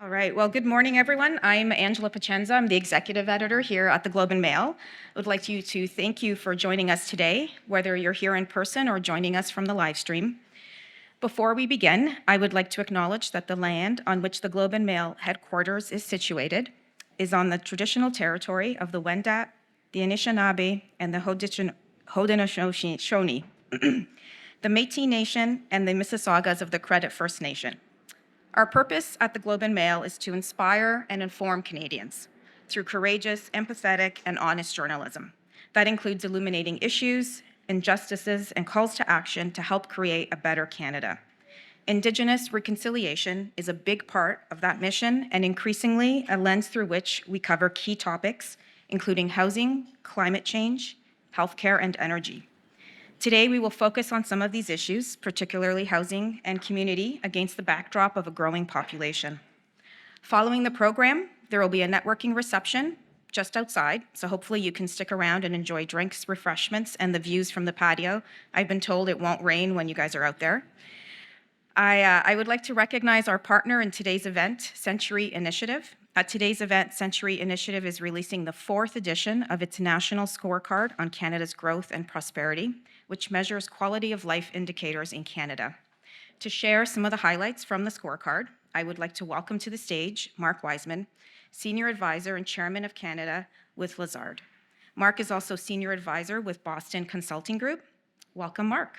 All right. Well, good morning, everyone. I'm Angela Pacenza. I'm the executive editor here at the Globe and Mail. I would like to thank you for joining us today, whether you're here in person or joining us from the live stream. Before we begin, I would like to acknowledge that the land on which the Globe and Mail headquarters is situated is on the traditional territory of the Wendat, the Anishinaabe, and the Haudenosaunee, the Métis Nation, and the Mississaugas of the Credit First Nation. Our purpose at the Globe and Mail is to inspire and inform Canadians through courageous, empathetic, and honest journalism. That includes illuminating issues, injustices, and calls to action to help create a better Canada. Indigenous reconciliation is a big part of that mission, and increasingly a lens through which we cover key topics, including housing, climate change, healthcare, and energy. Today, we will focus on some of these issues, particularly housing and community, against the backdrop of a growing population. Following the program, there will be a networking reception just outside, so hopefully you can stick around and enjoy drinks, refreshments, and the views from the patio. I've been told it won't rain when you guys are out there. I would like to recognize our partner in today's event, Century Initiative. At today's event, Century Initiative is releasing the 4th edition of its National Scorecard on Canada's Growth and Prosperity, which measures quality of life indicators in Canada. To share some of the highlights from the scorecard, I would like to welcome to the stage Mark Wiseman, Senior Advisor and Chairman of Canada with Lazard. Mark is also Senior Advisor with Boston Consulting Group. Welcome, Mark.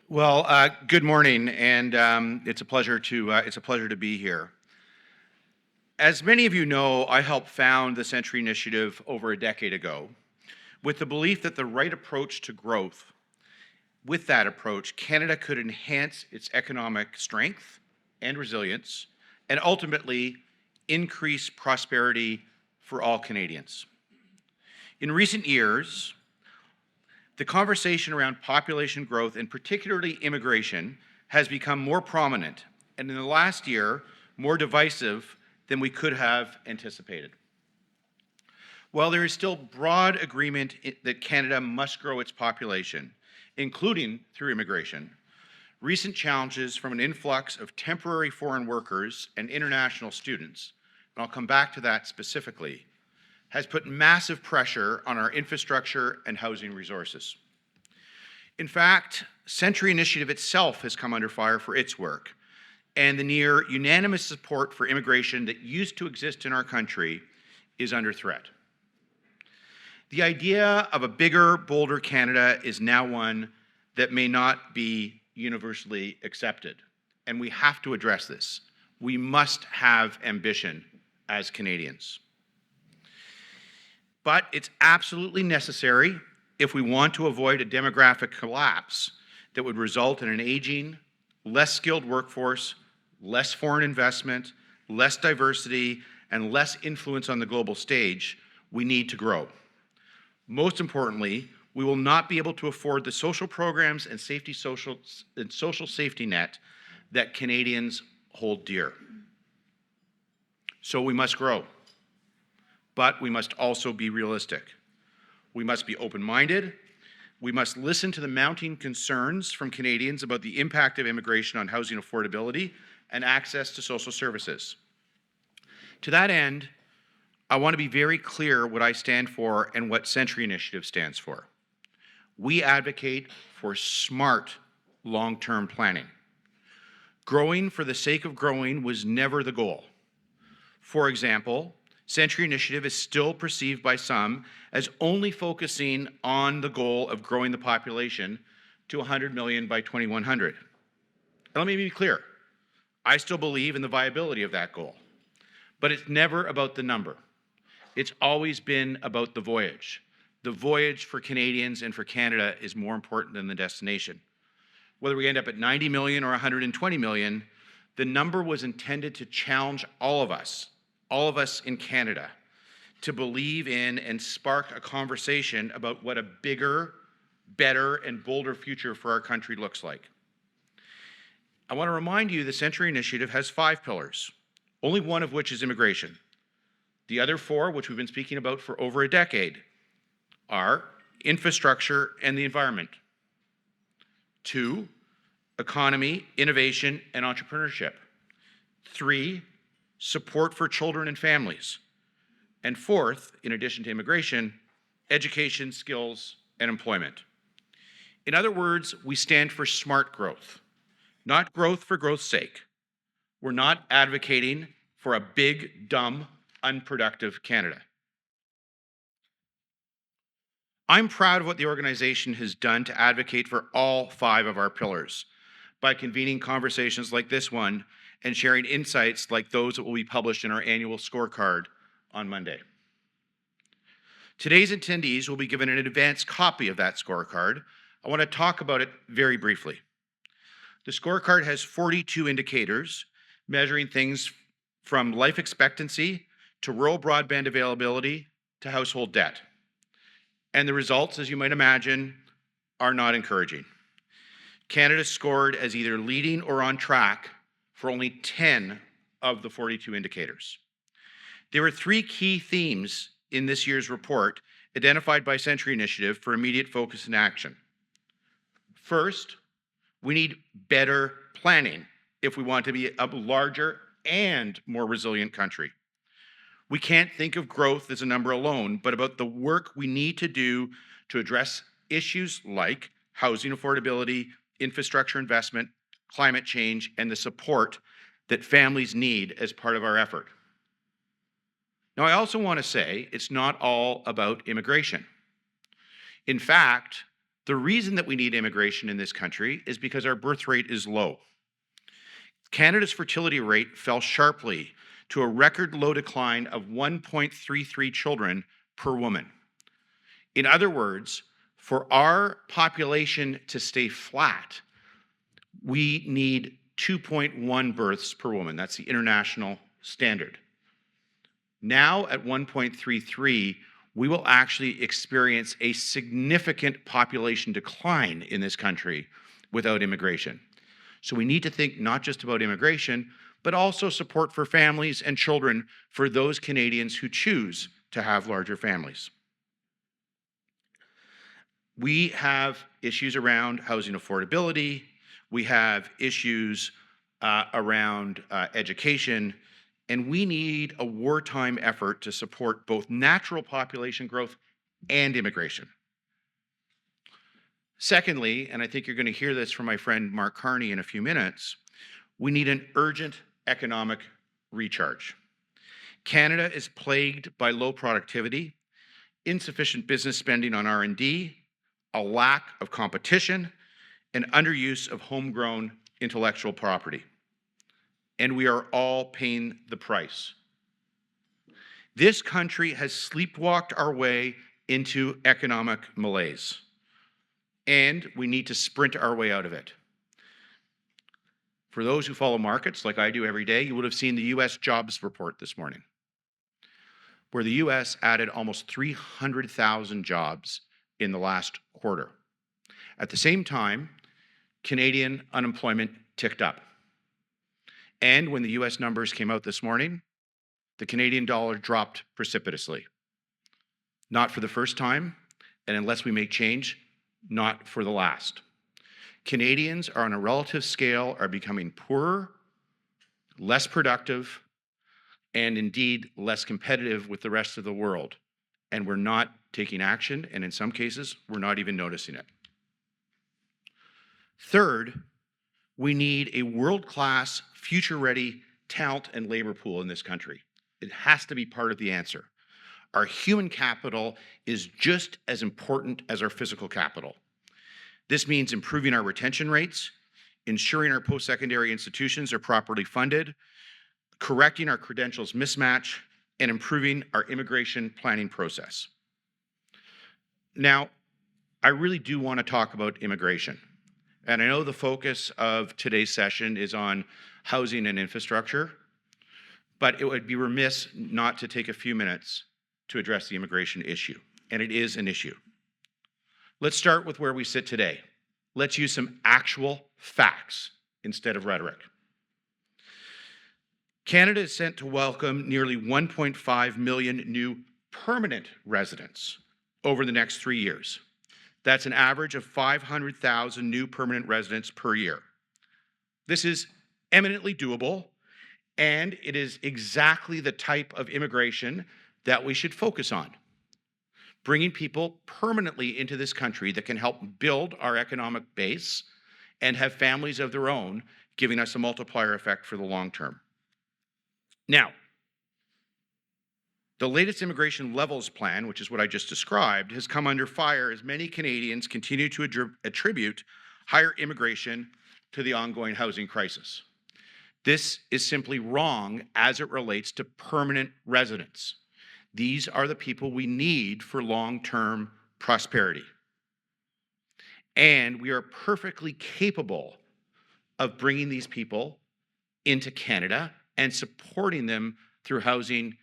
Well, good morning, and it's a pleasure to be here. As many of you know, I helped found the Century Initiative over a decade ago with the belief that the right approach to growth, with that approach, Canada could enhance its economic strength and resilience and ultimately increase prosperity for all Canadians. In recent years, the conversation around population growth and particularly immigration has become more prominent and in the last year, more divisive than we could have anticipated. While there is still broad agreement that Canada must grow its population, including through immigration, recent challenges from an influx of temporary foreign workers and international students, and I'll come back to that specifically, has put massive pressure on our infrastructure and housing resources. In fact, Century Initiative itself has come under fire for its work, and the near unanimous support for immigration that used to exist in our country is under threat. The idea of a bigger, bolder Canada is now one that may not be universally accepted, and we have to address this. We must have ambition as Canadians. But it's absolutely necessary if we want to avoid a demographic collapse that would result in an aging, less skilled workforce, less foreign investment, less diversity, and less influence on the global stage. We need to grow. Most importantly, we will not be able to afford the social programs and social safety net that Canadians hold dear. So we must grow. But we must also be realistic. We must be open-minded. We must listen to the mounting concerns from Canadians about the impact of immigration on housing affordability and access to social services. To that end, I want to be very clear what I stand for and what Century Initiative stands for. We advocate for smart long-term planning. Growing for the sake of growing was never the goal. For example, Century Initiative is still perceived by some as only focusing on the goal of growing the population to 100 million by 2100. And let me be clear, I still believe in the viability of that goal, but it's never about the number. It's always been about the voyage. The voyage for Canadians and for Canada is more important than the destination. Whether we end up at 90 million or 120 million, the number was intended to challenge all of us in Canada, to believe in and spark a conversation about what a bigger, better, and bolder future for our country looks like. I want to remind you the Century Initiative has 5 pillars, only one of which is immigration. The other 4, which we've been speaking about for over a decade, are infrastructure and the environment. 2, economy, innovation, and entrepreneurship. 3, support for children and families. And 4th, in addition to immigration, education, skills, and employment. In other words, we stand for smart growth, not growth for growth's sake. We're not advocating for a big, dumb, unproductive Canada. I'm proud of what the organization has done to advocate for all 5 of our pillars by convening conversations like this one and sharing insights like those that will be published in our annual scorecard on Monday. Today's attendees will be given an advanced copy of that scorecard. I want to talk about it very briefly. The scorecard has 42 indicators measuring things from life expectancy to rural broadband availability to household debt. And the results, as you might imagine, are not encouraging. Canada scored as either leading or on track for only 10 of the 42 indicators. There were 3 key themes in this year's report identified by Century Initiative for immediate focus and action. First, we need better planning if we want to be a larger and more resilient country. We can't think of growth as a number alone, but about the work we need to do to address issues like housing affordability, infrastructure investment, climate change, and the support that families need as part of our effort. Now, I also want to say it's not all about immigration. In fact, the reason that we need immigration in this country is because our birth rate is low. Canada's fertility rate fell sharply to a record low decline of 1.33 children per woman. In other words, for our population to stay flat, we need 2.1 births per woman. That's the international standard. Now at 1.33, we will actually experience a significant population decline in this country without immigration. So we need to think not just about immigration, but also support for families and children for those Canadians who choose to have larger families. We have issues around housing affordability. We have issues around education, and we need a wartime effort to support both natural population growth and immigration. Secondly, and I think you're going to hear this from my friend Mark Carney in a few minutes, we need an urgent economic recharge. Canada is plagued by low productivity, insufficient business spending on R&D, a lack of competition, and underuse of homegrown intellectual property. And we are all paying the price. This country has sleepwalked our way into economic malaise, and we need to sprint our way out of it. For those who follow markets like I do every day, you would have seen the US jobs report this morning, where the US added almost 300,000 jobs in the last quarter. At the same time, Canadian unemployment ticked up. And when the US numbers came out this morning, the Canadian dollar dropped precipitously. Not for the first time, and unless we make change, not for the last. Canadians are on a relative scale are becoming poorer, less productive, and indeed less competitive with the rest of the world. And we're not taking action, and in some cases, we're not even noticing it. Third, we need a world-class, future-ready talent and labor pool in this country. It has to be part of the answer. Our human capital is just as important as our physical capital. This means improving our retention rates, ensuring our post-secondary institutions are properly funded, correcting our credentials mismatch, and improving our immigration planning process. Now, I really do want to talk about immigration. And I know the focus of today's session is on housing and infrastructure, but it would be remiss not to take a few minutes to address the immigration issue, and it is an issue. Let's start with where we sit today. Let's use some actual facts instead of rhetoric. Canada is set to welcome nearly 1.5 million new permanent residents over the next 3 years. That's an average of 500,000 new permanent residents per year. This is eminently doable, and it is exactly the type of immigration that we should focus on. Bringing people permanently into this country that can help build our economic base and have families of their own, giving us a multiplier effect for the long term. Now, the latest immigration levels plan, which is what I just described, has come under fire as many Canadians continue to attribute higher immigration to the ongoing housing crisis. This is simply wrong as it relates to permanent residents. These are the people we need for long-term prosperity. And we are perfectly capable of bringing these people into Canada and supporting them through housing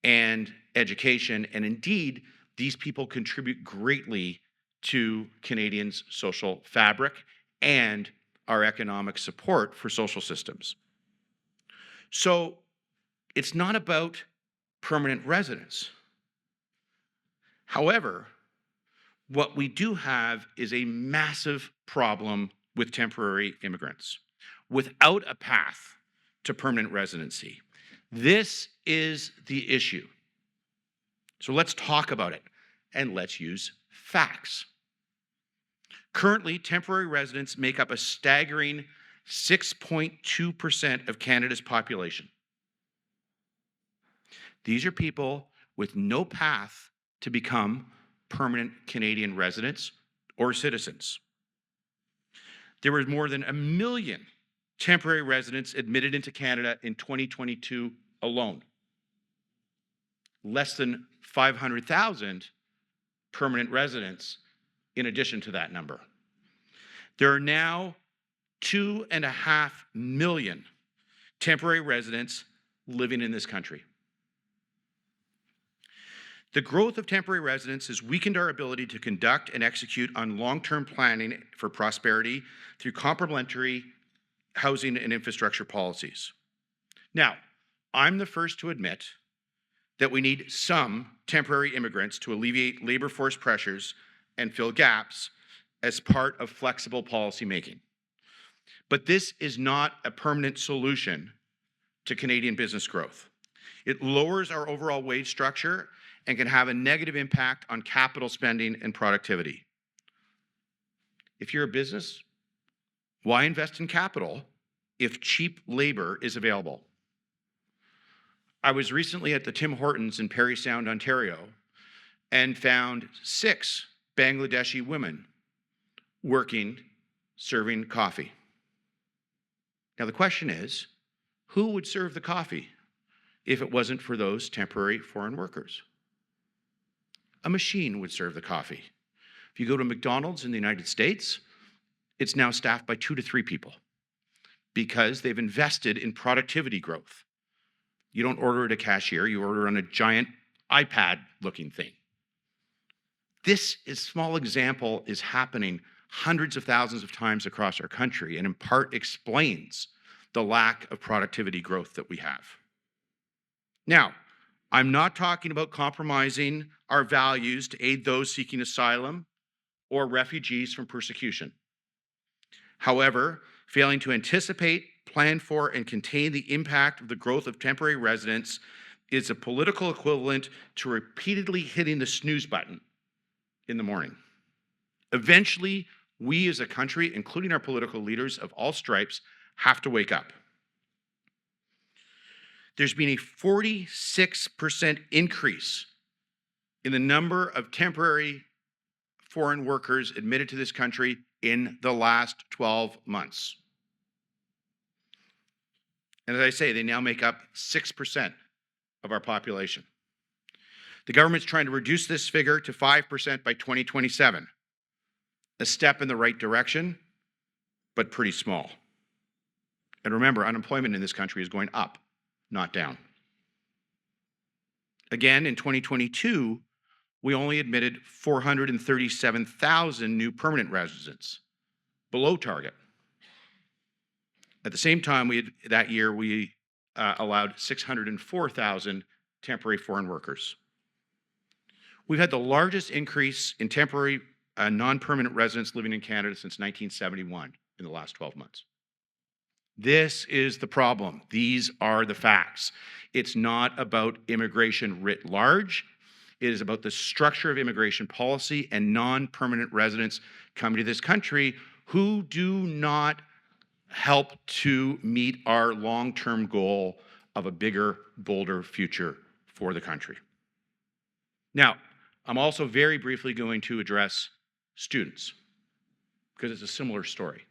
and education. And indeed, these people contribute greatly to Canadians' social fabric and our economic support for social systems. So it's not about permanent residence. However, what we do have is a massive problem with temporary immigrants without a path to permanent residency. This is the issue. So let's talk about it, and let's use facts. Currently, temporary residents make up a staggering 6.2% of Canada's population. These are people with no path to become permanent Canadian residents or citizens. There were more than 1 million temporary residents admitted into Canada in 2022 alone. Less than 500,000 permanent residents in addition to that number. There are now 2.5 million temporary residents living in this country. The growth of temporary residents has weakened our ability to conduct and execute on long-term planning for prosperity through complementary housing and infrastructure policies. Now, I'm the first to admit that we need some temporary immigrants to alleviate labor force pressures and fill gaps as part of flexible policy making. But this is not a permanent solution to Canadian business growth. It lowers our overall wage structure and can have a negative impact on capital spending and productivity. If you're a business, why invest in capital if cheap labor is available? I was recently at the Tim Hortons in Parry Sound, Ontario, and found 6 Bangladeshi women working, serving coffee. Now the question is, who would serve the coffee if it wasn't for those temporary foreign workers? A machine would serve the coffee. If you go to McDonald's in the United States, it's now staffed by 2 to 3 people because they've invested in productivity growth. You don't order at a cashier, you order on a giant iPad-looking thing. This small example is happening hundreds of thousands of times across our country, and in part explains the lack of productivity growth that we have. Now, I'm not talking about compromising our values to aid those seeking asylum or refugees from persecution. However, failing to anticipate, plan for, and contain the impact of the growth of temporary residents is a political equivalent to repeatedly hitting the snooze button in the morning. Eventually, we as a country, including our political leaders of all stripes, have to wake up. There's been a 46% increase in the number of temporary foreign workers admitted to this country in the last 12 months. And as I say, they now make up 6% of our population. The government's trying to reduce this figure to 5% by 2027. A step in the right direction, but pretty small. And remember, unemployment in this country is going up, not down. Again, in 2022, we only admitted 437,000 new permanent residents, below target. At the same time, that year we allowed 604,000 temporary foreign workers. We've had the largest increase in temporary non-permanent residents living in Canada since 1971 in the last 12 months. This is the problem. These are the facts. It's not about immigration writ large. It is about the structure of immigration policy and non-permanent residents coming to this country who do not help to meet our long-term goal of a bigger, bolder future for the country. Now, I'm also very briefly going to address students, because it's a similar story.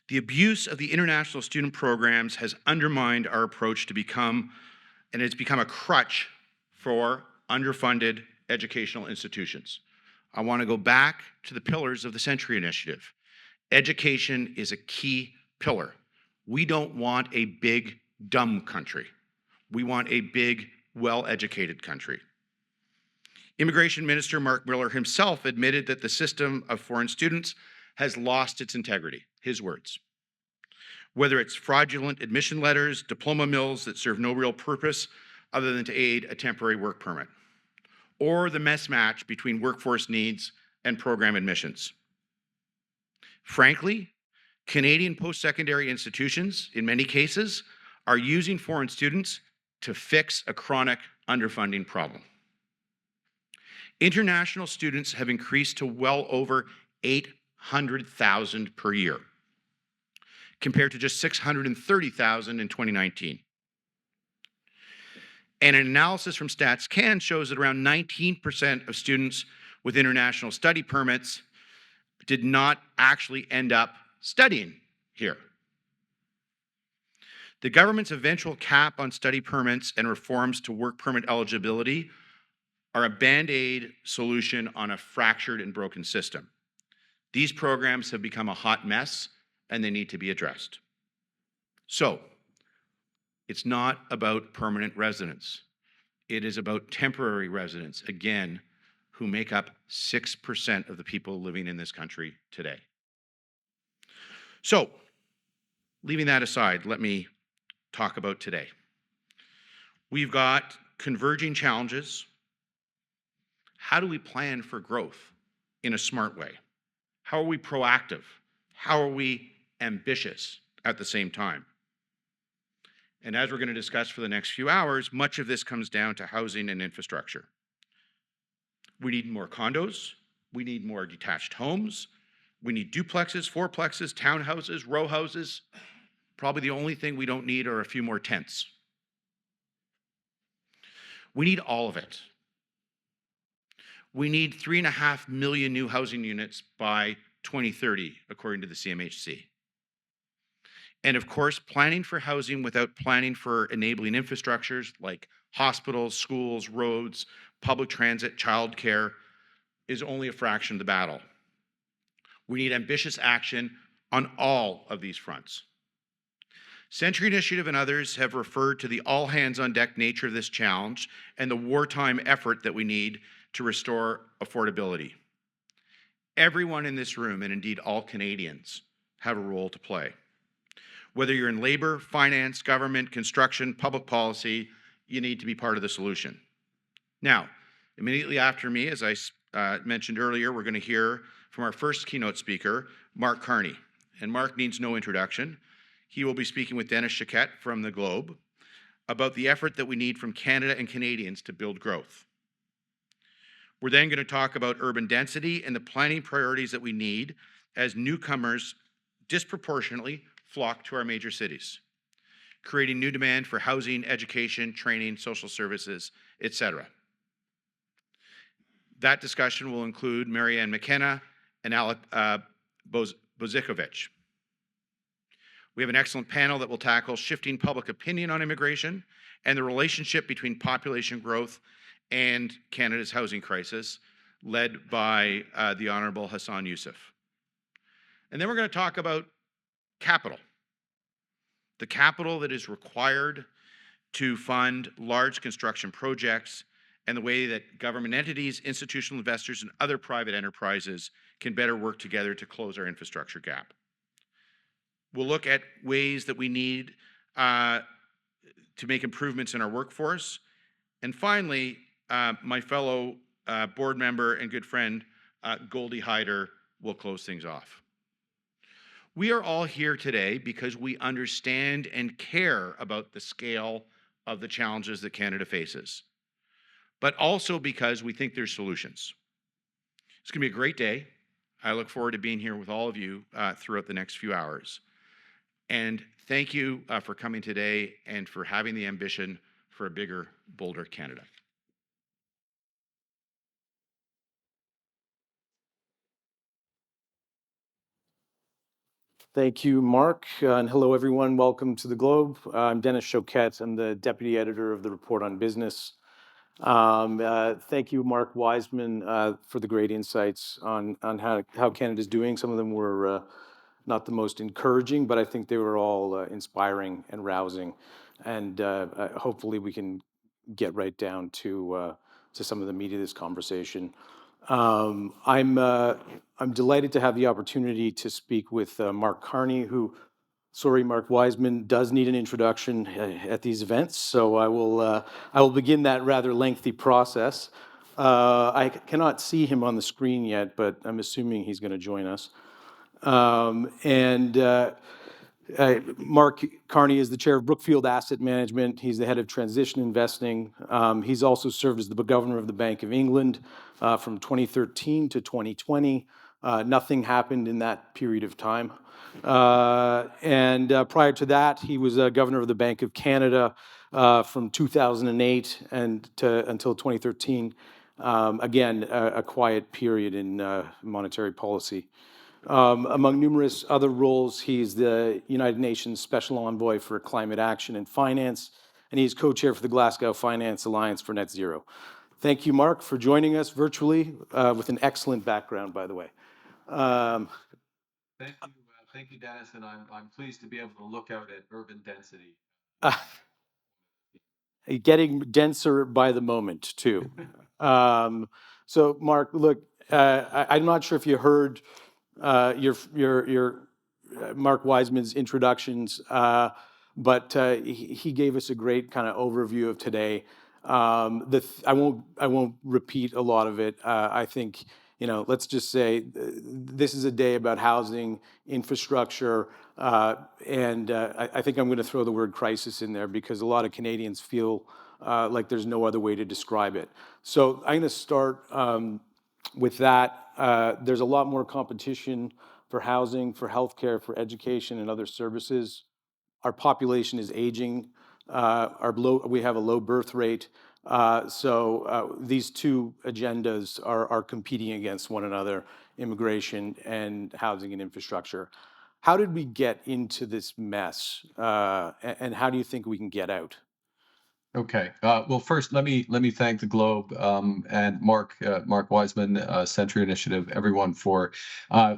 The abuse of the international student programs has undermined our approach to become, and it's become a crutch for underfunded educational institutions. I want to go back to the pillars of the Century Initiative. Education is a key pillar. We don't want a big, dumb country. We want a big, well-educated country. Immigration Minister Mark Miller himself admitted that the system of foreign students has lost its integrity, his words. Whether it's fraudulent admission letters, diploma mills that serve no real purpose other than to aid a temporary work permit, or the mismatch between workforce needs and program admissions. Frankly, Canadian post-secondary institutions, in many cases, are using foreign students to fix a chronic underfunding problem. International students have increased to well over 800,000 per year, compared to just 630,000 in 2019. And an analysis from Stats Can shows that around 19% of students with international study permits did not actually end up studying here. The government's eventual cap on study permits and reforms to work permit eligibility are a Band-Aid solution on a fractured and broken system. These programs have become a hot mess and they need to be addressed. So, it's not about permanent residents. It is about temporary residents, again, who make up 6% of the people living in this country today. So, leaving that aside, let me talk about today. We've got converging challenges. How do we plan for growth in a smart way? How are we proactive? How are we ambitious at the same time? And as we're going to discuss for the next few hours, much of this comes down to housing and infrastructure. We need more condos. We need more detached homes. We need duplexes, fourplexes, townhouses, row houses. Probably the only thing we don't need are a few more tents. We need all of it. We need 3.5 million new housing units by 2030, according to the CMHC. And of course, planning for housing without planning for enabling infrastructures like hospitals, schools, roads, public transit, childcare is only a fraction of the battle. We need ambitious action on all of these fronts. Century Initiative and others have referred to the all-hands-on-deck nature of this challenge and the wartime effort that we need to restore affordability. Everyone in this room, and indeed all Canadians, have a role to play. Whether you're in labor, finance, government, construction, public policy, you need to be part of the solution. Now, immediately after me, as I mentioned earlier, we're going to hear from our first keynote speaker, Mark Carney. And Mark needs no introduction. He will be speaking with Dennis Chiquette from the Globe about the effort that we need from Canada and Canadians to build growth. We're then going to talk about urban density and the planning priorities that we need as newcomers disproportionately flock to our major cities, creating new demand for housing, education, training, social services, etc. That discussion will include Marianne McKenna and Alec Bozikovic. We have an excellent panel that will tackle shifting public opinion on immigration and the relationship between population growth and Canada's housing crisis, led by the Honourable Hassan Youssef. And then we're going to talk about capital. The capital that is required to fund large construction projects and the way that government entities, institutional investors, and other private enterprises can better work together to close our infrastructure gap. We'll look at ways that we need to make improvements in our workforce. And finally, my fellow board member and good friend Goldie Hyder will close things off. We are all here today because we understand and care about the scale of the challenges that Canada faces, but also because we think there's solutions. It's going to be a great day. I look forward to being here with all of you throughout the next few hours. And thank you for coming today and for having the ambition for a bigger, bolder Canada. Thank you, Mark, and hello, everyone. Welcome to the Globe. I'm Dennis Choquette. I'm the deputy editor of the Report on Business. Thank you, Mark Wiseman, for the great insights on how Canada's doing. Some of them were not the most encouraging, but I think they were all inspiring and rousing. And hopefully we can get right down to some of the meat of this conversation. I'm delighted to have the opportunity to speak with Mark Carney, who, sorry, Mark Wiseman does need an introduction at these events, so I will begin that rather lengthy process. I cannot see him on the screen yet, but I'm assuming he's going to join us. Mark Carney is the chair of Brookfield Asset Management. He's the head of transition investing. He's also served as the governor of the Bank of England from 2013 to 2020. Nothing happened in that period of time. Prior to that, he was governor of the Bank of Canada from 2008 until 2013. Again, a quiet period in monetary policy. Among numerous other roles, he's the United Nations Special Envoy for Climate Action and Finance, and he's co-chair for the Glasgow Finance Alliance for Net Zero. Thank you, Mark, for joining us virtually with an excellent background, by the way. Thank you, Dennis, and I'm pleased to be able to look out at urban density. Getting denser by the moment, too. So, Mark, look, I'm not sure if you heard your Mark Wiseman's introductions, but he gave us a great kind of overview of today. I won't repeat a lot of it. I think, let's just say this is a day about housing, infrastructure, and I think I'm going to throw the word crisis in there because a lot of Canadians feel like there's no other way to describe it. So I'm going to start with that. There's a lot more competition for housing, for healthcare, for education, and other services. Our population is aging. We have a low birth rate. So these two agendas are competing against one another: immigration and housing and infrastructure. How did we get into this mess, and how do you think we can get out? Okay. Well, first, let me thank the Globe and Mark Wiseman, Century Initiative, everyone for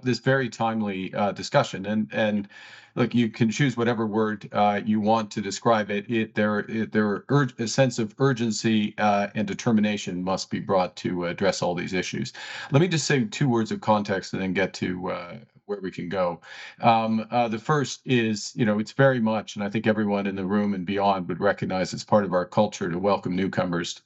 this very timely discussion. And look, you can choose whatever word you want to describe it. A sense of urgency and determination must be brought to address all these issues. Let me just say two words of context and then get to where we can go. The first is, it's very much, and I think everyone in the room and beyond would recognize it's part of our culture to welcome newcomers,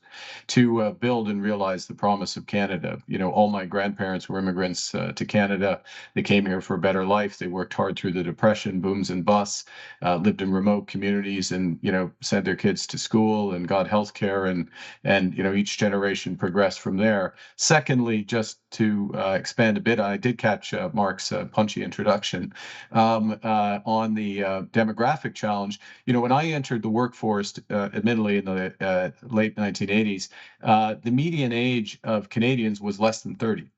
to build and realize the promise of Canada. All my grandparents were immigrants to Canada. They came here for a better life. They worked hard through the Depression, booms and busts, lived in remote communities, and sent their kids to school and got health care, and each generation progressed from there. Secondly, just to expand a bit, I did catch Mark's punchy introduction on the demographic challenge. When I entered the workforce, admittedly in the late 1980s, the median age of Canadians was less than 30.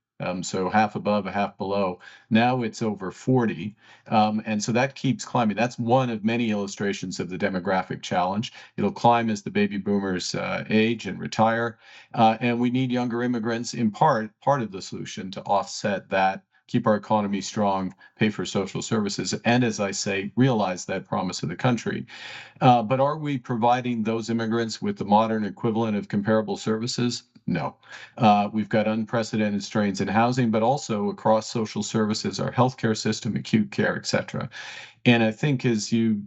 So half above, a half below. Now it's over 40. And so that keeps climbing. That's one of many illustrations of the demographic challenge. It'll climb as the baby boomers age and retire. And we need younger immigrants, in part of the solution to offset that, keep our economy strong, pay for social services, and, as I say, realize that promise of the country. But are we providing those immigrants with the modern equivalent of comparable services? No. We've got unprecedented strains in housing, but also across social services, our healthcare system, acute care, et cetera. And I think as you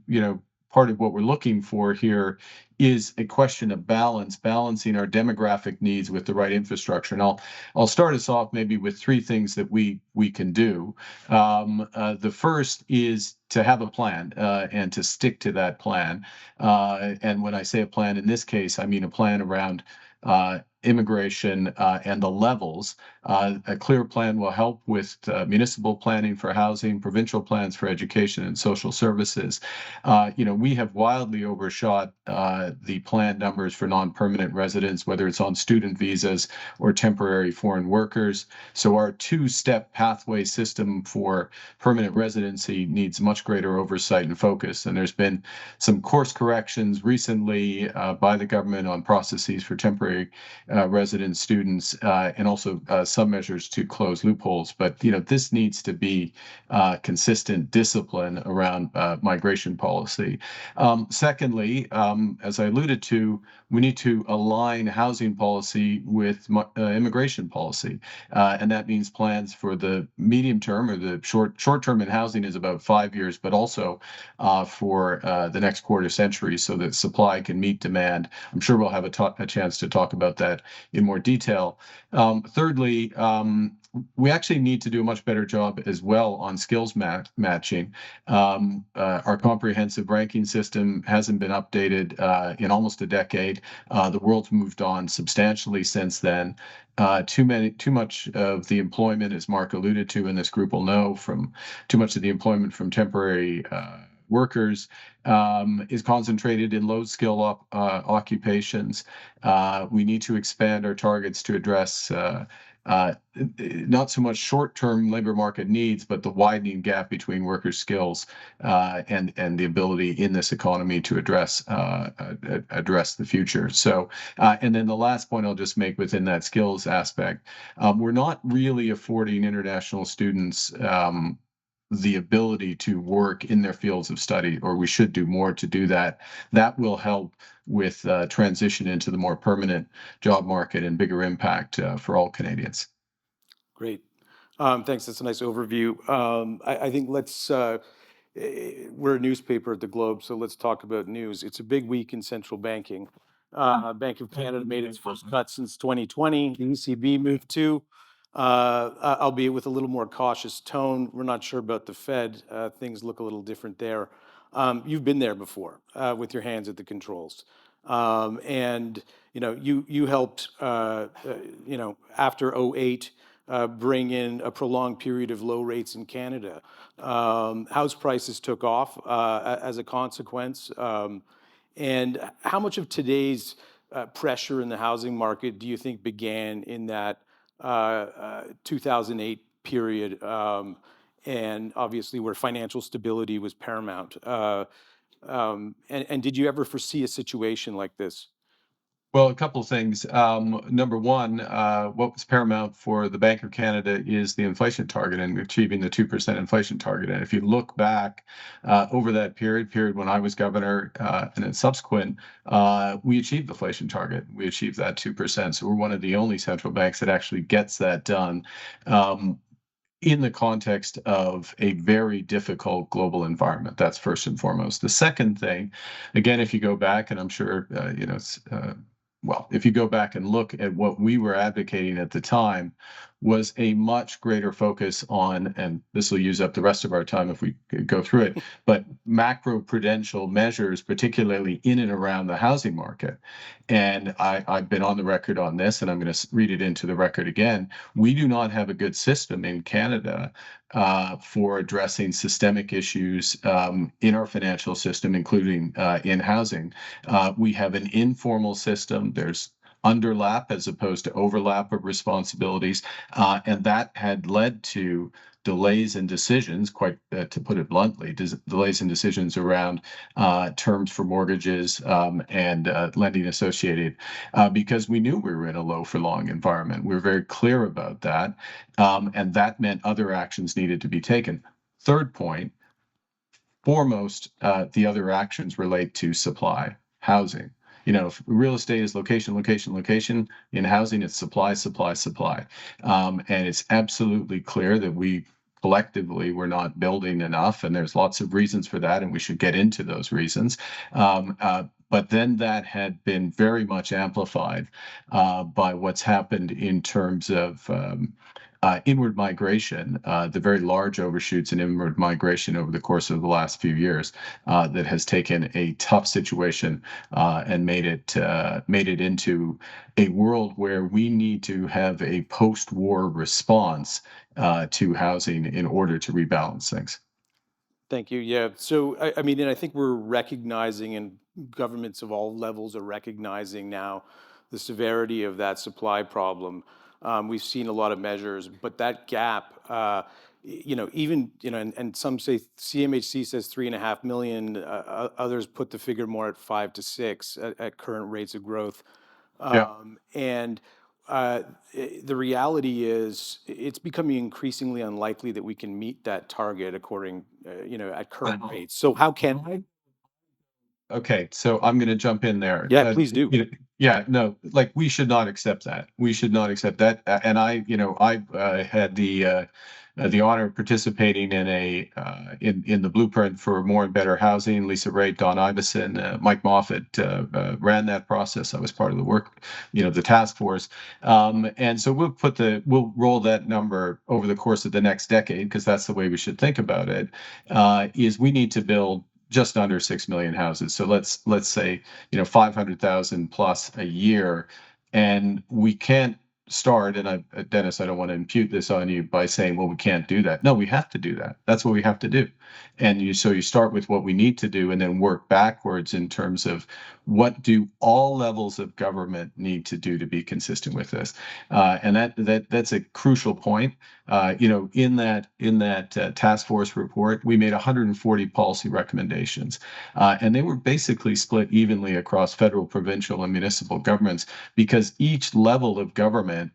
part of what we're looking for here is a question of balancing our demographic needs with the right infrastructure. And I'll start us off maybe with three things that we can do. The first is to have a plan and to stick to that plan. And when I say a plan in this case, I mean a plan around immigration and the levels. A clear plan will help with municipal planning for housing, provincial plans for education and social services. We have wildly overshot the planned numbers for non-permanent residents, whether it's on student visas or temporary foreign workers. So our two-step pathway system for permanent residency needs much greater oversight and focus. And there's been some course corrections recently by the government on processes for temporary resident students and also some measures to close loopholes. But this needs to be consistent discipline around migration policy. Secondly, as I alluded to, we need to align housing policy with immigration policy, and that means plans for the medium term, or the short term in housing is about 5 years, but also for the next quarter century, so that supply can meet demand. I'm sure we'll have a chance to talk about that in more detail. Thirdly, we actually need to do a much better job as well on skills matching. Our comprehensive ranking system hasn't been updated in almost a decade. The world's moved on substantially since then. Too much of the employment, as Mark alluded to, and this group will know, from too much of the employment from temporary workers is concentrated in low skill occupations. We need to expand our targets to address not so much short-term labor market needs, but the widening gap between workers' skills and the ability in this economy to address the future. So, and then the last point I'll just make within that skills aspect, we're not really affording international students the ability to work in their fields of study, or we should do more to do that. That will help with transition into the more permanent job market and bigger impact for all Canadians. Great. Thanks. That's a nice overview. I think we're a newspaper at the Globe, so let's talk about news. It's a big week in central banking. Bank of Canada made its first cut since 2020. The ECB moved too, albeit with a little more cautious tone. We're not sure about the Fed. Things look a little different there. You've been there before with your hands at the controls. And you helped after 2008 bring in a prolonged period of low rates in Canada. House prices took off as a consequence. And how much of today's pressure in the housing market do you think began in that 2008 period, and obviously where financial stability was paramount? And did you ever foresee a situation like this? Well, a couple of things. Number one, what was paramount for the Bank of Canada is the inflation target and achieving the 2% inflation target. And if you look back over that period when I was governor and then subsequent, we achieved the inflation target. We achieved that 2%. So we're one of the only central banks that actually gets that done. In the context of a very difficult global environment. That's first and foremost. The second thing, again, if you go back, and I'm sure, if you go back and look at what we were advocating at the time, was a much greater focus on, and this will use up the rest of our time if we go through it, but macro-prudential measures, particularly in and around the housing market. And I've been on the record on this, and I'm going to read it into the record again. We do not have a good system in Canada for addressing systemic issues in our financial system, including in housing. We have an informal system. There's underlap as opposed to overlap of responsibilities, and that had led to delays in decisions, to put it bluntly, delays in decisions around terms for mortgages and lending associated, because we knew we were in a low for long environment. We were very clear about that, and that meant other actions needed to be taken. Third point, foremost, the other actions relate to supply, housing. If real estate is location, in housing, it's supply. And it's absolutely clear that we collectively we're not building enough, and there's lots of reasons for that, and we should get into those reasons. But then that had been very much amplified by what's happened in terms of inward migration, the very large overshoots in inward migration over the course of the last few years that has taken a tough situation and made it into a world where we need to have a post-war response to housing in order to rebalance things. Thank you. Yeah. So, I mean, and I think we're recognizing, and governments of all levels are recognizing now the severity of that supply problem. We've seen a lot of measures, but that gap, even, and some say CMHC says 3.5 million, others put the figure more at 5 to 6 at current rates of growth. Yeah. And the reality is it's becoming increasingly unlikely that we can meet that target according, at current rates. So how can I? Okay, so I'm going to jump in there. Yeah, please do. Yeah, no, like we should not accept that. We should not accept that. And I had the honor of participating in the blueprint for more and better housing. Lisa Raitt, Don Iveson, Mike Moffat ran that process. I was part of the work, the task force. And so we'll roll that number over the course of the next decade, because that's the way we should think about it. Is we need to build just under 6 million houses. So let's say 500,000 plus a year, and we can't start. And Dennis, I don't want to impute this on you by saying, well, we can't do that. No, we have to do that. That's what we have to do. And so you start with what we need to do, and then work backwards in terms of what do all levels of government need to do to be consistent with this. And that's a crucial point. In that task force report, we made 140 policy recommendations, and they were basically split evenly across federal, provincial, and municipal governments, because each level of government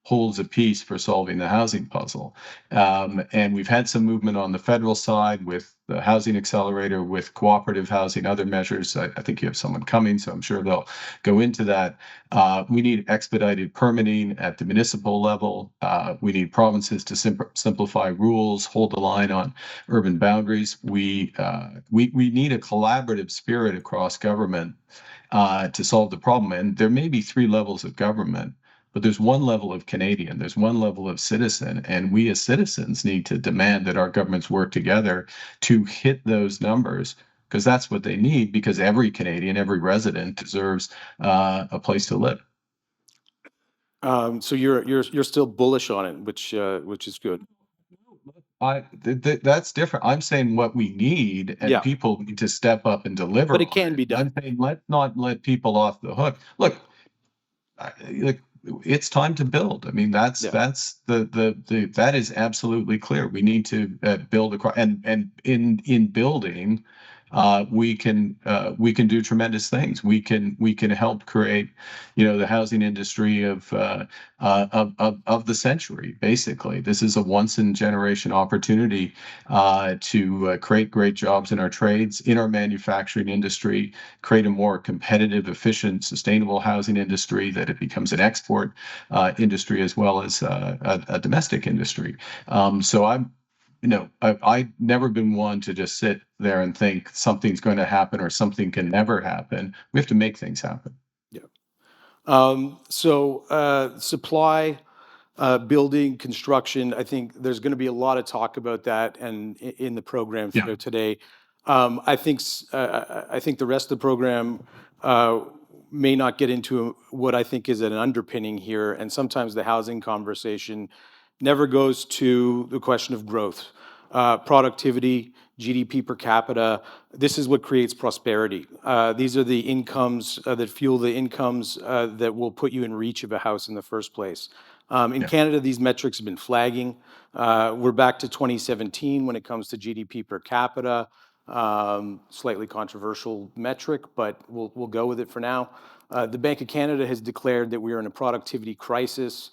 holds a piece for solving the housing puzzle. And we've had some movement on the federal side with the housing accelerator, with cooperative housing, other measures. I think you have someone coming, so I'm sure they'll go into that. We need expedited permitting at the municipal level. We need provinces to simplify rules, hold the line on urban boundaries. We need a collaborative spirit across government to solve the problem. And there may be three levels of government, but there's one level of Canadian, there's one level of citizen, and we as citizens need to demand that our governments work together to hit those numbers, because that's what they need, because every Canadian, every resident deserves a place to live. So you're still bullish on it, which is good. That's different. I'm saying what we need, and Yeah. people need to step up and deliver. But it on can be done. I'm saying let's not let people off the hook. Look, it's time to build. I mean, that's that is absolutely clear. We need to build across, and in building, we can do tremendous things. We can help create, the housing industry of the century. Basically, this is a once in generation opportunity to create great jobs in our trades, in our manufacturing industry, create a more competitive, efficient, sustainable housing industry, that it becomes an export industry as well as a domestic industry. So I've never been one to just sit there and think something's going to happen or something can never happen. We have to make things happen. So supply, building, construction, I think there's going to be a lot of talk about that and in the program Yeah. today. I think the rest of the program may not get into what I think is an underpinning here, and sometimes the housing conversation never goes to the question of growth, productivity, GDP per capita. This is what creates prosperity. These are the incomes that fuel the incomes that will put you in reach of a house in the first place. In Canada, these metrics have been flagging. We're back to 2017 when it comes to GDP per capita. Slightly controversial metric, but we'll go with it for now. The Bank of Canada has declared that we are in a productivity crisis.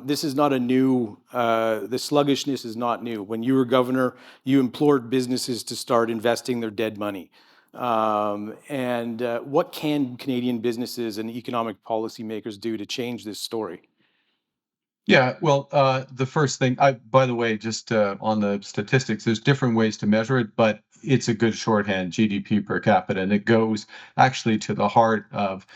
This is not a new, the sluggishness is not new. When you were governor, you implored businesses to start investing their dead money. And what can Canadian businesses and economic policymakers do to change this story? Yeah, well, the first thing, by the way, just on the statistics, there's different ways to measure it, but it's a good shorthand, GDP per capita, and it goes actually to the heart of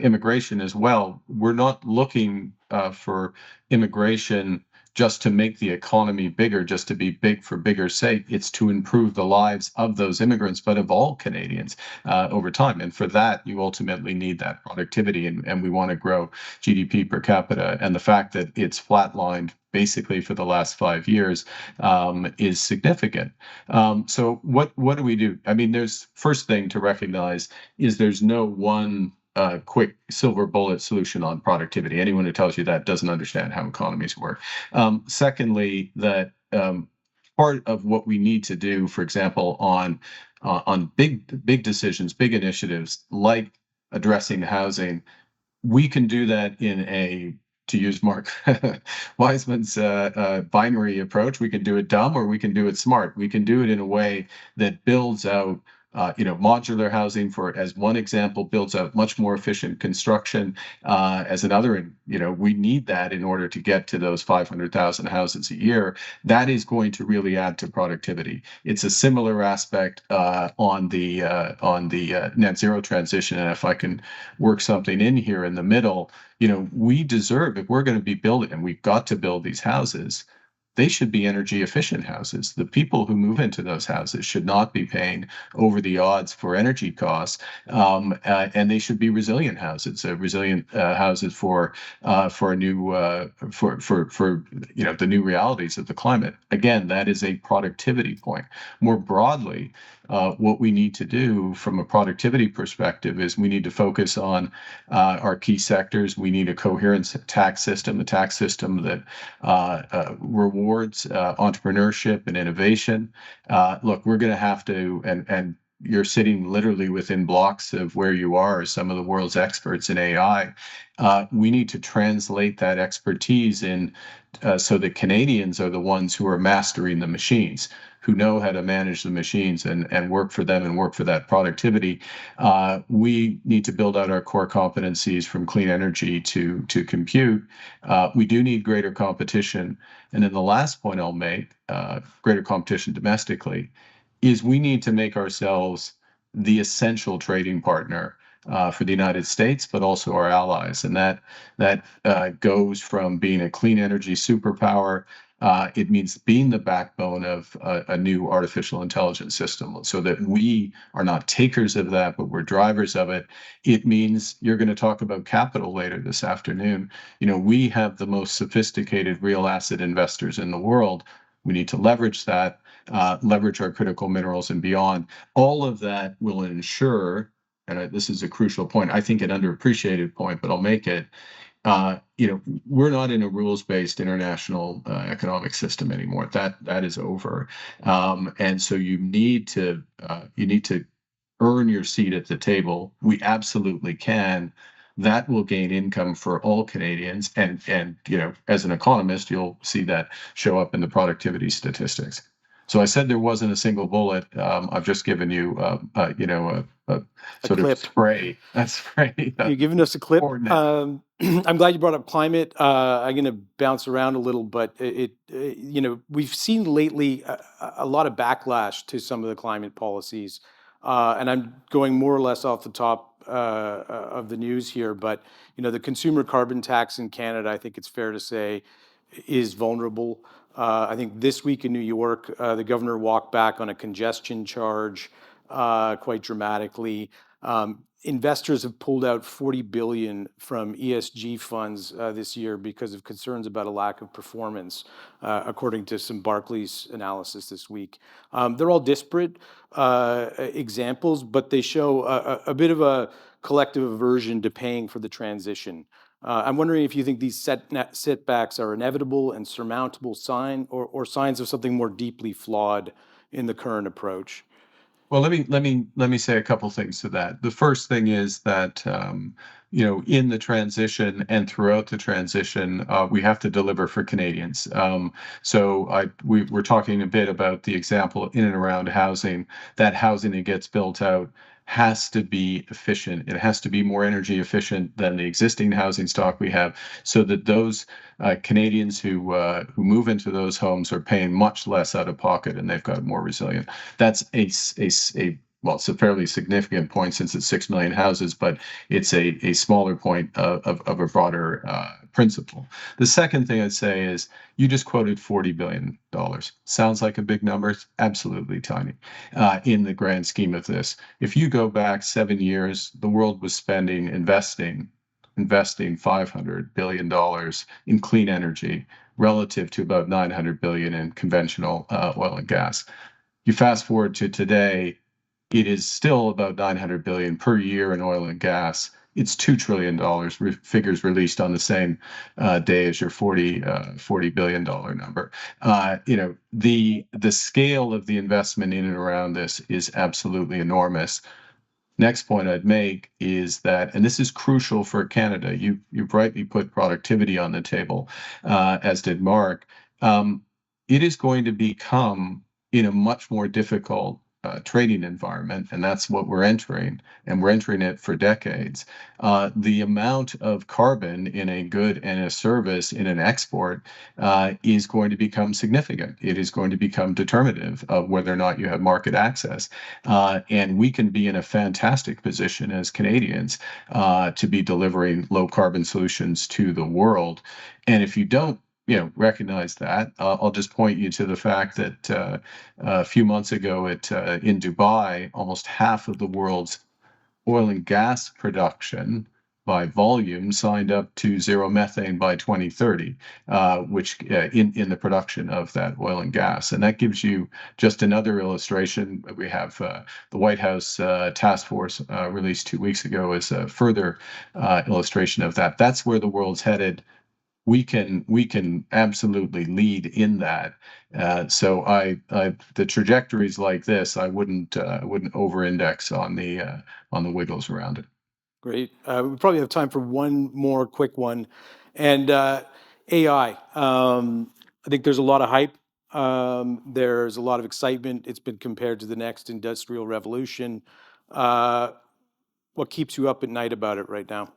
immigration as well. We're not looking for immigration just to make the economy bigger, just to be big for bigger's sake. It's to improve the lives of those immigrants, but of all Canadians over time. And for that, you ultimately need that productivity, and we want to grow GDP per capita, and the fact that it's flatlined basically for the last 5 years is significant. So what do we do? I mean, there's first thing to recognize is there's no one quick silver bullet solution on productivity. Anyone who tells you that doesn't understand how economies work. Secondly, that part of what we need to do, for example, on big decisions, big initiatives like addressing housing, we can do that in a, to use Mark Wiseman's binary approach, we can do it dumb or we can do it smart. We can do it in a way that builds out, modular housing, for as one example, builds out much more efficient construction as another. And, we need that in order to get to those 500,000 houses a year. That is going to really add to productivity. It's a similar aspect on the net zero transition. And if I can work something in here in the middle, we deserve, if we're going to be building, and we've got to build these houses, they should be energy efficient houses. The people who move into those houses should not be paying over the odds for energy costs, and they should be resilient houses, houses for a new for the new realities of the climate. Again, that is a productivity point. More broadly, what we need to do from a productivity perspective is we need to focus on our key sectors. We need a coherent tax system, a tax system that rewards entrepreneurship and innovation. Look, we're going to have to, and you're sitting literally within blocks of where you are, some of the world's experts in AI. We need to translate that expertise in so that Canadians are the ones who are mastering the machines, who know how to manage the machines and work for them and work for that productivity. We need to build out our core competencies from clean energy to compute. We do need greater competition. And then the last point I'll make, greater competition domestically, is we need to make ourselves the essential trading partner for the United States, but also our allies. And that goes from being a clean energy superpower. It means being the backbone of a new artificial intelligence system, so that we are not takers of that, but we're drivers of it. It means you're going to talk about capital later this afternoon. We have the most sophisticated real asset investors in the world. We need to leverage that, leverage our critical minerals and beyond. All of that will ensure, and this is a crucial point, I think an underappreciated point, but I'll make it. We're not in a rules-based international economic system anymore. That is over, and so you need to earn your seat at the table. We absolutely can. That will gain income for all Canadians, and as an economist, you'll see that show up in the productivity statistics. So I said there wasn't a single bullet. I've just given you, a sort clip. of spray. A spray. You're giving us a clip. Coordinate. I'm glad you brought up climate. I'm going to bounce around a little, but we've seen lately a lot of backlash to some of the climate policies, and I'm going more or less off the top of the news here. But the consumer carbon tax in Canada, I think it's fair to say, is vulnerable. I think this week in New York, the governor walked back on a congestion charge quite dramatically. Investors have pulled out $40 billion from ESG funds this year because of concerns about a lack of performance, according to some Barclays analysis this week. They're all disparate examples, but they show a bit of a collective aversion to paying for the transition. I'm wondering if you think these setbacks are inevitable and surmountable or signs of something more deeply flawed in the current approach. Well, let me say a couple things to that. The first thing is that in the transition and throughout the transition, we have to deliver for Canadians. So we're talking a bit about the example in and around housing. That housing that gets built out has to be efficient. It has to be more energy efficient than the existing housing stock we have, so that those Canadians who move into those homes are paying much less out of pocket, and they've got more resilient. That's a well, it's a fairly significant point since it's 6 million houses, but it's a smaller point of a broader principle. The second thing I'd say is you just quoted $40 billion. Sounds like a big number. It's absolutely tiny in the grand scheme of this. If you go back 7 years, the world was investing $500 billion in clean energy relative to about $900 billion in conventional oil and gas. You fast forward to today, it is still about $900 billion per year in oil and gas. It's $2 trillion, figures released on the same day as your $40 billion number. The scale of the investment in and around this is absolutely enormous. Next point I'd make is that, and this is crucial for Canada, you rightly put productivity on the table, as did Mark. It is going to become in a much more difficult trading environment, and that's what we're entering, and we're entering it for decades. The amount of carbon in a good and a service in an export is going to become significant. It is going to become determinative of whether or not you have market access. And we can be in a fantastic position as Canadians to be delivering low carbon solutions to the world. And if you don't recognize that, I'll just point you to the fact that a few months ago in Dubai, almost half of the world's oil and gas production by volume signed up to zero methane by 2030, which in the production of that oil and gas. And that gives you just another illustration. We have the White House task force released 2 weeks ago as a further illustration of that. That's where the world's headed. We can absolutely lead in that. So the trajectories like this, I wouldn't over-index on the wiggles around it. Great. We probably have time for one more quick one. And AI. I think there's a lot of hype. There's a lot of excitement. It's been compared to the next industrial revolution. What keeps you up at night about it right now?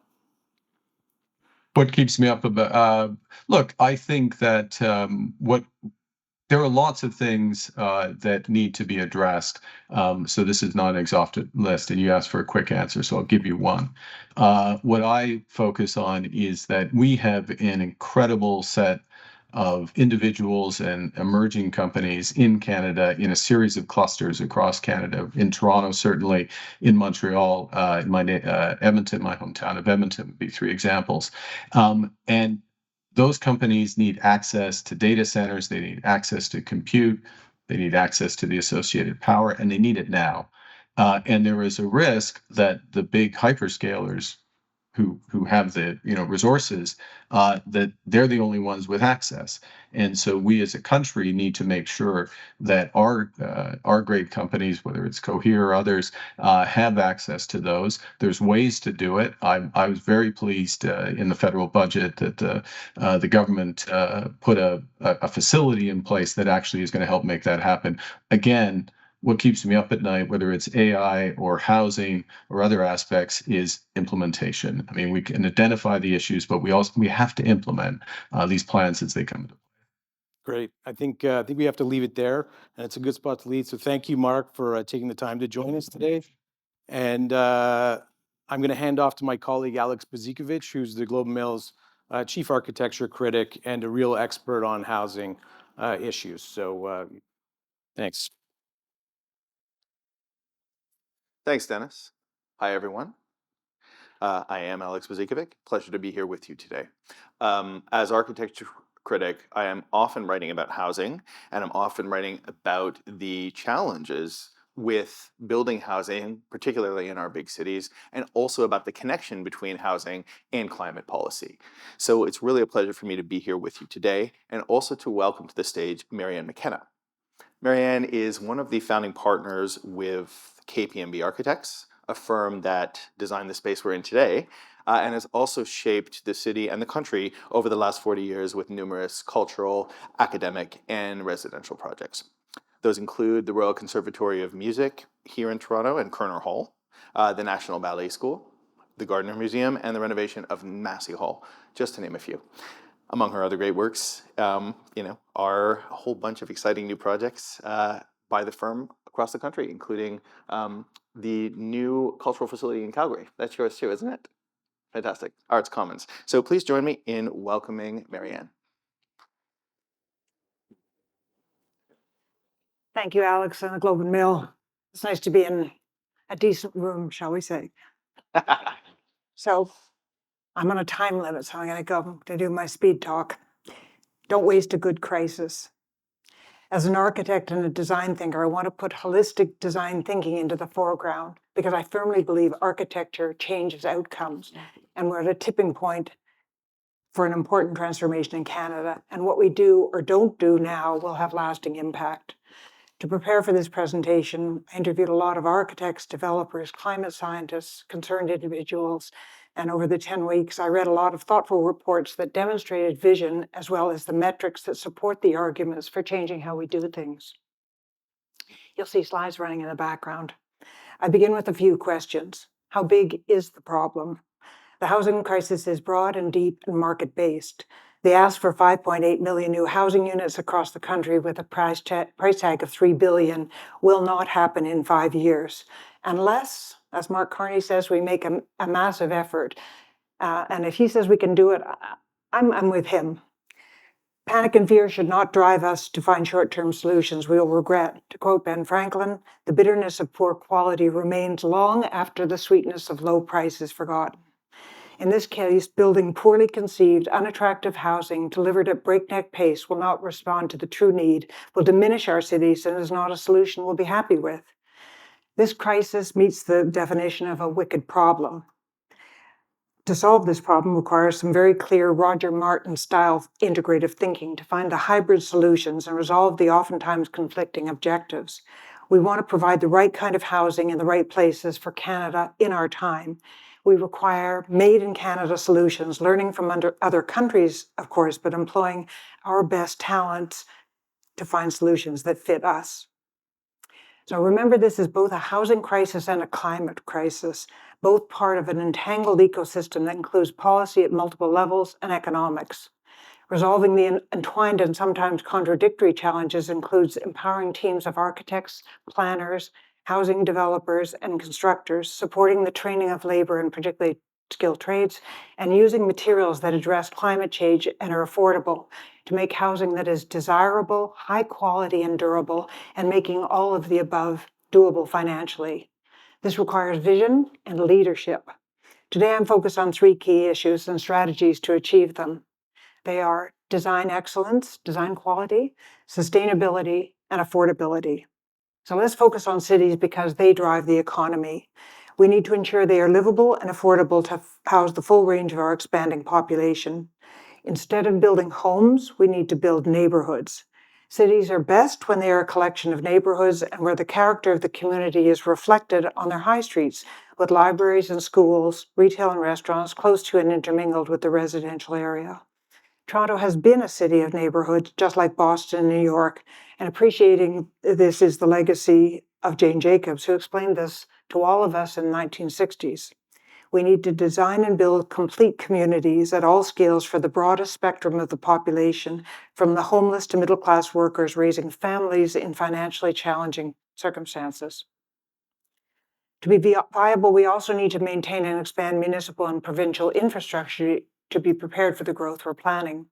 What keeps me up about look, I think that there are lots of things that need to be addressed. So this is not an exhaustive list, and you asked for a quick answer, so I'll give you one. What I focus on is that we have an incredible set of individuals and emerging companies in Canada in a series of clusters across Canada, in Toronto, certainly, in Montreal, in Edmonton, my hometown of Edmonton would be 3 examples. And those companies need access to data centers, they need access to compute, they need access to the associated power, and they need it now. And there is a risk that the big hyperscalers who have the resources, that they're the only ones with access. And so we as a country need to make sure that our great companies, whether it's Cohere or others, have access to those. There's ways to do it. I was very pleased in the federal budget that the government put a facility in place that actually is going to help make that happen. Again, what keeps me up at night, whether it's AI or housing or other aspects, is implementation. I mean, we can identify the issues, but we have to implement these plans as they come into play. Great. I think we have to leave it there, and it's a good spot to lead. So thank you, Mark, for taking the time to join us today. And I'm going to hand off to my colleague, Alex Bezikovic, who's the Globe and Mail's chief architecture critic and a real expert on housing issues. So thanks. Thanks, Dennis. Hi, everyone. I am Alex Bezikovic. Pleasure to be here with you today. As architecture critic, I am often writing about housing, and I'm often writing about the challenges with building housing, particularly in our big cities, and also about the connection between housing and climate policy. So it's really a pleasure for me to be here with you today, and also to welcome to the stage Marianne McKenna. Marianne is one of the founding partners with KPMB Architects, a firm that designed the space we're in today, and has also shaped the city and the country over the last 40 years with numerous cultural, academic, and residential projects. Those include the Royal Conservatory of Music here in Toronto and Kerner Hall, the National Ballet School, the Gardner Museum, and the renovation of Massey Hall, just to name a few. Among her other great works, are a whole bunch of exciting new projects by the firm across the country, including the new cultural facility in Calgary. That's yours too, isn't it? Fantastic. Arts Commons. So please join me in welcoming Marianne. Thank you, Alex, and the Globe and Mail. It's nice to be in a decent room, shall we say. So I'm on a time limit, so I'm going to go to do my speed talk. Don't waste a good crisis. As an architect and a design thinker, I want to put holistic design thinking into the foreground because I firmly believe architecture changes outcomes. And we're at a tipping point for an important transformation in Canada. And what we do or don't do now will have lasting impact. To prepare for this presentation, I interviewed a lot of architects, developers, climate scientists, concerned individuals, and over the 10 weeks, I read a lot of thoughtful reports that demonstrated vision as well as the metrics that support the arguments for changing how we do things. You'll see slides running in the background. I begin with a few questions. How big is the problem? The housing crisis is broad and deep and market-based. They asked for 5.8 million new housing units across the country with a price tag of $3 billion will not happen in 5 years. Unless, as Mark Carney says, we make a massive effort. And if he says we can do it, I'm with him. Panic and fear should not drive us to find short-term solutions we will regret. To quote Ben Franklin, the bitterness of poor quality remains long after the sweetness of low price is forgotten. In this case, building poorly conceived, unattractive housing delivered at breakneck pace will not respond to the true need, will diminish our cities, and is not a solution we'll be happy with. This crisis meets the definition of a wicked problem. To solve this problem requires some very clear Roger Martin-style integrative thinking to find the hybrid solutions and resolve the oftentimes conflicting objectives. We want to provide the right kind of housing in the right places for Canada in our time. We require made-in-Canada solutions, learning from other countries, of course, but employing our best talents to find solutions that fit us. So remember, this is both a housing crisis and a climate crisis, both part of an entangled ecosystem that includes policy at multiple levels and economics. Resolving the entwined and sometimes contradictory challenges includes empowering teams of architects, planners, housing developers, and constructors, supporting the training of labor and particularly skilled trades, and using materials that address climate change and are affordable to make housing that is desirable, high quality, and durable, and making all of the above doable financially. This requires vision and leadership. Today, I'm focused on 3 key issues and strategies to achieve them. They are design excellence, design quality, sustainability, and affordability. So let's focus on cities because they drive the economy. We need to ensure they are livable and affordable to house the full range of our expanding population. Instead of building homes, we need to build neighborhoods. Cities are best when they are a collection of neighborhoods and where the character of the community is reflected on their high streets, with libraries and schools, retail and restaurants close to and intermingled with the residential area. Toronto has been a city of neighborhoods, just like Boston and New York, and appreciating this is the legacy of Jane Jacobs, who explained this to all of us in the 1960s. We need to design and build complete communities at all scales for the broadest spectrum of the population, from the homeless to middle-class workers raising families in financially challenging circumstances. To be viable, we also need to maintain and expand municipal and provincial infrastructure to be prepared for the growth we're planning.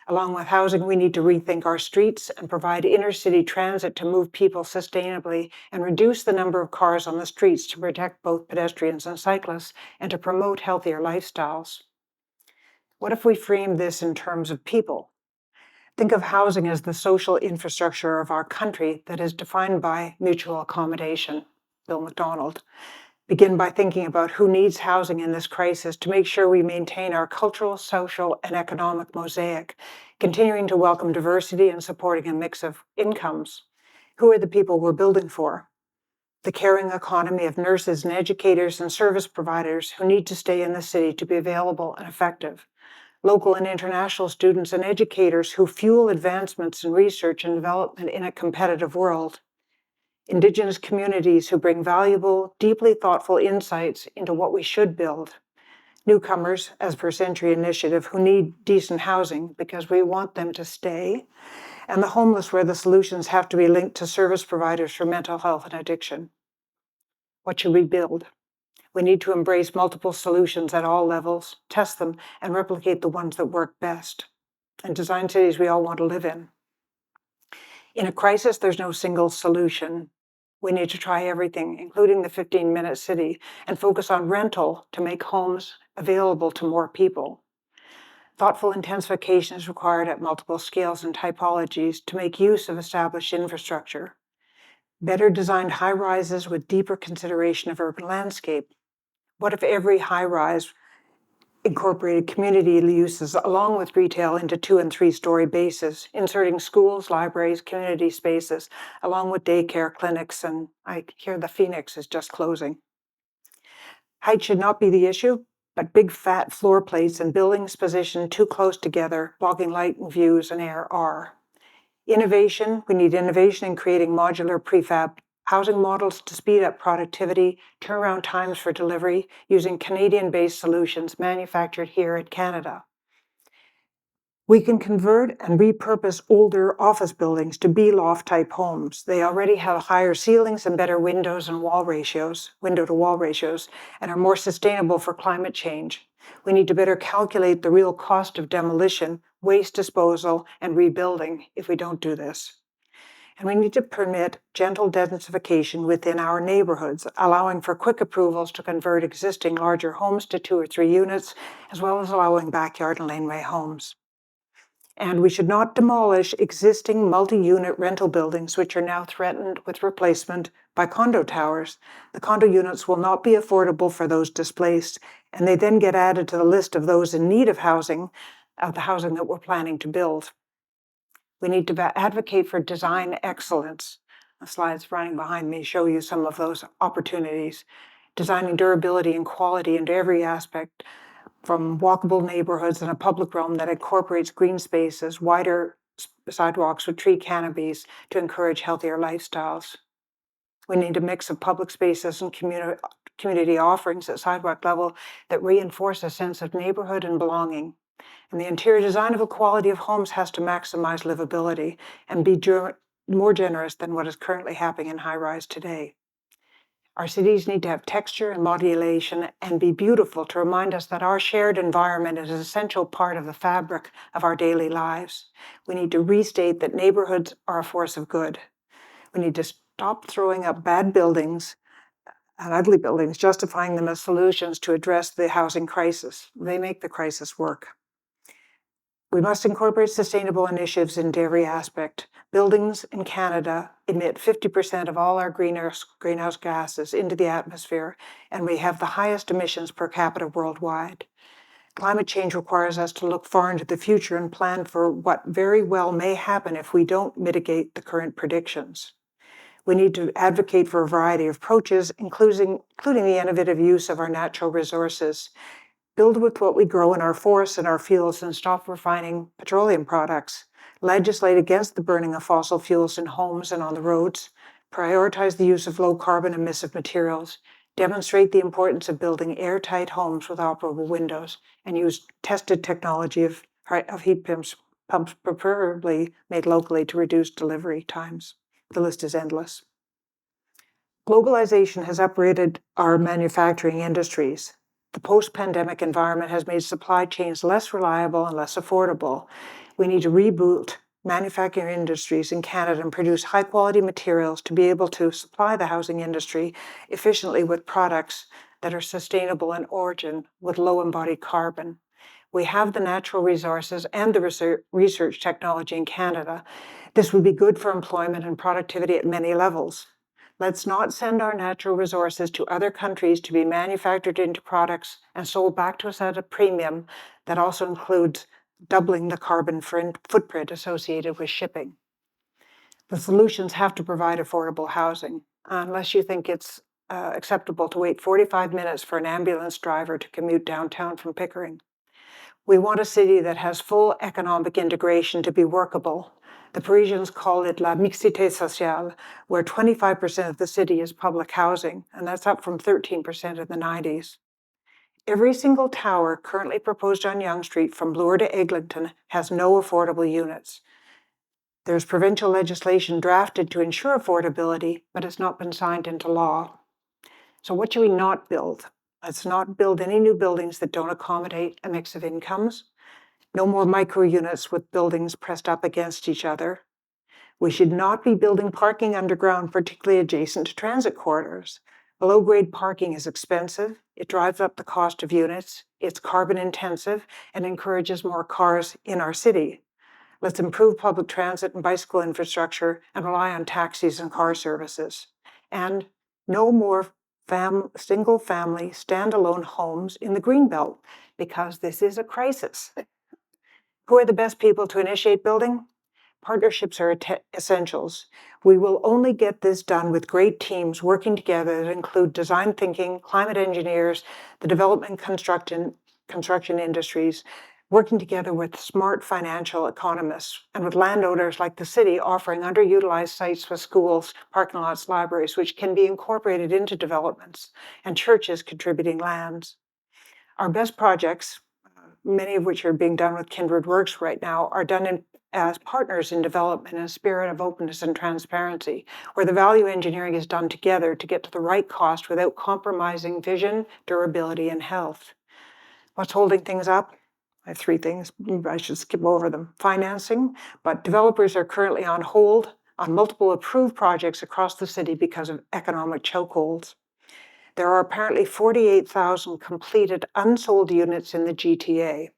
Along with housing, we need to rethink our streets and provide inner-city transit to move people sustainably and reduce the number of cars on the streets to protect both pedestrians and cyclists and to promote healthier lifestyles. What if we frame this in terms of people? Think of housing as the social infrastructure of our country that is defined by mutual accommodation. Bill McDonald. Begin by thinking about who needs housing in this crisis to make sure we maintain our cultural, social, and economic mosaic, continuing to welcome diversity and supporting a mix of incomes. Who are the people we're building for? The caring economy of nurses and educators and service providers who need to stay in the city to be available and effective. Local and international students and educators who fuel advancements in research and development in a competitive world. Indigenous communities who bring valuable, deeply thoughtful insights into what we should build. Newcomers, as per Century Initiative, who need decent housing because we want them to stay. And the homeless, where the solutions have to be linked to service providers for mental health and addiction. What should we build? We need to embrace multiple solutions at all levels, test them, and replicate the ones that work best, and design cities we all want to live in. In a crisis, there's no single solution. We need to try everything, including the 15-minute city, and focus on rental to make homes available to more people. Thoughtful intensification is required at multiple scales and typologies to make use of established infrastructure. Better designed high-rises with deeper consideration of urban landscape. What if every high-rise incorporated community uses along with retail into 2- and 3-story bases, inserting schools, libraries, community spaces, along with daycare, clinics, and I hear the Phoenix is just closing. Height should not be the issue, but big fat floor plates and buildings positioned too close together, blocking light and views and air are. Innovation, we need innovation in creating modular prefab housing models to speed up productivity, turnaround times for delivery, using Canadian-based solutions manufactured here in Canada. We can convert and repurpose older office buildings to B-loft-type homes. They already have higher ceilings and better window to wall ratios, and are more sustainable for climate change. We need to better calculate the real cost of demolition, waste disposal, and rebuilding if we don't do this. And we need to permit gentle densification within our neighborhoods, allowing for quick approvals to convert existing larger homes to 2 or 3 units, as well as allowing backyard and laneway homes. And we should not demolish existing multi-unit rental buildings, which are now threatened with replacement by condo towers. The condo units will not be affordable for those displaced, and they then get added to the list of those in need of housing, the housing that we're planning to build. We need to advocate for design excellence. The slides running behind me show you some of those opportunities. Designing durability and quality into every aspect, from walkable neighborhoods and a public realm that incorporates green spaces, wider sidewalks with tree canopies to encourage healthier lifestyles. We need a mix of public spaces and community offerings at sidewalk level that reinforce a sense of neighborhood and belonging. And the interior design of a quality of homes has to maximize livability and be more generous than what is currently happening in high-rise today. Our cities need to have texture and modulation and be beautiful to remind us that our shared environment is an essential part of the fabric of our daily lives. We need to restate that neighborhoods are a force of good. We need to stop throwing up bad buildings and ugly buildings, justifying them as solutions to address the housing crisis. They make the crisis work. We must incorporate sustainable initiatives into every aspect. Buildings in Canada emit 50% of all our greenhouse gases into the atmosphere, and we have the highest emissions per capita worldwide. Climate change requires us to look far into the future and plan for what very well may happen if we don't mitigate the current predictions. We need to advocate for a variety of approaches, including the innovative use of our natural resources. Build with what we grow in our forests and our fields and stop refining petroleum products. Legislate against the burning of fossil fuels in homes and on the roads. Prioritize the use of low carbon emissive materials. Demonstrate the importance of building airtight homes with operable windows and use tested technology of heat pumps preferably made locally to reduce delivery times. The list is endless. Globalization has upgraded our manufacturing industries. The post-pandemic environment has made supply chains less reliable and less affordable. We need to reboot manufacturing industries in Canada and produce high-quality materials to be able to supply the housing industry efficiently with products that are sustainable in origin with low embodied carbon. We have the natural resources and the research technology in Canada. This would be good for employment and productivity at many levels. Let's not send our natural resources to other countries to be manufactured into products and sold back to us at a premium that also includes doubling the carbon footprint associated with shipping. The solutions have to provide affordable housing, unless you think it's acceptable to wait 45 minutes for an ambulance driver to commute downtown from Pickering. We want a city that has full economic integration to be workable. The Parisians call it la mixité sociale, where 25% of the city is public housing, and that's up from 13% in the 90s. Every single tower currently proposed on Yonge Street from Bloor to Eglinton has no affordable units. There's provincial legislation drafted to ensure affordability, but it's not been signed into law. So what should we not build? Let's not build any new buildings that don't accommodate a mix of incomes. No more micro units with buildings pressed up against each other. We should not be building parking underground, particularly adjacent to transit corridors. Below-grade parking is expensive, it drives up the cost of units, it's carbon intensive, and encourages more cars in our city. Let's improve public transit and bicycle infrastructure and rely on taxis and car services. And no more single-family, standalone homes in the Greenbelt, because this is a crisis. Who are the best people to initiate building? Partnerships are essentials. We will only get this done with great teams working together that include design thinking, climate engineers, the development construction industries, working together with smart financial economists, and with landowners like the city offering underutilized sites with schools, parking lots, libraries, which can be incorporated into developments, and churches contributing lands. Our best projects, many of which are being done with Kindred Works right now, are done as partners in development in a spirit of openness and transparency, where the value engineering is done together to get to the right cost without compromising vision, durability, and health. What's holding things up? I have 3 things. I should skip over them. Financing, but developers are currently on hold on multiple approved projects across the city because of economic chokeholds. There are apparently 48,000 completed unsold units in the GTA.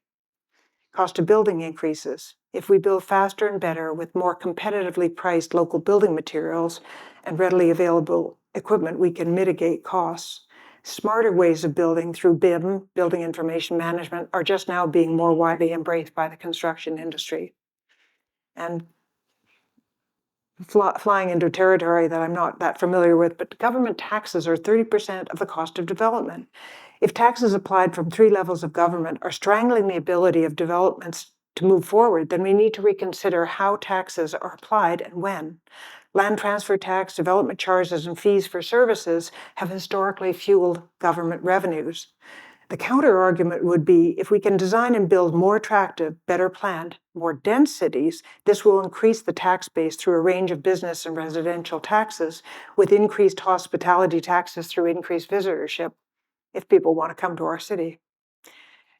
Cost of building increases. If we build faster and better with more competitively priced local building materials and readily available equipment, we can mitigate costs. Smarter ways of building through BIM, building information management, are just now being more widely embraced by the construction industry. And flying into territory that I'm not that familiar with, but government taxes are 30% of the cost of development. If taxes applied from 3 levels of government are strangling the ability of developments to move forward, then we need to reconsider how taxes are applied and when. Land transfer tax, development charges, and fees for services have historically fueled government revenues. The counter-argument would be, if we can design and build more attractive, better planned, more dense cities, this will increase the tax base through a range of business and residential taxes, with increased hospitality taxes through increased visitorship, if people want to come to our city.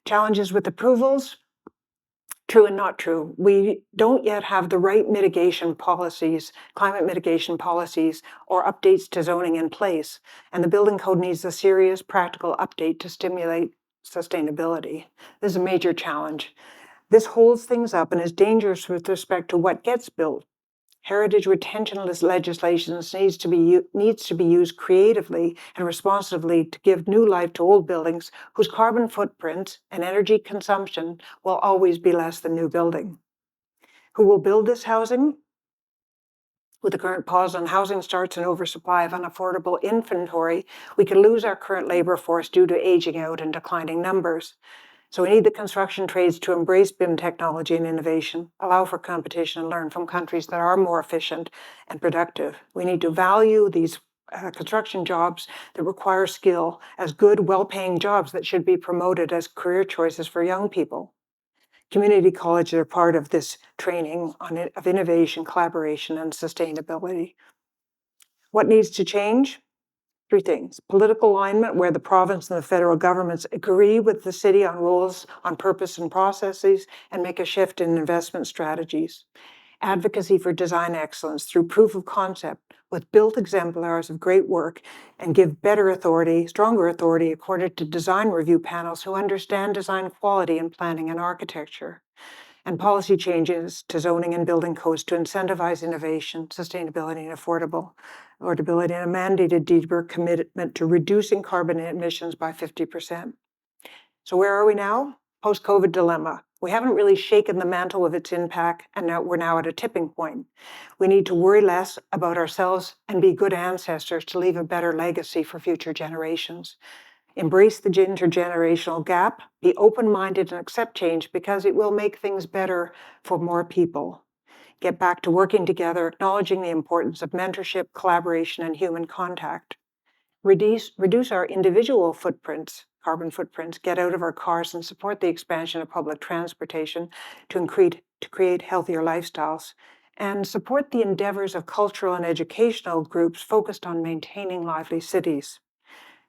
Challenges with approvals? True and not true. We don't yet have the right mitigation policies, climate mitigation policies, or updates to zoning in place, and the building code needs a serious practical update to stimulate sustainability. This is a major challenge. This holds things up and is dangerous with respect to what gets built. Heritage retention legislation needs to be used creatively and responsibly to give new life to old buildings whose carbon footprint and energy consumption will always be less than new building. Who will build this housing? With the current pause on housing starts and oversupply of unaffordable inventory, we could lose our current labor force due to aging out and declining numbers. So we need the construction trades to embrace BIM technology and innovation, allow for competition, and learn from countries that are more efficient and productive. We need to value these construction jobs that require skill as good, well-paying jobs that should be promoted as career choices for young people. Community colleges are part of this training of innovation, collaboration, and sustainability. What needs to change? 3 things. Political alignment, where the province and the federal governments agree with the city on rules, on purpose and processes, and make a shift in investment strategies. Advocacy for design excellence through proof of concept with built exemplars of great work, and give better authority, stronger authority accorded to design review panels who understand design quality in planning and architecture. And policy changes to zoning and building codes to incentivize innovation, sustainability, and affordability, and a mandated deeper commitment to reducing carbon emissions by 50%. So where are we now? Post-COVID dilemma. We haven't really shaken the mantle of its impact, and we're now at a tipping point. We need to worry less about ourselves and be good ancestors to leave a better legacy for future generations. Embrace the intergenerational gap, be open-minded and accept change because it will make things better for more people. get back to working together, acknowledging the importance of mentorship, collaboration, and human contact. Reduce our individual footprints, carbon footprints, get out of our cars and support the expansion of public transportation to create healthier lifestyles, and support the endeavors of cultural and educational groups focused on maintaining lively cities.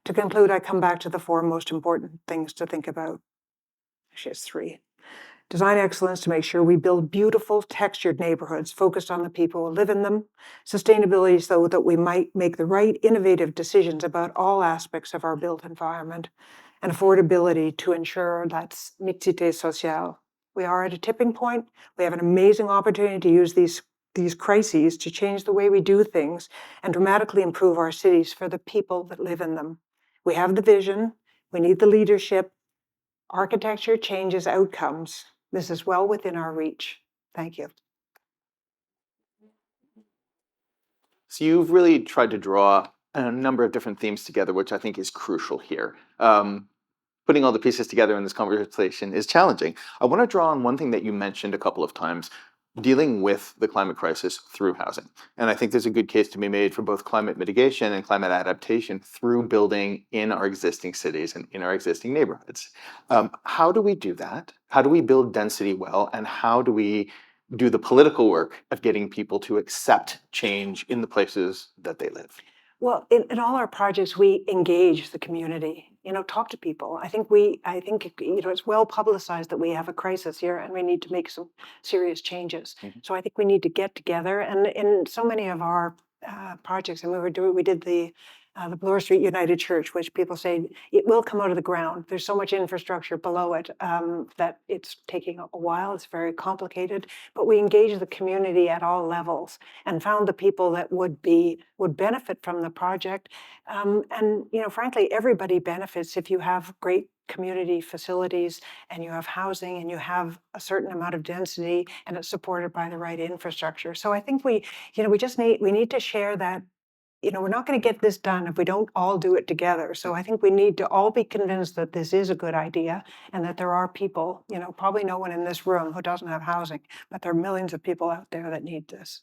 To conclude, I come back to the 4 most important things to think about. Actually, it's 3. Design excellence to make sure we build beautiful, textured neighborhoods focused on the people who live in them. Sustainability so that we might make the right innovative decisions about all aspects of our built environment. And affordability to ensure that's mixité sociale. We are at a tipping point. We have an amazing opportunity to use these crises to change the way we do things and dramatically improve our cities for the people that live in them. We have the vision. We need the leadership. Architecture changes outcomes. This is well within our reach. Thank you. So you've really tried to draw a number of different themes together, which I think is crucial here. Putting all the pieces together in this conversation is challenging. I want to draw on one thing that you mentioned a couple of times, dealing with the climate crisis through housing. And I think there's a good case to be made for both climate mitigation and climate adaptation through building in our existing cities and in our existing neighborhoods. How do we do that? How do we build density well? And how do we do the political work of getting people to accept change in the places that they live? Well, in all our projects, we engage the community. Talk to people. I think it's well publicized that we have a crisis here, and we need to make some serious changes. So I think we need to get together. And in so many of our projects, and we did the Bloor Street United Church, which people say it will come out of the ground. There's so much infrastructure below it that it's taking a while. It's very complicated, but we engage the community at all levels and found the people that would benefit from the project. And frankly, everybody benefits if you have great community facilities and you have housing and you have a certain amount of density and it's supported by the right infrastructure. So I think we need to share that. We're not going to get this done if we don't all do it together. So I think we need to all be convinced that this is a good idea and that there are people, probably no one in this room who doesn't have housing, but there are millions of people out there that need this.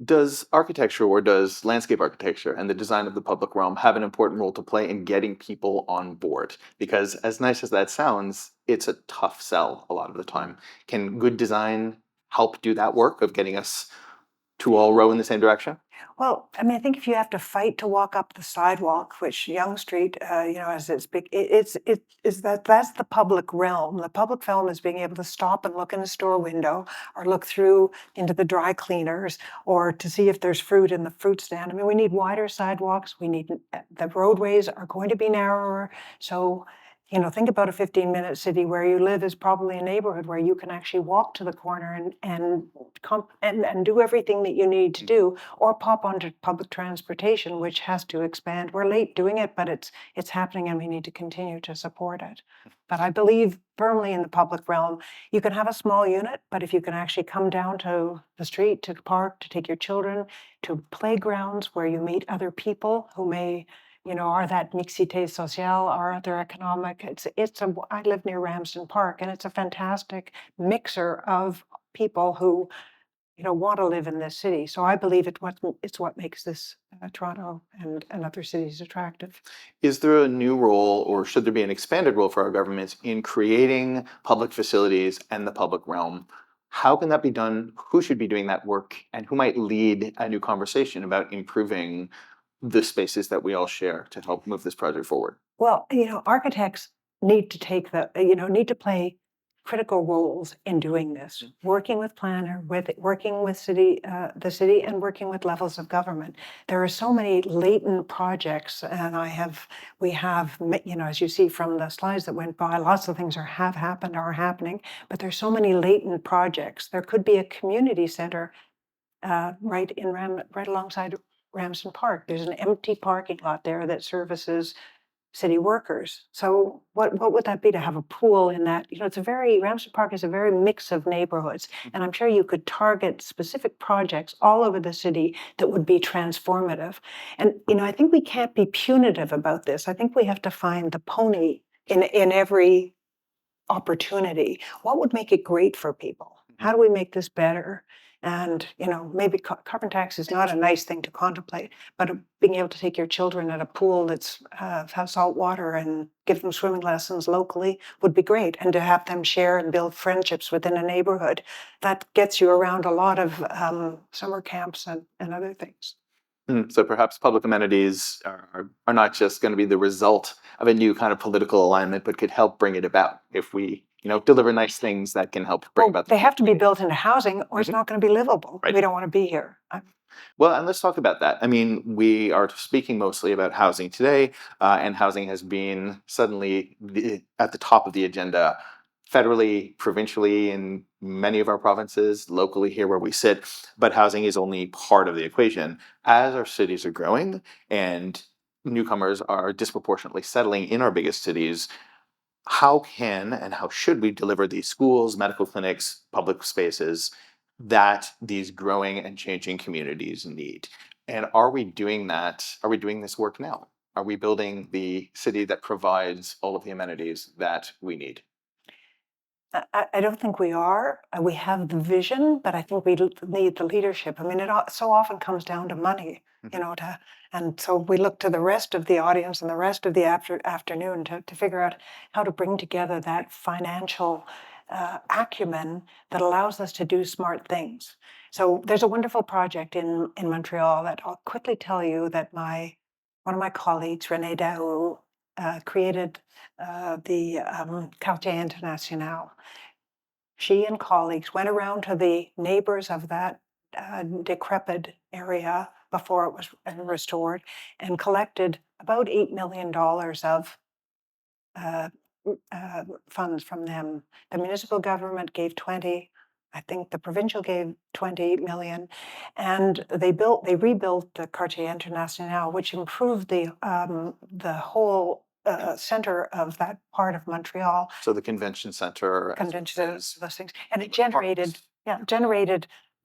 Does architecture or does landscape architecture and the design of the public realm have an important role to play in getting people on board? Because as nice as that sounds, it's a tough sell a lot of the time. Can good design help do that work of getting us to all row in the same direction? Well, I think if you have to fight to walk up the sidewalk, which Yonge Street, as it's big, that's the public realm. The public realm is being able to stop and look in a store window, or look through into the dry cleaners, or to see if there's fruit in the fruit stand. We need wider sidewalks. The roadways are going to be narrower. So, think about a 15-minute city. Where you live is probably a neighborhood where you can actually walk to the corner and do everything that you need to do, or pop onto public transportation, which has to expand. We're late doing it, but it's happening, and we need to continue to support it. But I believe firmly in the public realm. You can have a small unit, but if you can actually come down to the street, to the park, to take your children to playgrounds where you meet other people who may are that mixité sociale, are other economic. I live near Ramsden Park, and it's a fantastic mixer of people who, want to live in this city. So I believe it's what makes this Toronto and other cities attractive. Is there a new role, or should there be an expanded role for our governments in creating public facilities and the public realm? How can that be done? Who should be doing that work? And who might lead a new conversation about improving the spaces that we all share to help move this project forward? Well, architects need to play critical roles in doing this, working with working with the city, and working with levels of government. There are so many latent projects, and we have, as you see from the slides that went by, lots of things have happened, are happening, but there's so many latent projects. There could be a community center right alongside Ramsden Park. There's an empty parking lot there that services city workers. So what would that be to have a pool in that? Ramsden Park is a very mix of neighborhoods, and I'm sure you could target specific projects all over the city that would be transformative. And I think we can't be punitive about this. I think we have to find the pony in every opportunity. What would make it great for people? How do we make this better? And, maybe carbon tax is not a nice thing to contemplate, but being able to take your children at a pool that's has salt water and give them swimming lessons locally would be great. And to have them share and build friendships within a neighborhood, that gets you around a lot of summer camps and other things. So perhaps public amenities are not just going to be the result of a new kind of political alignment, but could help bring it about if we, deliver nice things that can help bring Well, about. they have to be built into housing or it's not going to be livable. Right. We don't want to be here. Well, and let's talk about that. I mean, we are speaking mostly about housing today, and housing has been suddenly at the top of the agenda federally, provincially, in many of our provinces, locally here where we sit. But housing is only part of the equation. As our cities are growing and newcomers are disproportionately settling in our biggest cities, how can and how should we deliver these schools, medical clinics, public spaces that these growing and changing communities need? And are we doing that? Are we doing this work now? Are we building the city that provides all of the amenities that we need? I don't think we are. We have the vision, but I think we need the leadership. I mean, so often comes down to money, and so we look to the rest of the audience and the rest of the afternoon to figure out how to bring together that financial acumen that allows us to do smart things. So there's a wonderful project in Montreal that I'll quickly tell you that one of my colleagues, Renee Daou, created the Quartier International. She and colleagues went around to the neighbors of that decrepit area before it was restored and collected about $8 million of uh, funds from them. The municipal government gave 20. I think the provincial gave 20 million, and they rebuilt the Quartier International, which improved the whole center of that part of Montreal. So the convention center, Those things, and it generated,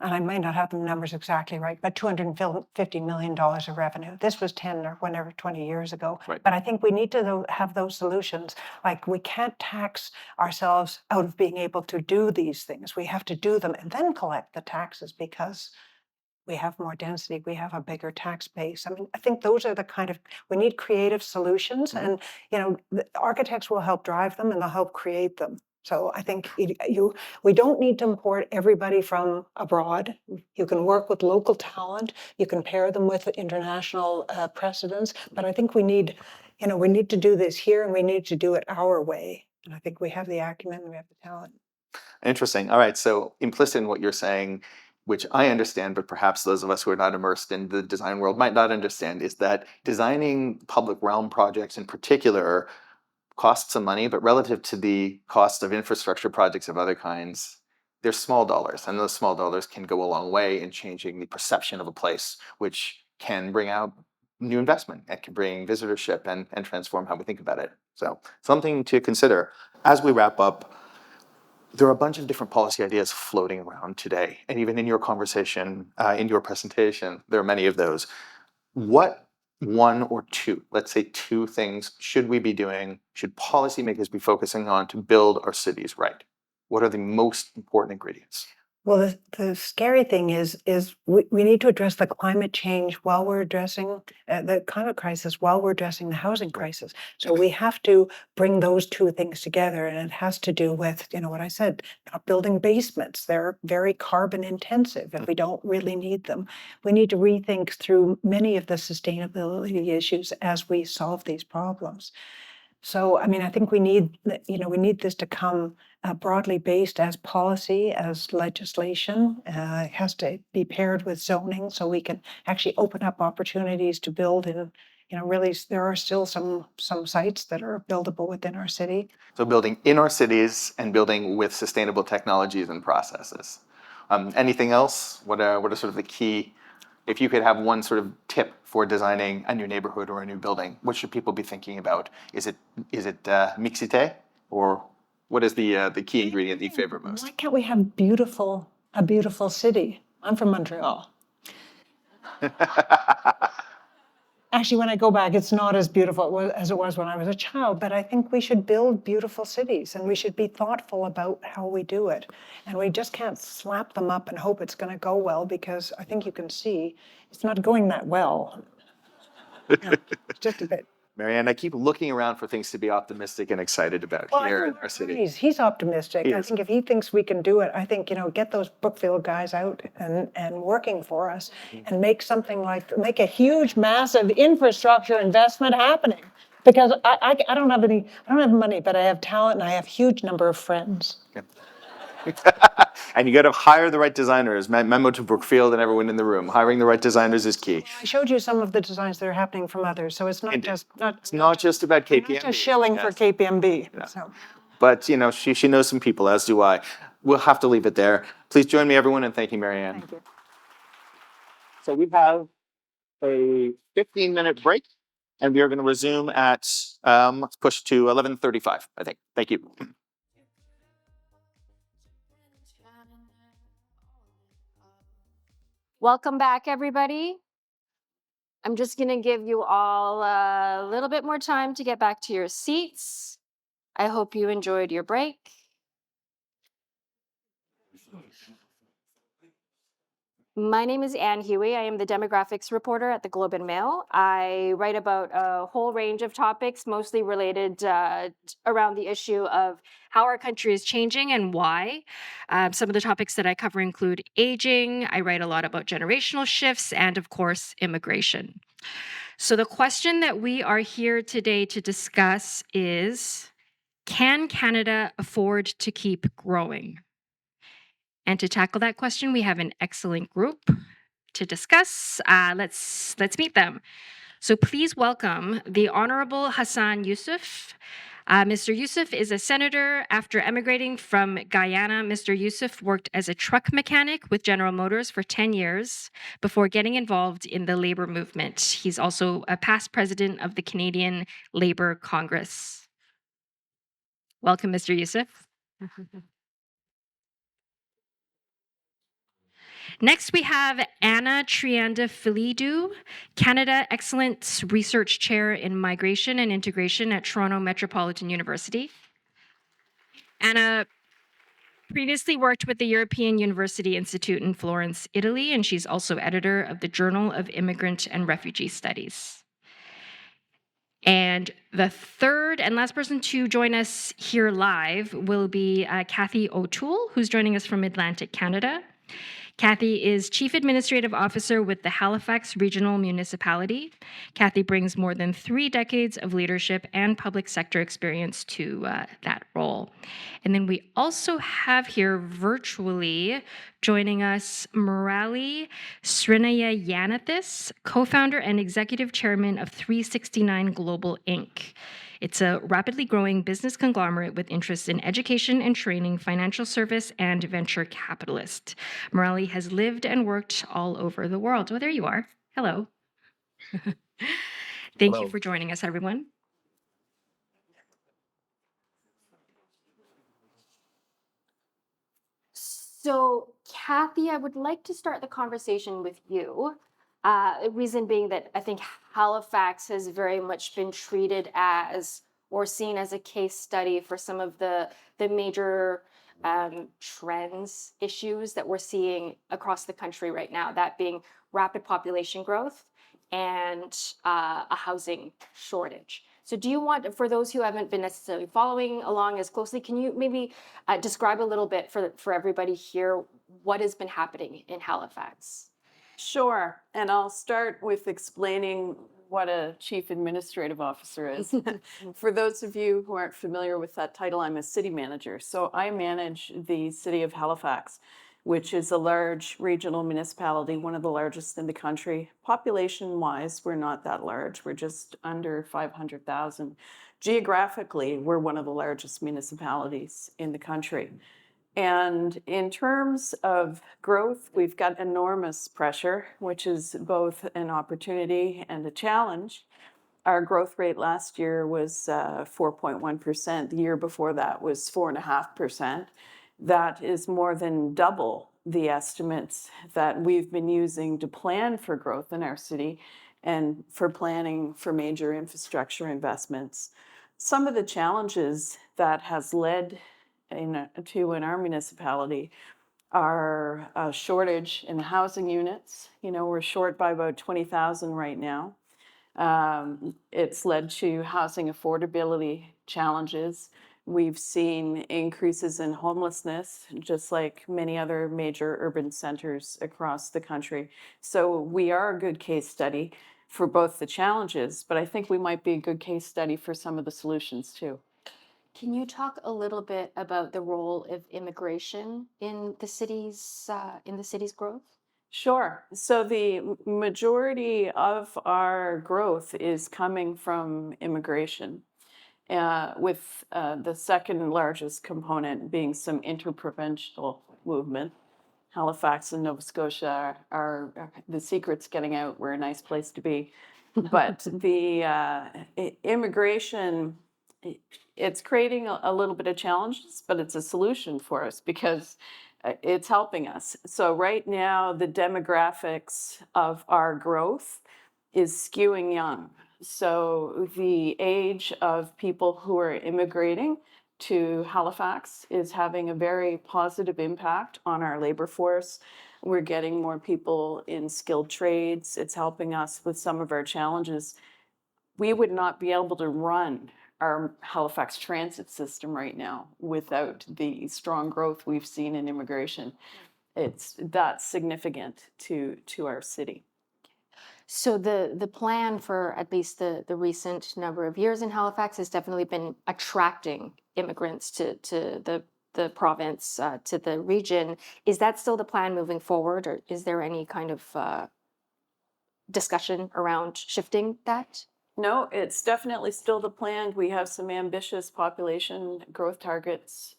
and I might not have the numbers exactly right, but $250 million of revenue. This was 10 or whenever 20 years ago. Right. But I think we need to have those solutions. Like, we can't tax ourselves out of being able to do these things. We have to do them and then collect the taxes because we have more density, we have a bigger tax base. I mean, I think those are we need creative solutions, and the architects will help drive them and they'll help create them. So I think we don't need to import everybody from abroad. You can work with local talent, you can pair them with international precedents, but I think we need to do this here and we need to do it our way. And I think we have the acumen, we have the talent. Interesting. All right. So implicit in what you're saying, which I understand, but perhaps those of us who are not immersed in the design world might not understand, is that designing public realm projects in particular costs some money, but relative to the cost of infrastructure projects of other kinds, they're small dollars. And those small dollars can go a long way in changing the perception of a place, which can bring out new investment and can bring visitorship and transform how we think about it. So something to consider. As we wrap up, there are a bunch of different policy ideas floating around today. And even in your conversation, in your presentation, there are many of those. What one or two, let's say two things, should we be doing, should policymakers be focusing on to build our cities right? What are the most important ingredients? Well, the scary thing is we need to address the climate change while we're addressing the climate crisis, while we're addressing the housing crisis. So we have to bring those two things together, and it has to do with, what I said, not building basements. They're very carbon intensive, and we don't really need them. We need to rethink through many of the sustainability issues as we solve these problems. So, I mean, I think we need this to come broadly based as policy, as legislation. It has to be paired with zoning so we can actually open up opportunities to build in, really, there are still some sites that are buildable within our city. So building in our cities and building with sustainable technologies and processes. Anything else? What are sort of the key, if you could have one sort of tip for designing a new neighborhood or a new building, what should people be thinking about? Is it mixité, or what is the key ingredient that you favor most? Why can't we have a beautiful city? I'm from Montreal. Actually, when I go back, it's not as beautiful as it was when I was a child, but I think we should build beautiful cities and we should be thoughtful about how we do it. And we just can't slap them up and hope it's going to go well, because I think you can see it's not going that well. Yeah, just a bit. Marianne, I keep looking around for things to be optimistic and excited about Well, I here think in our Mark city. Carney's, he's optimistic. He I is. think if he thinks we can do it, I think, get those Brookfield guys out and working for us and make make a huge, massive infrastructure investment happening. Because I don't have money, but I have talent and I have huge number of friends. And you got to hire the right designers. Memo to Brookfield and everyone in the room. Hiring the right designers is key. I showed you some of the designs that are happening from others, so it's not Indeed. just, It's not just about I'm KPMG. not just shilling for Yes. KPMB, so. But, she knows some people, as do I. We'll have to leave it there. Please join me, everyone, in thanking Marianne. Thank you. So we have a 15-minute break, and we are going to resume at, let's push to 11:35, I think. Thank you. Welcome back, everybody. I'm just going to give you all a little bit more time to get back to your seats. I hope you enjoyed your break. My name is Anne Huey. I am the demographics reporter at the Globe and Mail. I write about a whole range of topics, mostly related around the issue of how our country is changing and why. Some of the topics that I cover include aging. I write a lot about generational shifts and, of course, immigration. So the question that we are here today to discuss is, can Canada afford to keep growing? And to tackle that question, we have an excellent group to discuss. Let's meet them. So please welcome the Honorable Hassan Youssef. Mr. Youssef is a senator. After emigrating from Guyana, Mr. Youssef worked as a truck mechanic with General Motors for 10 years before getting involved in the labor movement. He's also a past president of the Canadian Labor Congress. Welcome, Mr. Youssef. Next, we have Anna Trianda-Filidou, Canada Excellence Research Chair in Migration and Integration at Toronto Metropolitan University. Anna previously worked with the European University Institute in Florence, Italy, and she's also editor of the Journal of Immigrant and Refugee Studies. And the third and last person to join us here live will be Kathy O'Toole, who's joining us from Atlantic Canada. Kathy is Chief Administrative Officer with the Halifax Regional Municipality. Kathy brings more than 3 decades of leadership and public sector experience to that role. And then we also have here virtually joining us Murali Srinayanthis, co-founder and executive chairman of 369 Global Inc. It's a rapidly growing business conglomerate with interests in education and training, financial service, and venture capitalist. Morelli has lived and worked all over the world. Oh, there you are. Hello. Thank you for joining us, everyone. So, Kathy, I would like to start the conversation with you. Reason being that I think Halifax has very much been treated as or seen as a case study for some of the major trends, issues that we're seeing across the country right now, that being rapid population growth and a housing shortage. So do you want, for those who haven't been necessarily following along as closely, can you maybe describe a little bit for everybody here what has been happening in Halifax? Sure, and I'll start with explaining what a chief administrative officer is. For those of you who aren't familiar with that title, I'm a city manager. So I manage the city of Halifax, which is a large regional municipality, one of the largest in the country. Population-wise, we're not that large. We're just under 500,000. Geographically, we're one of the largest municipalities in the country. And in terms of growth, we've got enormous pressure, which is both an opportunity and a challenge. Our growth rate last year was 4.1%. The year before that was 4.5%. That is more than double the estimates that we've been using to plan for growth in our city. and for planning for major infrastructure investments. Some of the challenges that has led to in our municipality are a shortage in housing units. You know, we're short by about 20,000 right now. It's led to housing affordability challenges. We've seen increases in homelessness, just like many other major urban centers across the country. So we are a good case study for both the challenges, but I think we might be a good case study for some of the solutions too. Can you talk a little bit about the role of immigration in the city's growth? Sure. So the majority of our growth is coming from immigration, with the second largest component being some interprovincial movement. Halifax and Nova Scotia are the secret's getting out. We're a nice place to be. But the immigration, it's creating a little bit of challenges, but it's a solution for us because it's helping us. So right now, the demographics of our growth is skewing young. So the age of people who are immigrating to Halifax is having a very positive impact on our labor force. We're getting more people in skilled trades. It's helping us with some of our challenges. We would not be able to run our Halifax transit system right now without the strong growth we've seen in immigration. That's significant to our city. So the plan for at least the recent number of years in Halifax has definitely been attracting immigrants to the province, to the region. Is that still the plan moving forward, or is there any kind of discussion around shifting that? No, it's definitely still the plan. We have some ambitious population growth targets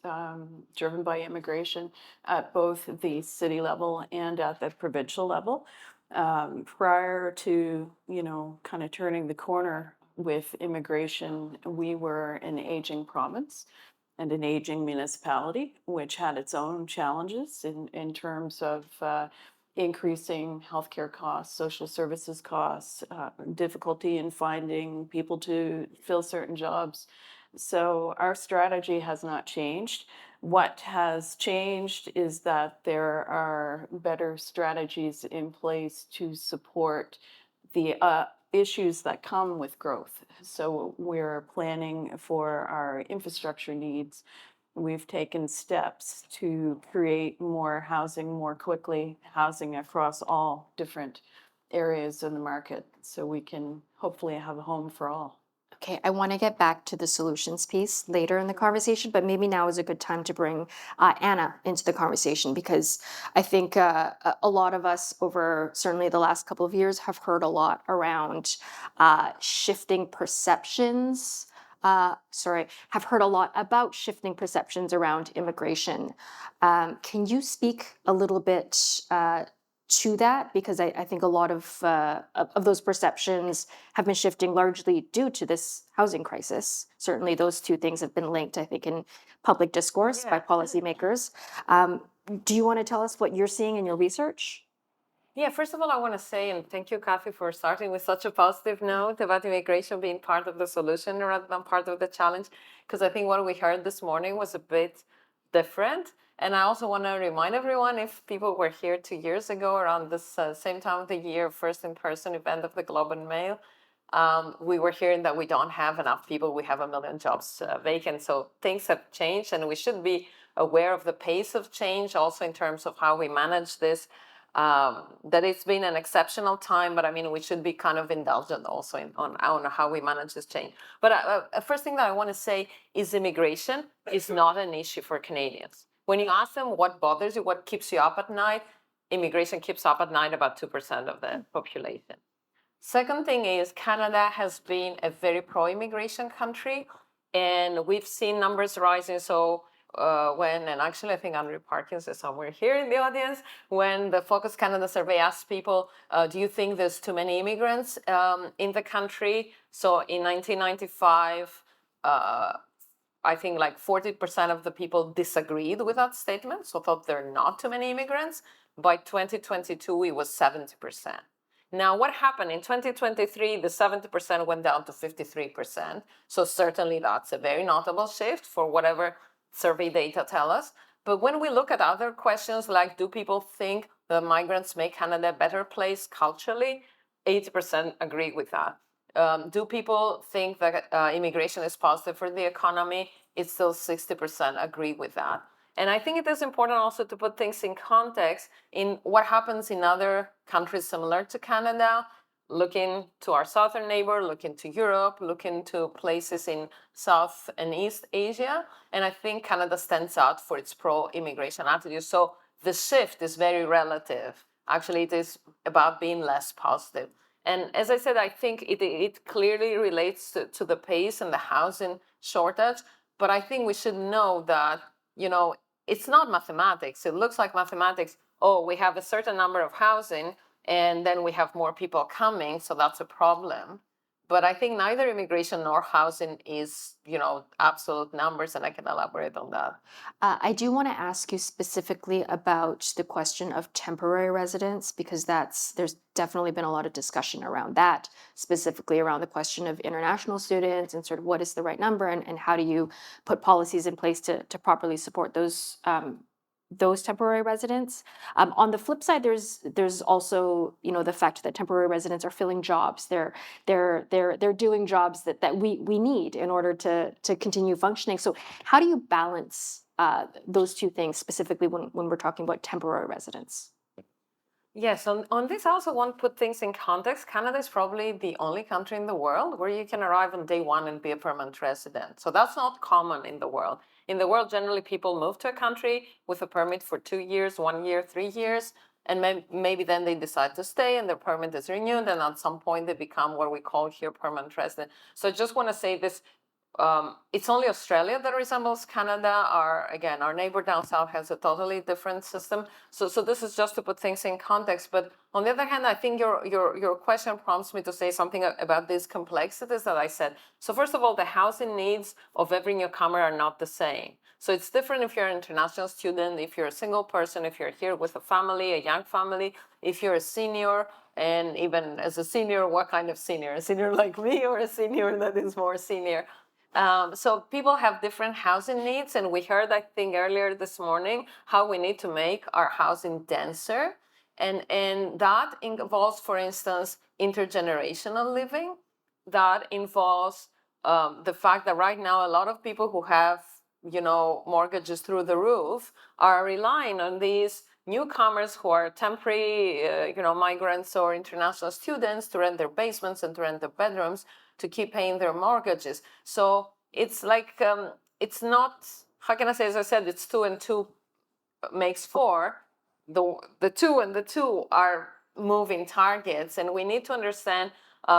driven by immigration at both the city level and at the provincial level. Prior to, kind of turning the corner with immigration, we were an aging province and an aging municipality, which had its own challenges in terms of increasing healthcare costs, social services costs, difficulty in finding people to fill certain jobs. So our strategy has not changed. What has changed is that there are better strategies in place to support the issues that come with growth. So we're planning for our infrastructure needs. We've taken steps to create more housing more quickly, housing across all different areas in the market, so we can hopefully have a home for all. Okay, I want to get back to the solutions piece later in the conversation, but maybe now is a good time to bring Anna into the conversation, because I think a lot of us over certainly the last couple of years have heard a lot around shifting perceptions. Have heard a lot about shifting perceptions around immigration. Can you speak a little bit to that? Because I think a lot of those perceptions have been shifting largely due to this housing crisis. Certainly those two things have been linked, I think, in public discourse by policymakers. Do you want to tell us what you're seeing in your research? Yeah, first of all, I want to say, and thank you, Kathy, for starting with such a positive note about immigration being part of the solution rather than part of the challenge, because I think what we heard this morning was a bit different. And I also want to remind everyone, if people were here 2 years ago around this same time of the year, first in-person event of the Globe and Mail, we were hearing that we don't have enough people. We have 1 million jobs vacant. So things have changed, and we should be aware of the pace of change also in terms of how we manage this. That it's been an exceptional time, but I mean, we should be kind of indulgent also on how we manage this change. But first thing that I want to say is immigration is not an issue for Canadians. When you ask them what bothers you, what keeps you up at night, immigration keeps up at night about 2% of the population. Second thing is Canada has been a very pro-immigration country, and we've seen numbers rising. So and actually I think Andrew Parkins is somewhere here in the audience, when the Focus Canada survey asked people, do you think there's too many immigrants in the country? So in 1995, I think like 40% of the people disagreed with that statement, so thought there are not too many immigrants. By 2022, it was 70%. Now, what happened in 2023? The 70% went down to 53%. So certainly that's a very notable shift for whatever survey data tell us. But when we look at other questions like, do people think that migrants make Canada a better place culturally? 80% agree with that. Do people think that immigration is positive for the economy? It's still 60% agree with that. And I think it is important also to put things in context in what happens in other countries similar to Canada, looking to our southern neighbor, looking to Europe, looking to places in South and East Asia. And I think Canada stands out for its pro-immigration attitude. So the shift is very relative. Actually, it is about being less positive. And as I said, I think it clearly relates to the pace and the housing shortage. But I think we should know that, it's not mathematics. It looks like mathematics. Oh, we have a certain number of housing and then we have more people coming, so that's a problem. But I think neither immigration nor housing is, absolute numbers, and I can elaborate on that. I do want to ask you specifically about the question of temporary residence, because there's definitely been a lot of discussion around that, specifically around the question of international students and sort of what is the right number and how do you put policies in place to properly support those temporary residents. On the flip side, there's also the fact that temporary residents are filling jobs. They're doing jobs that we need in order to continue functioning. So how do you balance those two things specifically when we're talking about temporary residents? Yes, on this, I also want to put things in context. Canada is probably the only country in the world where you can arrive on day one and be a permanent resident. So that's not common in the world. In the world, generally, people move to a country with a permit for 2 years, 1 year, 3 years, and maybe then they decide to stay and their permit is renewed, and at some point they become what we call here permanent resident. So I just want to say this. It's only Australia that resembles Canada. Our neighbor down south has a totally different system. So this is just to put things in context. But on the other hand, I think your question prompts me to say something about these complexities that I said. So first of all, the housing needs of every newcomer are not the same. So it's different if you're an international student, if you're a single person, if you're here with a family, a young family, if you're a senior, and even as a senior, what kind of senior? A senior like me or a senior that is more senior? So people have different housing needs, and we heard, I think, earlier this morning how we need to make our housing denser, and that involves, for instance, intergenerational living. That involves the fact that right now a lot of people who have mortgages through the roof are relying on these newcomers who are temporary, migrants or international students to rent their basements and to rent their bedrooms to keep paying their mortgages. So it's like, it's not, how can I say, as I said, it's 2 and 2 makes 4. The 2 and the 2 are moving targets, and we need to understand,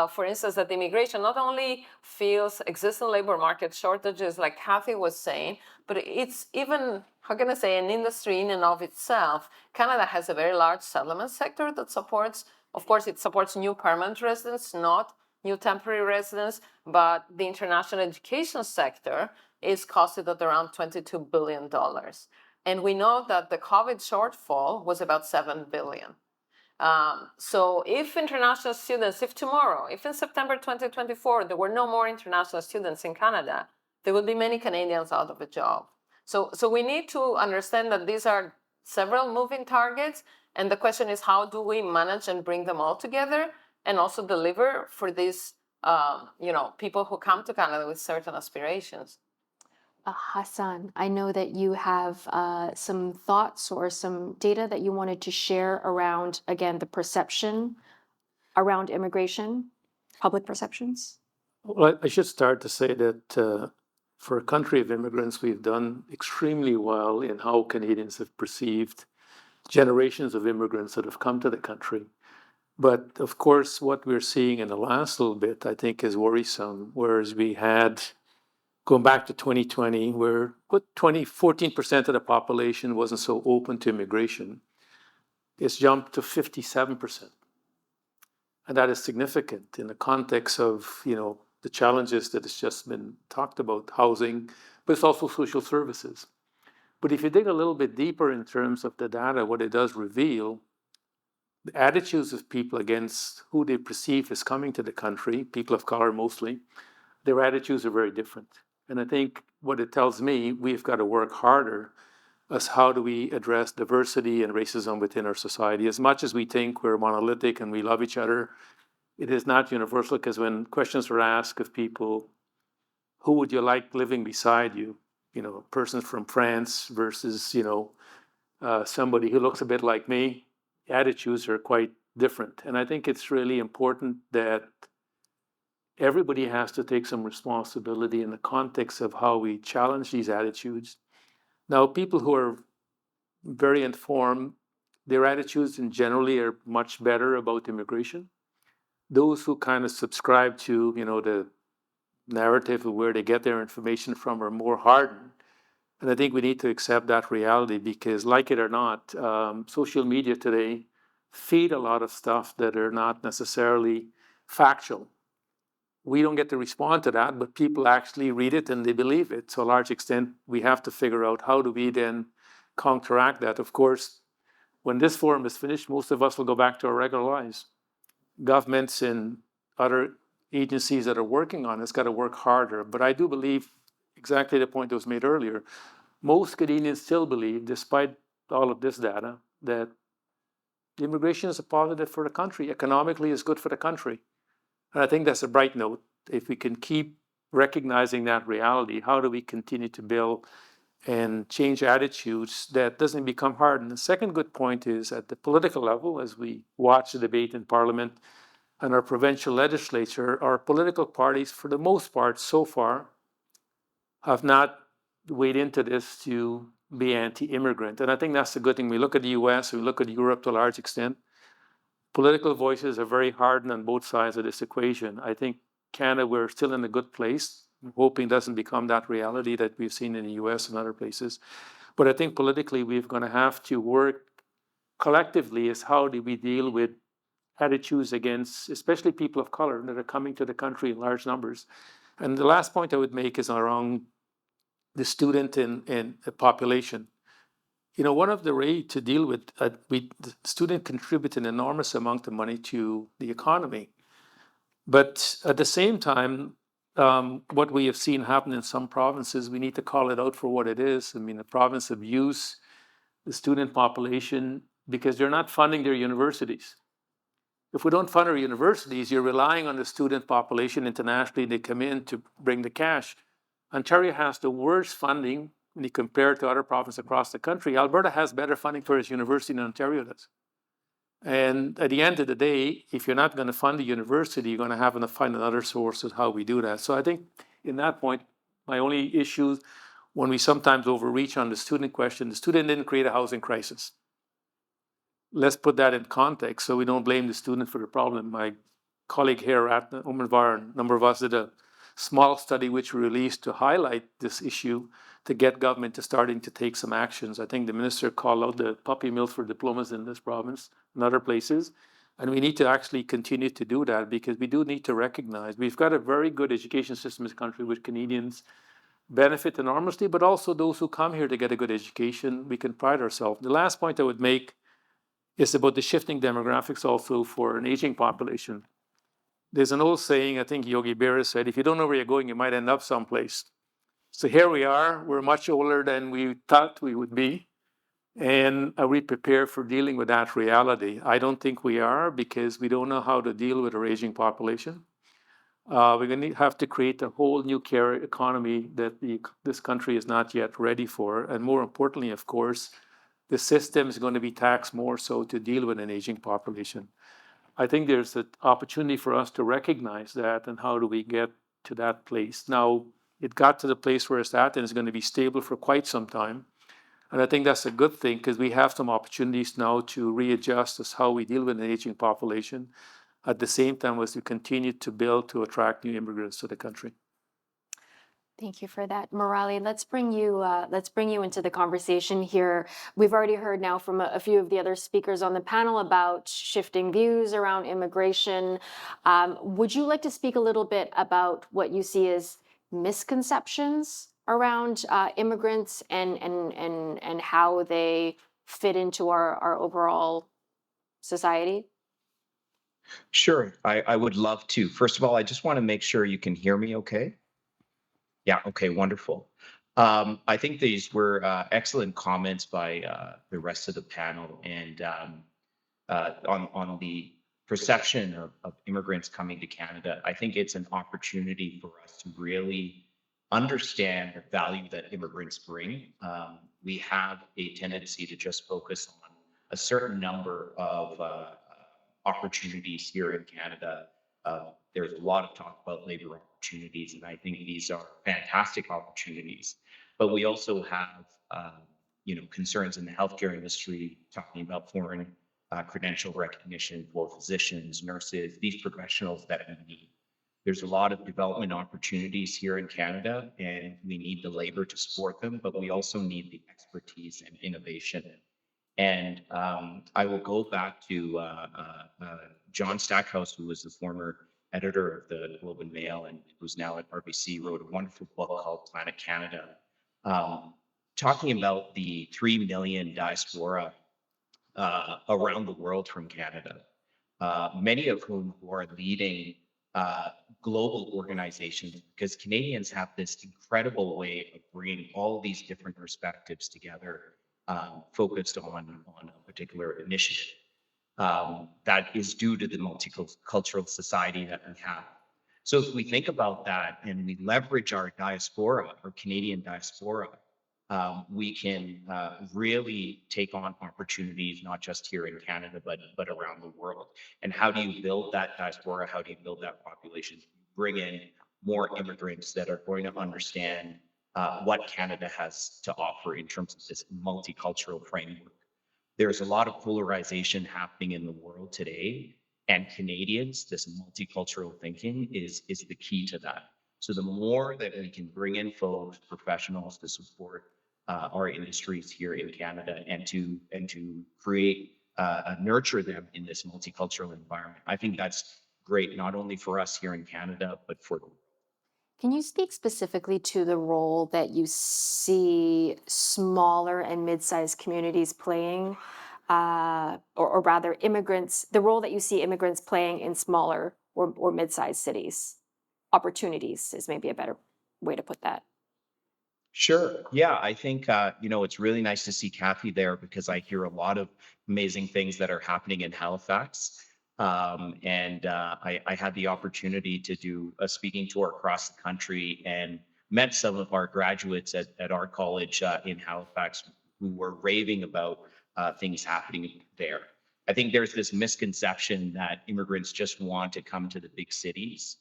for instance, that immigration not only feels existing labor market shortages, like Kathy was saying, but it's even, how can I say, an industry in and of itself. Canada has a very large settlement sector that supports, of course, it supports new permanent residents, not new temporary residents, but the international education sector is costed at around $22 billion. And we know that the COVID shortfall was about $7 billion. So if international students, if tomorrow, if in September 2024, there were no more international students in Canada, there would be many Canadians out of a job. So we need to understand that these are several moving targets, and the question is, how do we manage and bring them all together and also deliver for these, people who come to Canada with certain aspirations? Hassan, I know that you have some thoughts or some data that you wanted to share around, again, the perception around immigration, public perceptions. Well, I should start to say that for a country of immigrants, we've done extremely well in how Canadians have perceived generations of immigrants that have come to the country. But of course, what we're seeing in the last little bit, I think, is worrisome. Whereas we had, going back to 2020, where 14% of the population wasn't so open to immigration, it's jumped to 57%. And that is significant in the context of, the challenges that has just been talked about, housing, but it's also social services. But if you dig a little bit deeper in terms of the data, what it does reveal the attitudes of people against who they perceive as coming to the country, people of color mostly, their attitudes are very different. And I think what it tells me, we've got to work harder as how do we address diversity and racism within our society. As much as we think we're monolithic and we love each other, it is not universal, because when questions were asked of people, who would you like living beside you? You know, a person from France versus, somebody who looks a bit like me, attitudes are quite different. And I think it's really important that everybody has to take some responsibility in the context of how we challenge these attitudes. Now, people who are very informed, their attitudes in generally are much better about immigration. Those who kind of subscribe to, the narrative of where they get their information from are more hardened. And I think we need to accept that reality, because, like it or not, social media today feed a lot of stuff that are not necessarily factual. We don't get to respond to that, but people actually read it and they believe it. To a large extent, we have to figure out how do we then counteract that. Of course, when this forum is finished, most of us will go back to our regular lives. Governments and other agencies that are working on it's got to work harder. But I do believe, exactly the point that was made earlier, most Canadians still believe, despite all of this data, that immigration is a positive for the country. Economically, it's good for the country. And I think that's a bright note. If we can keep recognizing that reality, how do we continue to build and change attitudes that doesn't become hard? And the second good point is, at the political level, as we watch the debate in Parliament and our provincial legislature, our political parties, for the most part so far, have not weighed into this to be anti-immigrant. And I think that's the good thing. We look at the US, we look at Europe to a large extent. Political voices are very hardened on both sides of this equation. I think Canada, we're still in a good place. I'm hoping it doesn't become that reality that we've seen in the US and other places. But I think politically, we're going to have to work collectively as how do we deal with attitudes against, especially people of color that are coming to the country in large numbers. And the last point I would make is around the student and the population. One of the ways to deal with the student contribute an enormous amount of money to the economy. But at the same time, what we have seen happen in some provinces, we need to call it out for what it is. I mean, the province abuse the student population because they're not funding their universities. If we don't fund our universities, you're relying on the student population internationally. They come in to bring the cash. Ontario has the worst funding when you compare it to other provinces across the country. Alberta has better funding for its university than Ontario does. And at the end of the day, if you're not going to fund the university, you're going to have to find another source of how we do that. So I think in that point, my only issue when we sometimes overreach on the student question, the student didn't create a housing crisis. Let's put that in context so we don't blame the student for the problem. My colleague here at Omenvar, a number of us did a small study which we released to highlight this issue to get government to starting to take some actions. I think the minister called out the puppy mills for diplomas in this province and other places. And we need to actually continue to do that because we do need to recognize we've got a very good education system in this country which Canadians benefit enormously, but also those who come here to get a good education, we can pride ourselves. The last point I would make is about the shifting demographics also for an aging population. There's an old saying, I think Yogi Berra said, if you don't know where you're going, you might end up someplace. So here we are, we're much older than we thought we would be. And are we prepared for dealing with that reality? I don't think we are because we don't know how to deal with our aging population. We're going to have to create a whole new care economy that this country is not yet ready for. And more importantly, of course, the system is going to be taxed more so to deal with an aging population. I think there's an opportunity for us to recognize that and how do we get to that place. Now, it got to the place where it's at and it's going to be stable for quite some time. And I think that's a good thing because we have some opportunities now to readjust as how we deal with an aging population at the same time as we continue to build to attract new immigrants to the country. Thank you for that, Murali. Let's bring you into the conversation here. We've already heard now from a few of the other speakers on the panel about shifting views around immigration. Would you like to speak a little bit about what you see as misconceptions around immigrants and how they fit into our overall society? Sure, I would love to. First of all, I just want to make sure you can hear me okay. Yeah, okay, wonderful. I think these were excellent comments by the rest of the panel and on the perception of immigrants coming to Canada. I think it's an opportunity for us to really understand the value that immigrants bring. We have a tendency to just focus on a certain number of opportunities here in Canada. There's a lot of talk about labor opportunities, and I think these are fantastic opportunities. But we also have, concerns in the healthcare industry, talking about foreign credential recognition for physicians, nurses, these professionals that we need. There's a lot of development opportunities here in Canada, and we need the labor to support them, but we also need the expertise and innovation. And I will go back to John Stackhouse, who was the former editor of the Globe and Mail and who's now at RBC, wrote a wonderful book called Planet Canada, talking about the 3 million diaspora around the world from Canada, many of whom who are leading global organizations, because Canadians have this incredible way of bringing all of these different perspectives together, focused on a particular initiative that is due to the multicultural society that we have. So if we think about that and we leverage our diaspora, our Canadian diaspora, we can really take on opportunities, not just here in Canada, but around the world. And how do you build that diaspora? How do you build that population? Bring in more immigrants that are going to understand what Canada has to offer in terms of this multicultural framework. There's a lot of polarization happening in the world today, and Canadians, this multicultural thinking is the key to that. So the more that we can bring in folks, professionals to support our industries here in Canada and to create nurture them in this multicultural environment, I think that's great not only for us here in Canada but for the world. Can you speak specifically to the role that you see smaller and mid-sized communities playing, or rather immigrants, the role that you see immigrants playing in smaller or mid-sized cities? Opportunities is maybe a better way to put that. Sure. Yeah, I think it's really nice to see Kathy there because I hear a lot of amazing things that are happening in Halifax. And I had the opportunity to do a speaking tour across the country and met some of our graduates at our college in Halifax who were raving about things happening there. I think there's this misconception that immigrants just want to come to the big cities.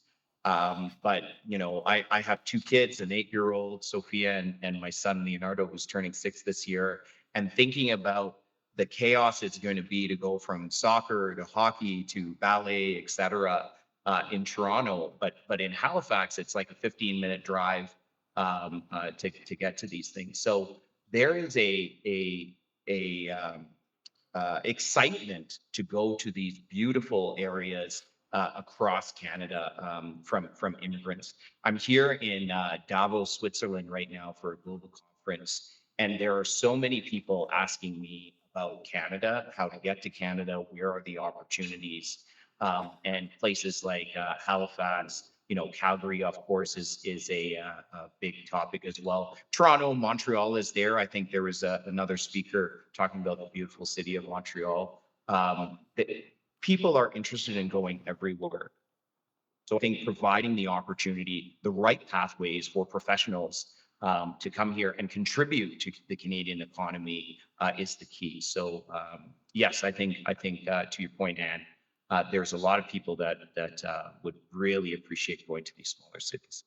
But I have two kids, an 8-year-old Sophia and my son Leonardo, who's turning 6 this year, and thinking about the chaos it's going to be to go from soccer to hockey to ballet, etc., in Toronto. But in Halifax, it's like a 15-minute drive to get to these things. So there is a excitement to go to these beautiful areas across Canada from immigrants. I'm here in Davos, Switzerland right now for a global conference, and there are so many people asking me about Canada, how to get to Canada, where are the opportunities, and places like Halifax. Calgary, of course, is a big topic as well. Toronto, Montreal is there. I think there was another speaker talking about the beautiful city of Montreal. People are interested in going everywhere. So I think providing the opportunity, the right pathways for professionals to come here and contribute to the Canadian economy is the key. So yes, I think to your point, Anne, there's a lot of people that would really appreciate going to these smaller cities.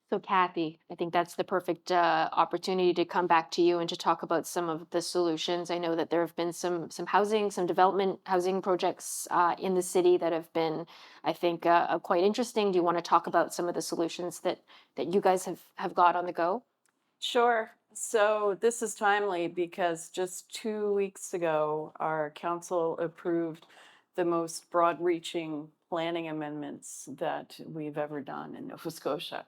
So Kathy, I think that's the perfect opportunity to come back to you and to talk about some of the solutions. I know that there have been some development housing projects in the city that have been, I think, quite interesting. Do you want to talk about some of the solutions that you guys have got on the go? Sure. So this is timely because just 2 weeks ago, our council approved the most broad-reaching planning amendments that we've ever done in Nova Scotia.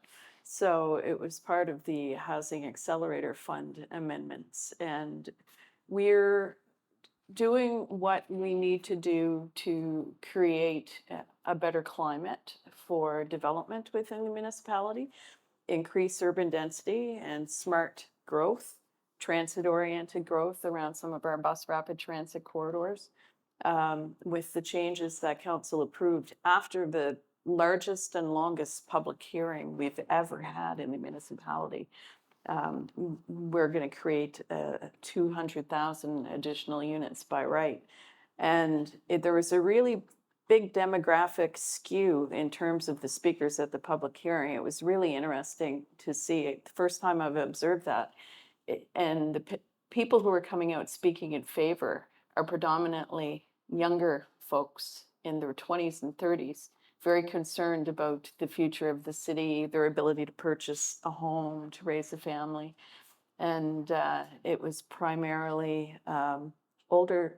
So it was part of the Housing Accelerator Fund amendments. And we're doing what we need to do to create a better climate for development within the municipality, increase urban density and smart growth, transit-oriented growth around some of our bus rapid transit corridors, with the changes that council approved after the largest and longest public hearing we've ever had in the municipality. We're going to create 200,000 additional units by right. And there was a really big demographic skew in terms of the speakers at the public hearing. It was really interesting to see it. The first time I've observed that. And the people who are coming out speaking in favor are predominantly younger folks in their 20s and 30s, very concerned about the future of the city, their ability to purchase a home, to raise a family. And it was primarily older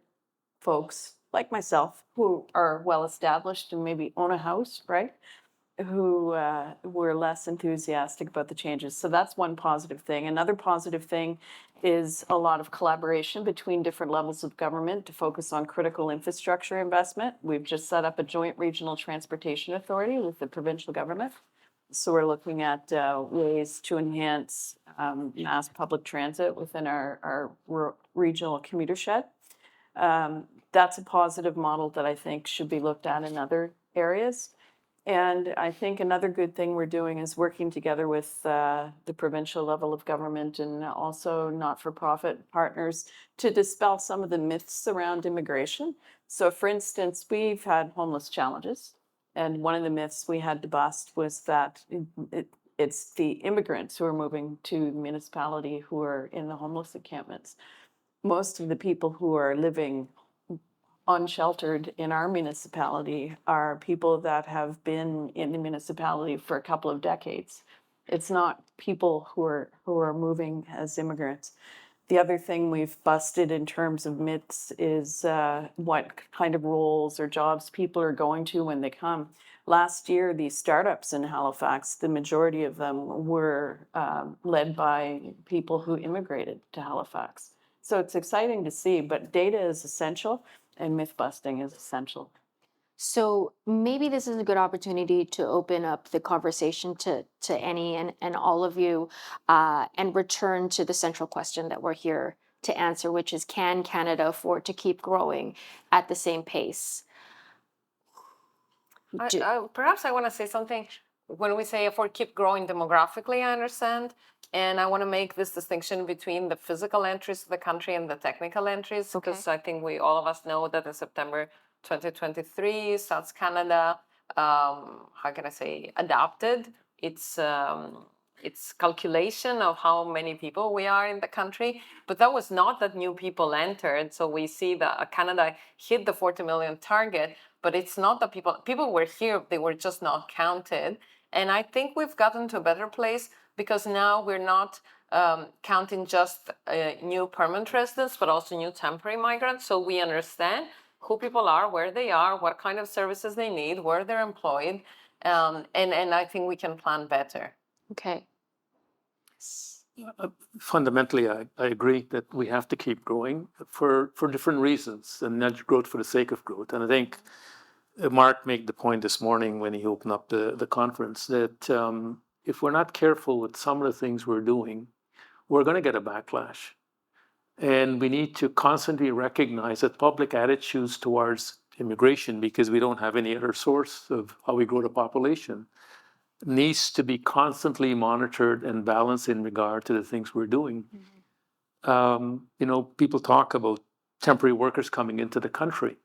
folks like myself who are well established and maybe own a house, right? Who were less enthusiastic about the changes. So that's one positive thing. Another positive thing is a lot of collaboration between different levels of government to focus on critical infrastructure investment. We've just set up a joint regional transportation authority with the provincial government. So we're looking at ways to enhance mass public transit within our regional commuter shed. That's a positive model that I think should be looked at in other areas. And I think another good thing we're doing is working together with the provincial level of government and also not-for-profit partners to dispel some of the myths around immigration. So for instance, we've had homeless challenges. And one of the myths we had to bust was that it's the immigrants who are moving to the municipality who are in the homeless encampments. Most of the people who are living unsheltered in our municipality are people that have been in the municipality for a couple of decades. It's not people who are moving as immigrants. The other thing we've busted in terms of myths is what kind of roles or jobs people are going to when they come. Last year, these startups in Halifax, the majority of them were led by people who immigrated to Halifax. So it's exciting to see, but data is essential and myth busting is essential. So maybe this is a good opportunity to open up the conversation to Annie and all of you, and return to the central question that we're here to answer, which is, can Canada afford to keep growing at the same pace? Perhaps I want to say something. When we say afford keep growing demographically, I understand. And I want to make this distinction between the physical entries to the country and the technical entries, because I think all of us know that in September 2023, South Canada, how can I say, adopted its calculation of how many people we are in the country. But that was not that new people entered. So we see that Canada hit the 40 million target, but it's not that people were here, they were just not counted. And I think we've gotten to a better place because now we're not counting just new permanent residents, but also new temporary migrants. So we understand who people are, where they are, what kind of services they need, where they're employed. And I think we can plan better. Okay. Fundamentally, I agree that we have to keep growing for different reasons and not growth for the sake of growth. And I think Mark made the point this morning when he opened up the conference that if we're not careful with some of the things we're doing, we're going to get a backlash. And we need to constantly recognize that public attitudes towards immigration, because we don't have any other source of how we grow the population, needs to be constantly monitored and balanced in regard to the things we're doing. People talk about temporary workers coming into the country.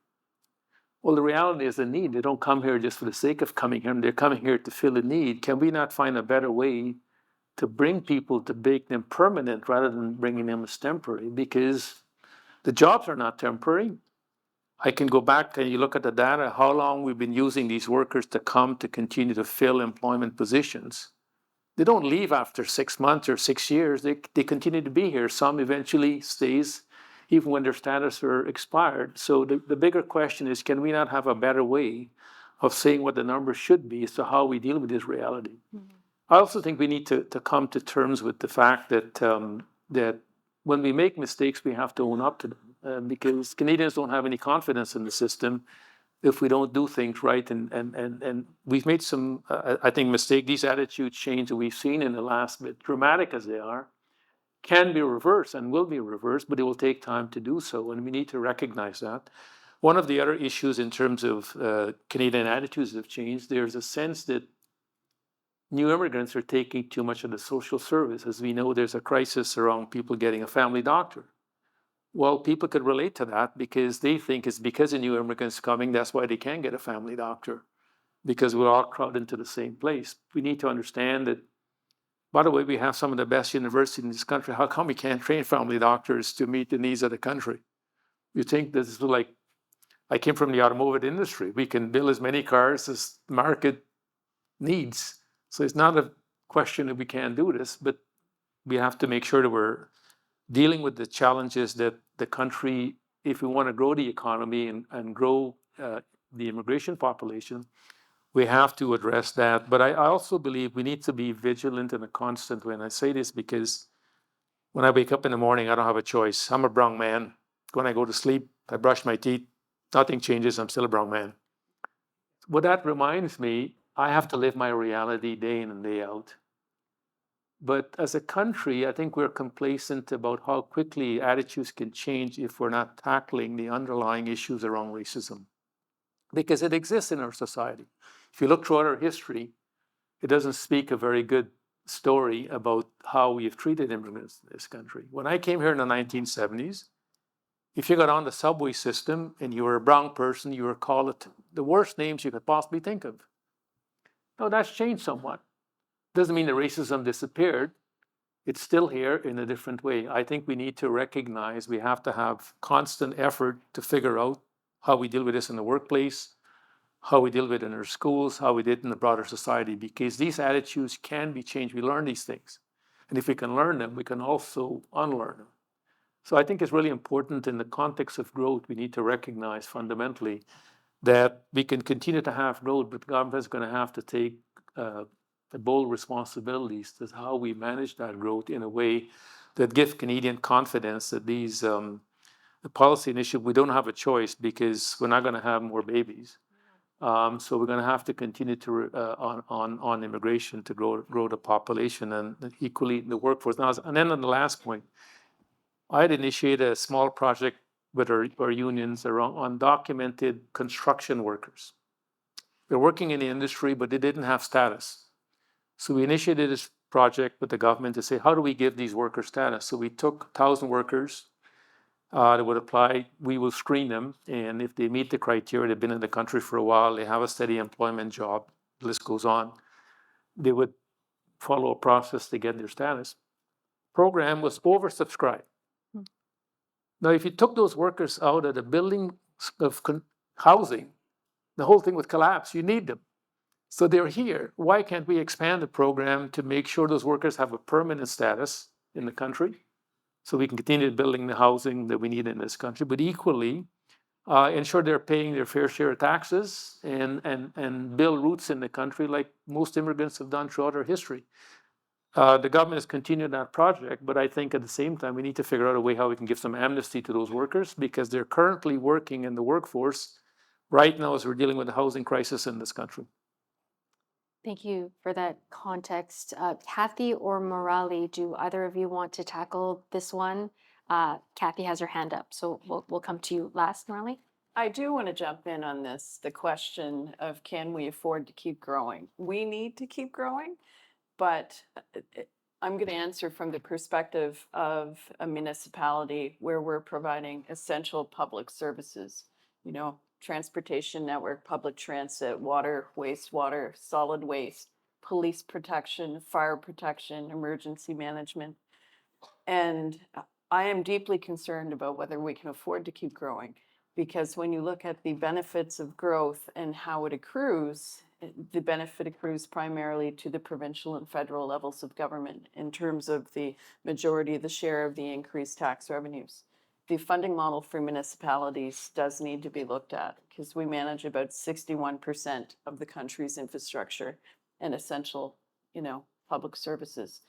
Well, the reality is a need. They don't come here just for the sake of coming here. They're coming here to fill a need. Can we not find a better way to bring people, to make them permanent rather than bringing them as temporary? Because the jobs are not temporary. I can go back and you look at the data, how long we've been using these workers to come to continue to fill employment positions. They don't leave after 6 months or 6 years. They continue to be here. Some eventually stays even when their status are expired. So the bigger question is, can we not have a better way of saying what the numbers should be as to how we deal with this reality? I also think we need to come to terms with the fact that when we make mistakes, we have to own up to them because Canadians don't have any confidence in the system if we don't do things right. And we've made some, I think, mistake. These attitude change that we've seen in the last bit, dramatic as they are, can be reversed and will be reversed, but it will take time to do so. And we need to recognize that. One of the other issues in terms of Canadian attitudes have changed. There's a sense that new immigrants are taking too much of the social service. As we know, there's a crisis around people getting a family doctor. Well, people could relate to that because they think it's because of new immigrants coming, that's why they can't get a family doctor, because we're all crowded into the same place. We need to understand that, by the way, we have some of the best universities in this country. How come we can't train family doctors to meet the needs of the country? You think this is like, I came from the automotive industry. We can build as many cars as the market needs. So it's not a question that we can't do this, but we have to make sure that we're dealing with the challenges that the country, if we want to grow the economy and grow the immigration population, we have to address that. But I also believe we need to be vigilant in a constant way. And I say this because when I wake up in the morning, I don't have a choice. I'm a brown man. When I go to sleep, I brush my teeth. Nothing changes. I'm still a brown man. What that reminds me, I have to live my reality day in and day out. But as a country, I think we're complacent about how quickly attitudes can change if we're not tackling the underlying issues around racism. Because it exists in our society. If you look throughout our history, it doesn't speak a very good story about how we have treated immigrants in this country. When I came here in the 1970s, if you got on the subway system and you were a brown person, you were called the worst names you could possibly think of. Now that's changed somewhat. Doesn't mean the racism disappeared. It's still here in a different way. I think we need to recognize we have to have constant effort to figure out how we deal with this in the workplace, how we deal with it in our schools, how we did in the broader society, because these attitudes can be changed. We learn these things. And if we can learn them, we can also unlearn them. So I think it's really important in the context of growth, we need to recognize fundamentally that we can continue to have growth, but the government is going to have to take the bold responsibilities to how we manage that growth in a way that gives Canadian confidence that these the policy initiative, we don't have a choice because we're not going to have more babies. So we're going to have to continue to on immigration to grow the population and equally the workforce. Now, and then on the last point, I had initiated a small project with our unions around undocumented construction workers. They're working in the industry, but they didn't have status. So we initiated this project with the government to say, how do we give these workers status? So we took 1,000 workers that would apply. We will screen them. And if they meet the criteria, they've been in the country for a while, they have a steady employment job, the list goes on, they would follow a process to get their status. Program was oversubscribed. Now, if you took those workers out of the building of housing, the whole thing would collapse. You need them. So they're here. Why can't we expand the program to make sure those workers have a permanent status in the country so we can continue building the housing that we need in this country, but equally ensure they're paying their fair share of taxes and build roots in the country like most immigrants have done throughout our history. The government has continued that project, but I think at the same time, we need to figure out a way how we can give some amnesty to those workers because they're currently working in the workforce right now as we're dealing with the housing crisis in this country. Thank you for that context. Kathy or Morali, do either of you want to tackle this one? Kathy has her hand up, so we'll come to you last, Morali. I do want to jump in on this, the question of can we afford to keep growing? We need to keep growing, but I'm going to answer from the perspective of a municipality where we're providing essential public services, transportation network, public transit, water, wastewater, solid waste, police protection, fire protection, emergency management. And I am deeply concerned about whether we can afford to keep growing, because when you look at the benefits of growth and how it accrues, the benefit accrues primarily to the provincial and federal levels of government in terms of the majority of the share of the increased tax revenues. The funding model for municipalities does need to be looked at because we manage about 61% of the country's infrastructure and essential, public services.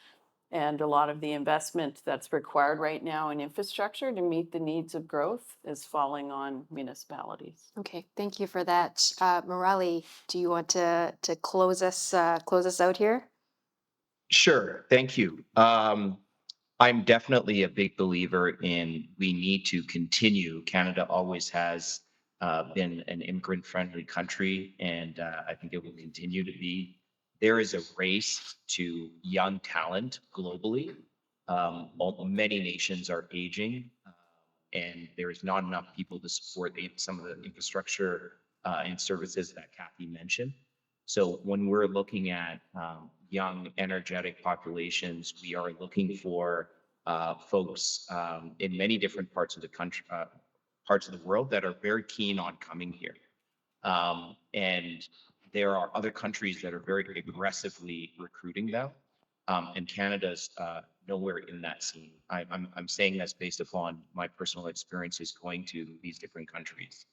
And a lot of the investment that's required right now in infrastructure to meet the needs of growth is falling on municipalities. Okay, thank you for that. Murali, do you want to close us out here? Sure, thank you. I'm definitely a big believer in we need to continue. Canada always has been an immigrant-friendly country, and I think it will continue to be. There is a race to young talent globally. Many nations are aging, and there is not enough people to support some of the infrastructure and services that Kathy mentioned. So when we're looking at young, energetic populations, we are looking for folks in many different parts of the country, parts of the world that are very keen on coming here. And there are other countries that are very aggressively recruiting them. And Canada's nowhere in that scene. I'm saying that's based upon my personal experiences going to these different countries.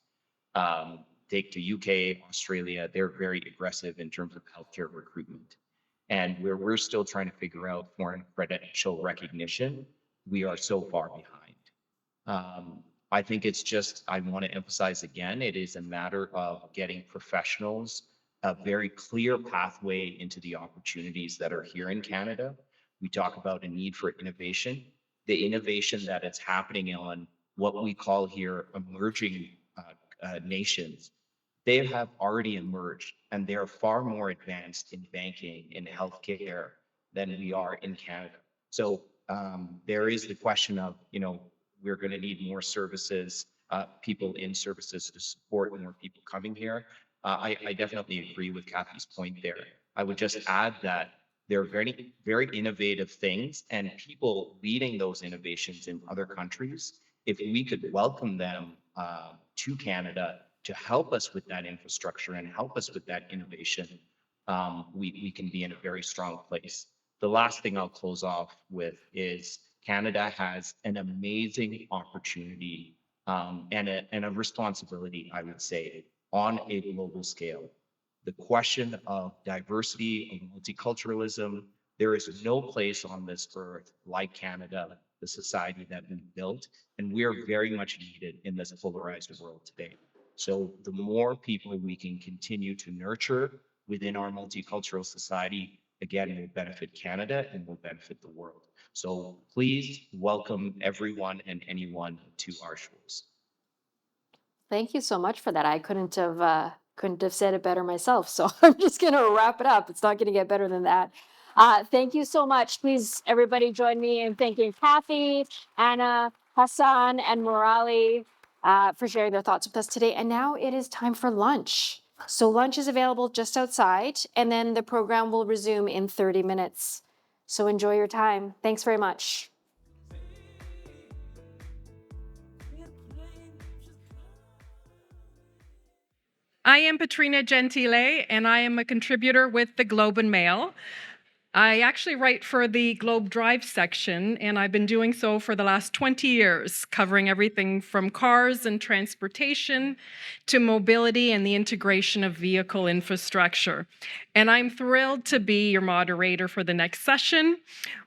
Take to UK, Australia, they're very aggressive in terms of healthcare recruitment. And where we're still trying to figure out foreign credential recognition, we are so far behind. I think it's just, I want to emphasize again, it is a matter of getting professionals a very clear pathway into the opportunities that are here in Canada. We talk about a need for innovation. The innovation that is happening on what we call here emerging nations, they have already emerged and they're far more advanced in banking, in healthcare than we are in Canada. So there is the question of, we're going to need more services, people in services to support more people coming here. I definitely agree with Kathy's point there. I would just add that there are very, very innovative things and people leading those innovations in other countries. If we could welcome them to Canada to help us with that infrastructure and help us with that innovation, we can be in a very strong place. The last thing I'll close off with is Canada has an amazing opportunity and a responsibility, I would say, on a global scale. The question of diversity and multiculturalism, there is no place on this earth like Canada, the society that we've built, and we are very much needed in this polarized world today. So the more people we can continue to nurture within our multicultural society, again, will benefit Canada and will benefit the world. So please welcome everyone and anyone to our shores. Thank you so much for that. I couldn't have said it better myself. So I'm just going to wrap it up. It's not going to get better than that. Thank you so much. Please, everybody, join me in thanking Kathy, Anna, Hassan, and Murali for sharing their thoughts with us today. And now it is time for lunch. So lunch is available just outside, and then the program will resume in 30 minutes. So enjoy your time. Thanks very much. I am Patrina Gentile, and I am a contributor with the Globe and Mail. I actually write for the Globe Drive section, and I've been doing so for the last 20 years, covering everything from cars and transportation to mobility and the integration of vehicle infrastructure. And I'm thrilled to be your moderator for the next session,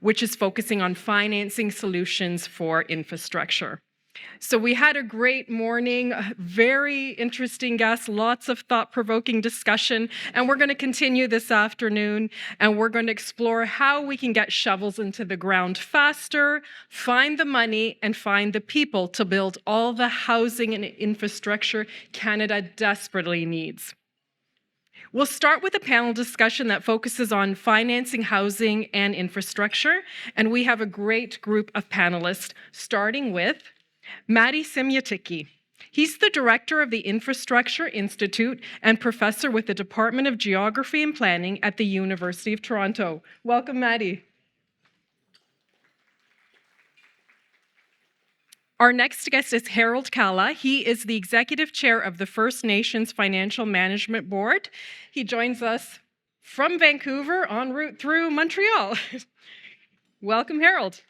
which is focusing on financing solutions for infrastructure. So we had a great morning, very interesting guests, lots of thought-provoking discussion, and we're going to continue this afternoon, and we're going to explore how we can get shovels into the ground faster, find the money, and find the people to build all the housing and infrastructure Canada desperately needs. We'll start with a panel discussion that focuses on financing housing and infrastructure, and we have a great group of panelists, starting with Matti Semiotikki. He's the director of the Infrastructure Institute and professor with the Department of Geography and Planning at the University of Toronto. Welcome, Matti. Our next guest is Harold Kalla. He is the executive chair of the First Nations Financial Management Board. He joins us from Vancouver en route through Montreal. Welcome, Harold.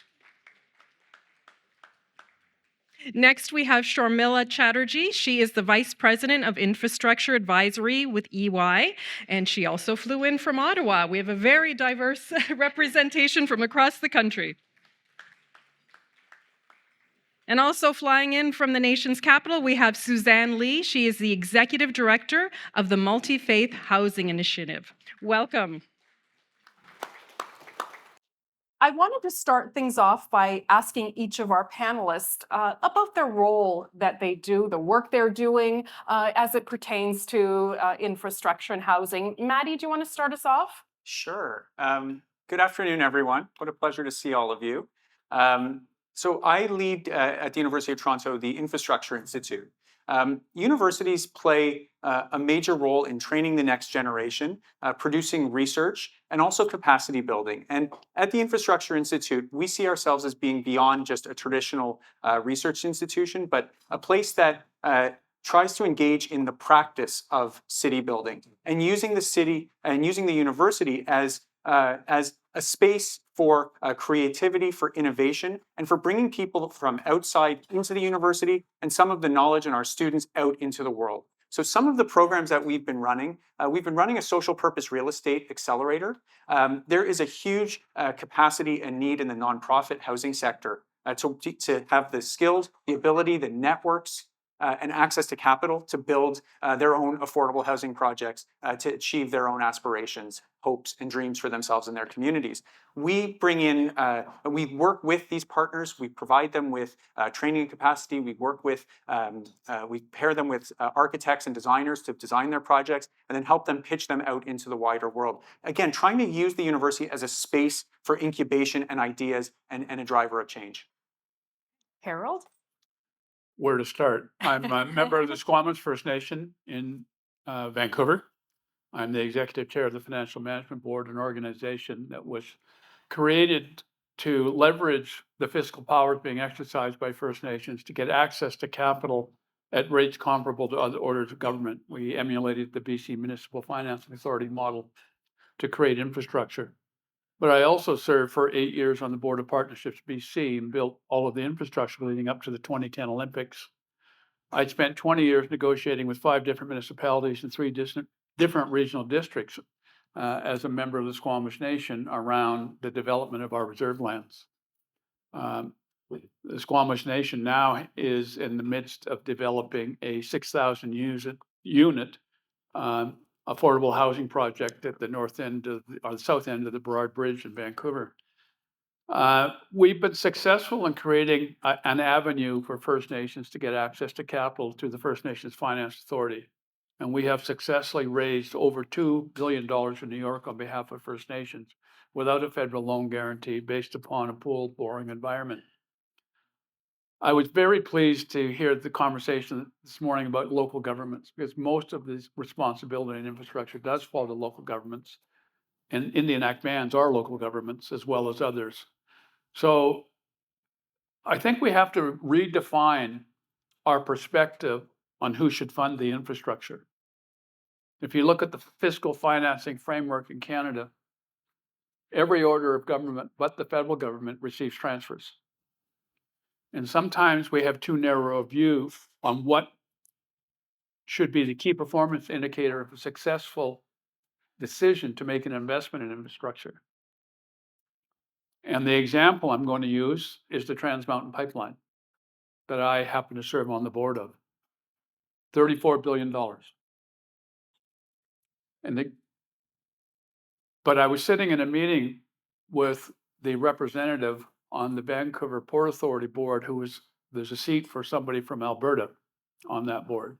Next, we have Sharmila Chatterjee. She is the Vice President of Infrastructure Advisory with EY, and she also flew in from Ottawa. We have a very diverse representation from across the country. And also flying in from the nation's capital, we have Suzanne Lee. She is the Executive Director of the Multi-Faith Housing Initiative. Welcome. I wanted to start things off by asking each of our panelists about their role that they do, the work they're doing as it pertains to infrastructure and housing. Maddie, do you want to start us off? Sure. Good afternoon, everyone. What a pleasure to see all of you. So I lead at the University of Toronto the Infrastructure Institute. Universities play a major role in training the next generation, producing research, and also capacity building. And at the Infrastructure Institute, we see ourselves as being beyond just a traditional research institution, but a place that tries to engage in the practice of city building and using the city and using the university as a space for creativity, for innovation, and for bringing people from outside into the university and some of the knowledge in our students out into the world. So some of the programs that we've been running a social purpose real estate accelerator. There is a huge capacity and need in the nonprofit housing sector to have the skills, the ability, the networks, and access to capital to build their own affordable housing projects to achieve their own aspirations, hopes, and dreams for themselves and their communities. We bring in, we work with these partners, we provide them with training and capacity, we work with, we pair them with architects and designers to design their projects, and then help them pitch them out into the wider world. Again, trying to use the university as a space for incubation and ideas and a driver of change. Harold? Where to start? I'm a member of the Squamish First Nation in Vancouver. I'm the executive chair of the Financial Management Board, an organization that was created to leverage the fiscal powers being exercised by First Nations to get access to capital at rates comparable to other orders of government. We emulated the BC Municipal Financing Authority model to create infrastructure. But I also served for 8 years on the Board of Partnerships BC and built all of the infrastructure leading up to the 2010 Olympics. I spent 20 years negotiating with 5 different municipalities and 3 different regional districts as a member of the Squamish Nation around the development of our reserve lands. The Squamish Nation now is in the midst of developing a 6,000 unit affordable housing project at the north end of or the south end of the Burrard Bridge in Vancouver. We've been successful in creating an avenue for First Nations to get access to capital through the First Nations Finance Authority. And we have successfully raised over $2 billion in New York on behalf of First Nations without a federal loan guarantee based upon a pooled borrowing environment. I was very pleased to hear the conversation this morning about local governments, because most of this responsibility and infrastructure does fall to local governments. And Indian Act bans are local governments as well as others. So I think we have to redefine our perspective on who should fund the infrastructure. If you look at the fiscal financing framework in Canada, every order of government but the federal government receives transfers. And sometimes we have too narrow a view on what should be the key performance indicator of a successful decision to make an investment in infrastructure. And the example I'm going to use is the Trans Mountain Pipeline that I happen to serve on the board of. $34 billion. But I was sitting in a meeting with the representative on the Vancouver Port Authority board there's a seat for somebody from Alberta on that board.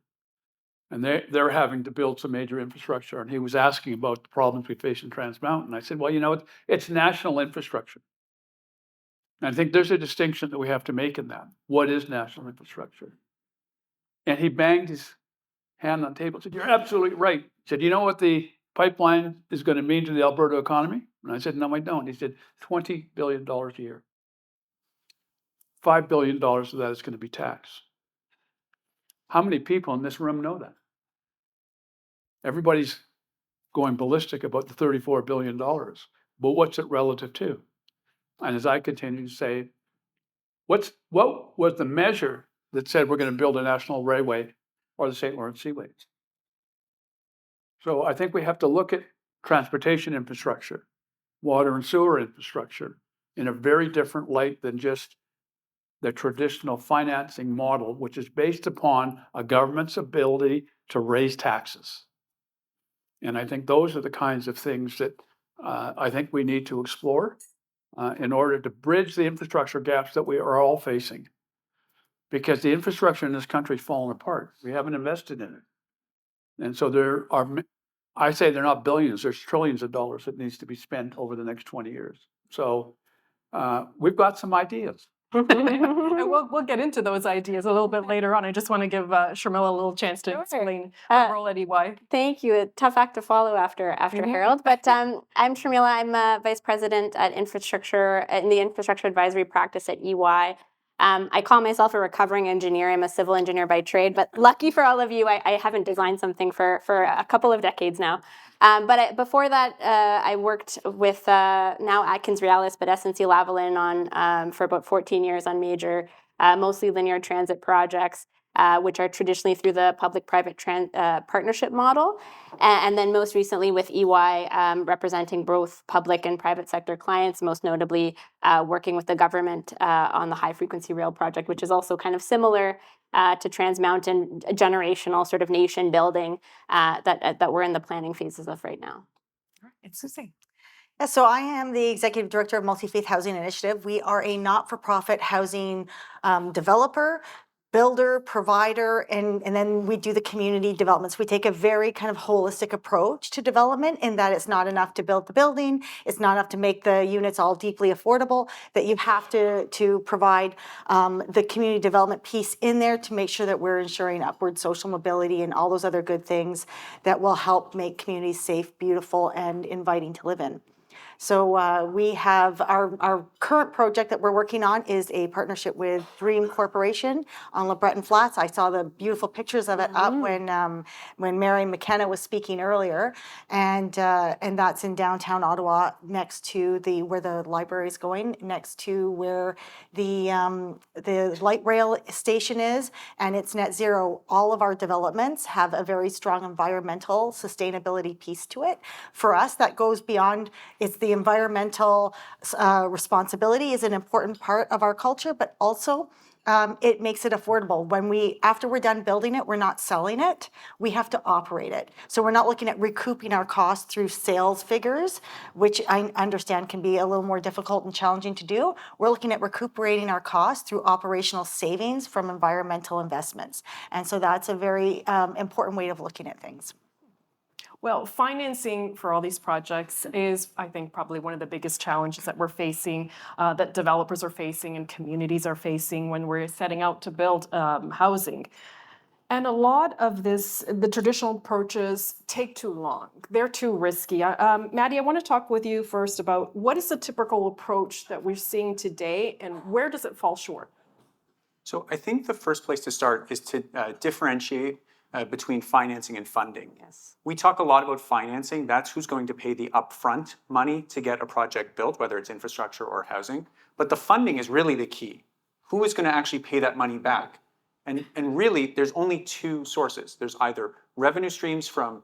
And they're having to build some major infrastructure. And he was asking about the problems we face in Trans Mountain. I said, well, it's national infrastructure. And I think there's a distinction that we have to make in that. What is national infrastructure? And he banged his hand on the table and said, you're absolutely right. He said, you know what the pipeline is going to mean to the Alberta economy? And I said, no, I don't. He said, $20 billion a year. $5 billion of that is going to be taxed. How many people in this room know that? Everybody's going ballistic about the $34 billion, but what's it relative to? And as I continue to say, what was the measure that said we're going to build a national railway or the St. Lawrence Seaway. So I think we have to look at transportation infrastructure, water and sewer infrastructure in a very different light than just the traditional financing model, which is based upon a government's ability to raise taxes. And I think those are the kinds of things that I think we need to explore in order to bridge the infrastructure gaps that we are all facing. Because the infrastructure in this country is falling apart. We haven't invested in it. And so there are, I say they're not billions, there's trillions of dollars that needs to be spent over the next 20 years. So we've got some ideas. And we'll get into those ideas a little bit later on. I just want to give Sharmila a little chance to explain her role at EY. Thank you. A tough act to follow after Harold. But I'm Sharmila. I'm Vice President at Infrastructure in the Infrastructure Advisory Practice at EY. I call myself a recovering engineer. I'm a civil engineer by trade, but lucky for all of you, I haven't designed something for a couple of decades now. Before that, I worked with now Atkins Realis, but SNC-Lavalin on for about 14 years on major, mostly linear transit projects, which are traditionally through the public-private partnership model. And then most recently with EY, representing both public and private sector clients, most notably working with the government on the high-frequency rail project, which is also kind of similar to Trans Mountain, a generational sort of nation building that we're in the planning phases of right now. It's Susie. Yeah, so I am the Executive Director of Multi-Faith Housing Initiative. We are a not-for-profit housing developer, builder, provider, and then we do the community developments. We take a very kind of holistic approach to development in that it's not enough to build the building, it's not enough to make the units all deeply affordable, that you have to provide the community development piece in there to make sure that we're ensuring upward social mobility and all those other good things that will help make communities safe, beautiful, and inviting to live in. So we have our current project that we're working on is a partnership with Dream Corporation on LeBreton Flats. I saw the beautiful pictures of it up when Mary McKenna was speaking earlier, and that's in downtown Ottawa, next to where the library is going, next to where the light rail station is, and it's net zero. All of our developments have a very strong environmental sustainability piece to it. For us, that goes beyond, it's the environmental responsibility is an important part of our culture, but also it makes it affordable. After we're done building it, we're not selling it, we have to operate it. So we're not looking at recouping our costs through sales figures, which I understand can be a little more difficult and challenging to do. We're looking at recuperating our costs through operational savings from environmental investments. And so that's a very important way of looking at things. Well, financing for all these projects is, I think, probably one of the biggest challenges that we're facing, that developers are facing and communities are facing when we're setting out to build housing. And a lot of the traditional approaches take too long. They're too risky. Maddie, I want to talk with you first about what is the typical approach that we're seeing today and where does it fall short? So I think the first place to start is to differentiate between financing and funding. Yes. We talk a lot about financing. That's who's going to pay the upfront money to get a project built, whether it's infrastructure or housing. But the funding is really the key. Who is going to actually pay that money back? And really, there's only two sources. There's either revenue streams from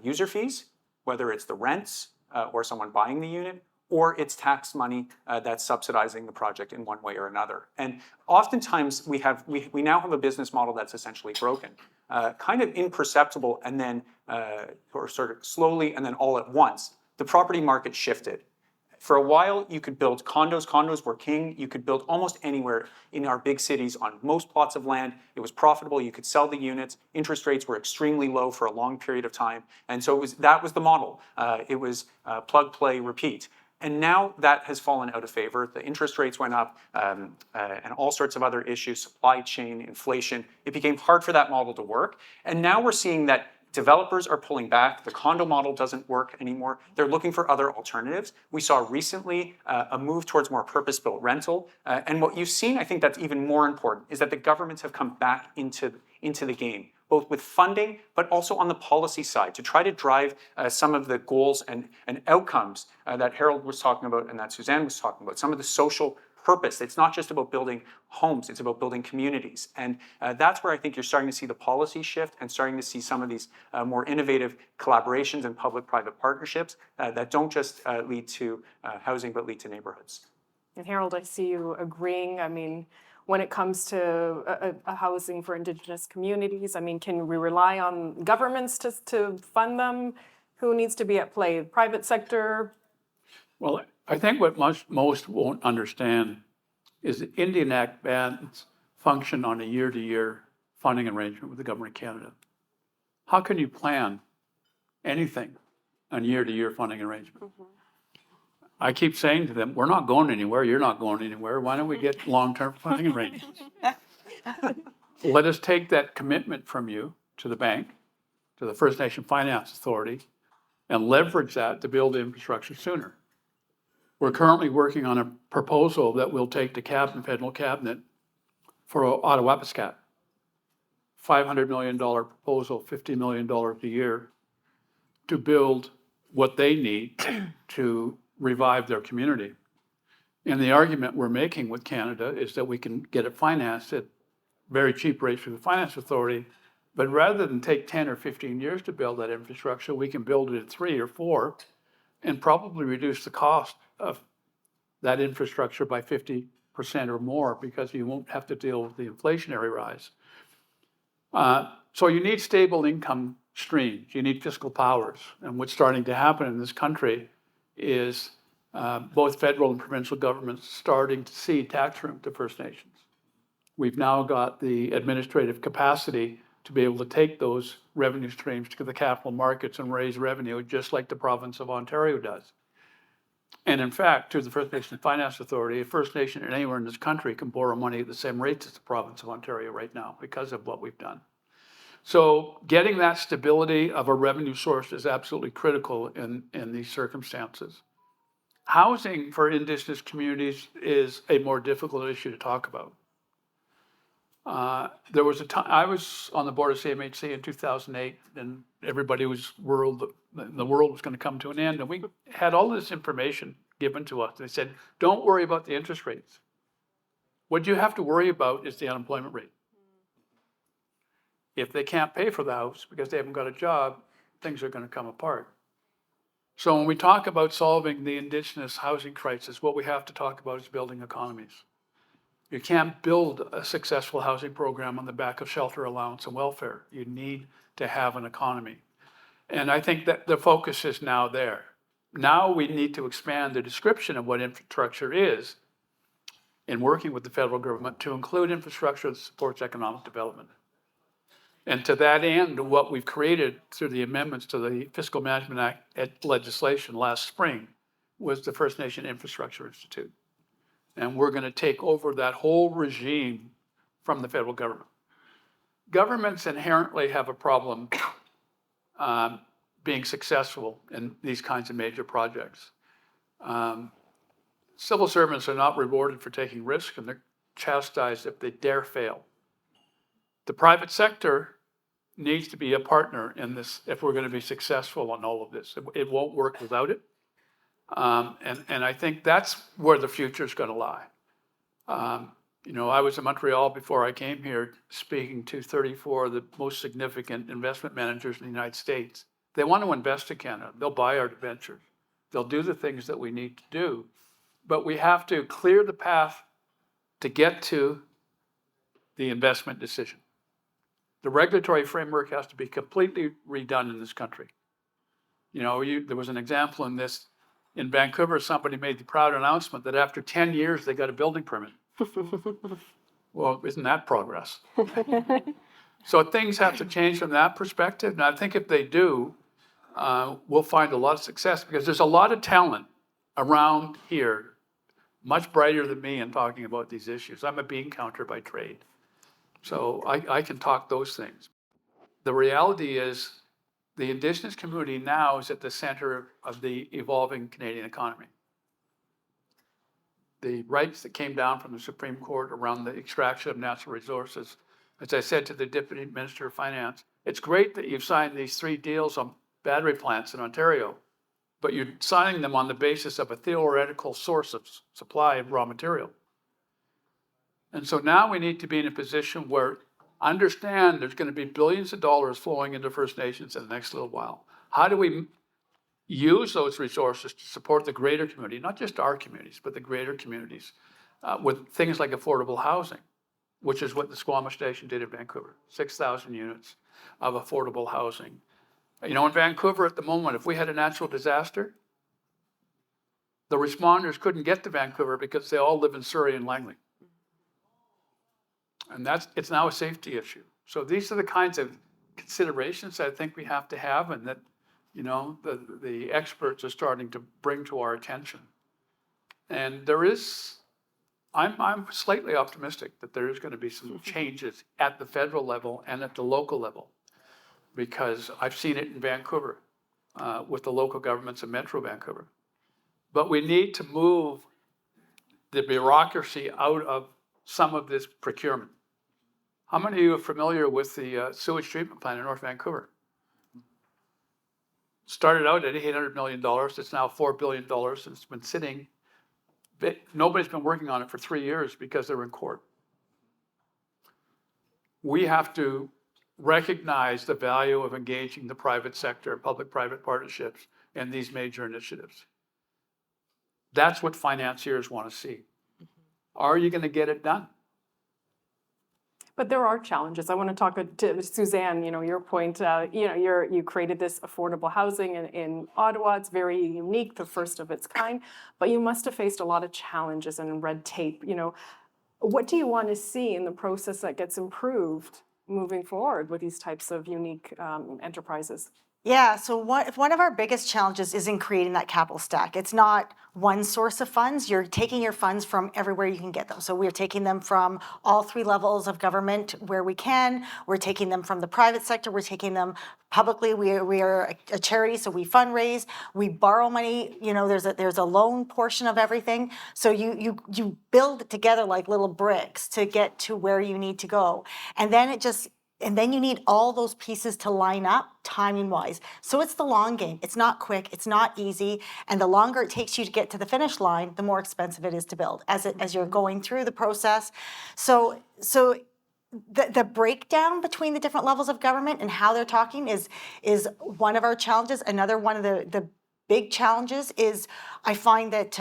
user fees, whether it's the rents or someone buying the unit, or it's tax money that's subsidizing the project in one way or another. And oftentimes we now have a business model that's essentially broken, kind of imperceptible, and then or sort of slowly and then all at once. The property market shifted. For a while, you could build condos. Condos were king. You could build almost anywhere in our big cities on most plots of land. It was profitable. You could sell the units. Interest rates were extremely low for a long period of time. And so that was the model. It was plug, play, repeat. And now that has fallen out of favor. The interest rates went up and all sorts of other issues, supply chain, inflation. It became hard for that model to work. And now we're seeing that developers are pulling back. The condo model doesn't work anymore. They're looking for other alternatives. We saw recently a move towards more purpose-built rental. And what you've seen, I think that's even more important, is that the governments have come back into the game, both with funding, but also on the policy side to try to drive some of the goals and outcomes that Harold was talking about and that Suzanne was talking about, some of the social purpose. It's not just about building homes, it's about building communities. And that's where I think you're starting to see the policy shift and starting to see some of these more innovative collaborations and public-private partnerships that don't just lead to housing, but lead to neighborhoods. And Harold, I see you agreeing. I mean, when it comes to a housing for Indigenous communities, I mean, can we rely on governments to fund them? Who needs to be at play? Private sector? Well, I think what most won't understand is the Indian Act bans function on a year-to-year funding arrangement with the government of Canada. How can you plan anything on year-to-year funding arrangement? I keep saying to them, we're not going anywhere, you're not going anywhere, why don't we get long-term funding arrangements? Let us take that commitment from you to the bank, to the First Nation Finance Authority, and leverage that to build infrastructure sooner. We're currently working on a proposal that we'll take to federal cabinet for Ottawapiskat. $500 million proposal, $50 million a year to build what they need to revive their community. And the argument we're making with Canada is that we can get it financed at very cheap rates through the Finance Authority, but rather than take 10 or 15 years to build that infrastructure, we can build it in 3 or 4 and probably reduce the cost of that infrastructure by 50% or more because you won't have to deal with the inflationary rise. So you need stable income streams, you need fiscal powers. And what's starting to happen in this country is both federal and provincial governments starting to cede tax room to First Nations. We've now got the administrative capacity to be able to take those revenue streams to the capital markets and raise revenue just like the province of Ontario does. And in fact, through the First Nation Finance Authority, a First Nation anywhere in this country can borrow money at the same rates as the province of Ontario right now because of what we've done. So getting that stability of a revenue source is absolutely critical in these circumstances. Housing for Indigenous communities is a more difficult issue to talk about. There was a time, I was on the board of CMHC in 2008, and everybody was the world was going to come to an end, and we had all this information given to us. They said, don't worry about the interest rates. What you have to worry about is the unemployment rate. If they can't pay for the house because they haven't got a job, things are going to come apart. So when we talk about solving the Indigenous housing crisis, what we have to talk about is building economies. You can't build a successful housing program on the back of shelter allowance and welfare. You need to have an economy. And I think that the focus is now there. Now we need to expand the description of what infrastructure is in working with the federal government to include infrastructure that supports economic development. And to that end, what we've created through the amendments to the Fiscal Management Act legislation last spring was the First Nation Infrastructure Institute. And we're going to take over that whole regime from the federal government. Governments inherently have a problem being successful in these kinds of major projects. Civil servants are not rewarded for taking risks, and they're chastised if they dare fail. The private sector needs to be a partner in this if we're going to be successful on all of this. It won't work without it. And I think that's where the future is going to lie. You know, I was in Montreal before I came here speaking to 34 of the most significant investment managers in the United States. They want to invest in Canada. They'll buy our debentures. They'll do the things that we need to do. But we have to clear the path to get to the investment decision. The regulatory framework has to be completely redone in this country. You know, there was an example in this. In Vancouver, somebody made the proud announcement that after 10 years, they got a building permit. Well, isn't that progress? So things have to change from that perspective. And I think if they do, we'll find a lot of success because there's a lot of talent around here, much brighter than me in talking about these issues. I'm a bean counter by trade. So I can talk those things. The reality is the Indigenous community now is at the center of the evolving Canadian economy. The rights that came down from the Supreme Court around the extraction of natural resources, as I said to the Deputy Minister of Finance, it's great that you've signed these 3 deals on battery plants in Ontario, but you're signing them on the basis of a theoretical source of supply of raw material. And so now we need to be in a position where understand there's going to be billions of dollars flowing into First Nations in the next little while. How do we use those resources to support the greater community, not just our communities, but the greater communities, with things like affordable housing, which is what the Squamish Station did in Vancouver, 6,000 units of affordable housing. You know, in Vancouver at the moment, if we had a natural disaster, the responders couldn't get to Vancouver because they all live in Surrey and Langley. And it's now a safety issue. So these are the kinds of considerations I think we have to have, and that, you know, the experts are starting to bring to our attention. And I'm slightly optimistic that there is going to be some changes at the federal level and at the local level, because I've seen it in Vancouver with the local governments of Metro Vancouver. But we need to move the bureaucracy out of some of this procurement. How many of you are familiar with the sewage treatment plant in North Vancouver? Started out at $800 million. It's now $4 billion. It's been sitting. Nobody's been working on it for 3 years because they're in court. We have to recognize the value of engaging the private sector, public-private partnerships, in these major initiatives. That's what financiers want to see. Are you going to get it done? But there are challenges. I want to talk to Suzanne, you know, your point, you know, you created this affordable housing in Ottawa. It's very unique, the first of its kind, but you must have faced a lot of challenges and red tape. You know, what do you want to see in the process that gets improved moving forward with these types of unique enterprises? Yeah, so one of our biggest challenges is in creating that capital stack. It's not one source of funds. You're taking your funds from everywhere you can get them. So we're taking them from all three levels of government where we can. We're taking them from the private sector. We're taking them publicly. We are a charity, so we fundraise. We borrow money. You know, there's a loan portion of everything. So you build it together like little bricks to get to where you need to go. And then you need all those pieces to line up timing-wise. So it's the long game. It's not quick. It's not easy. And the longer it takes you to get to the finish line, the more expensive it is to build as you're going through the process. So the breakdown between the different levels of government and how they're talking is one of our challenges. Another one of the big challenges is I find that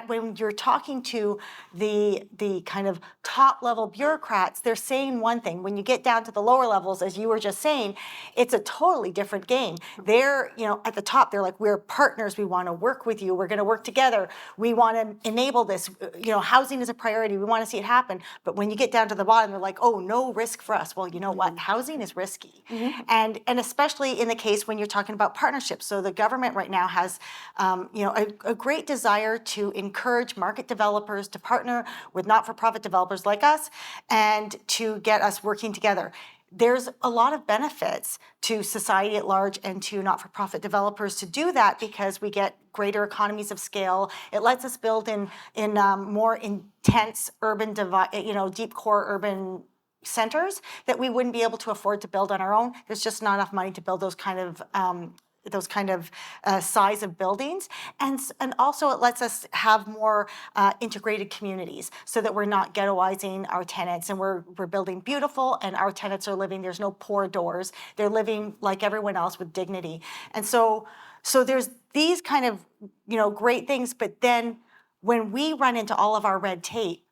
when you're talking to the kind of top level bureaucrats, they're saying one thing. When you get down to the lower levels, as you were just saying, it's a totally different game. They're, you know, at the top, they're like, we're partners. We want to work with you. We're going to work together. We want to enable this. You know, housing is a priority. We want to see it happen. But when you get down to the bottom, they're like, oh, no risk for us. Well, you know what? Housing is risky. And especially in the case when you're talking about partnerships. So the government right now has, you know, a great desire to encourage market developers to partner with not-for-profit developers like us and to get us working together. There's a lot of benefits to society at large and to not-for-profit developers to do that because we get greater economies of scale. It lets us build in more intense urban, you know, deep core urban centers that we wouldn't be able to afford to build on our own. There's just not enough money to build those kind of size of buildings. And also it lets us have more integrated communities so that we're not ghettoizing our tenants and we're building beautiful and our tenants are living, there's no poor doors. They're living like everyone else with dignity. And so there's these kind of, you know, great things, but then when we run into all of our red tape,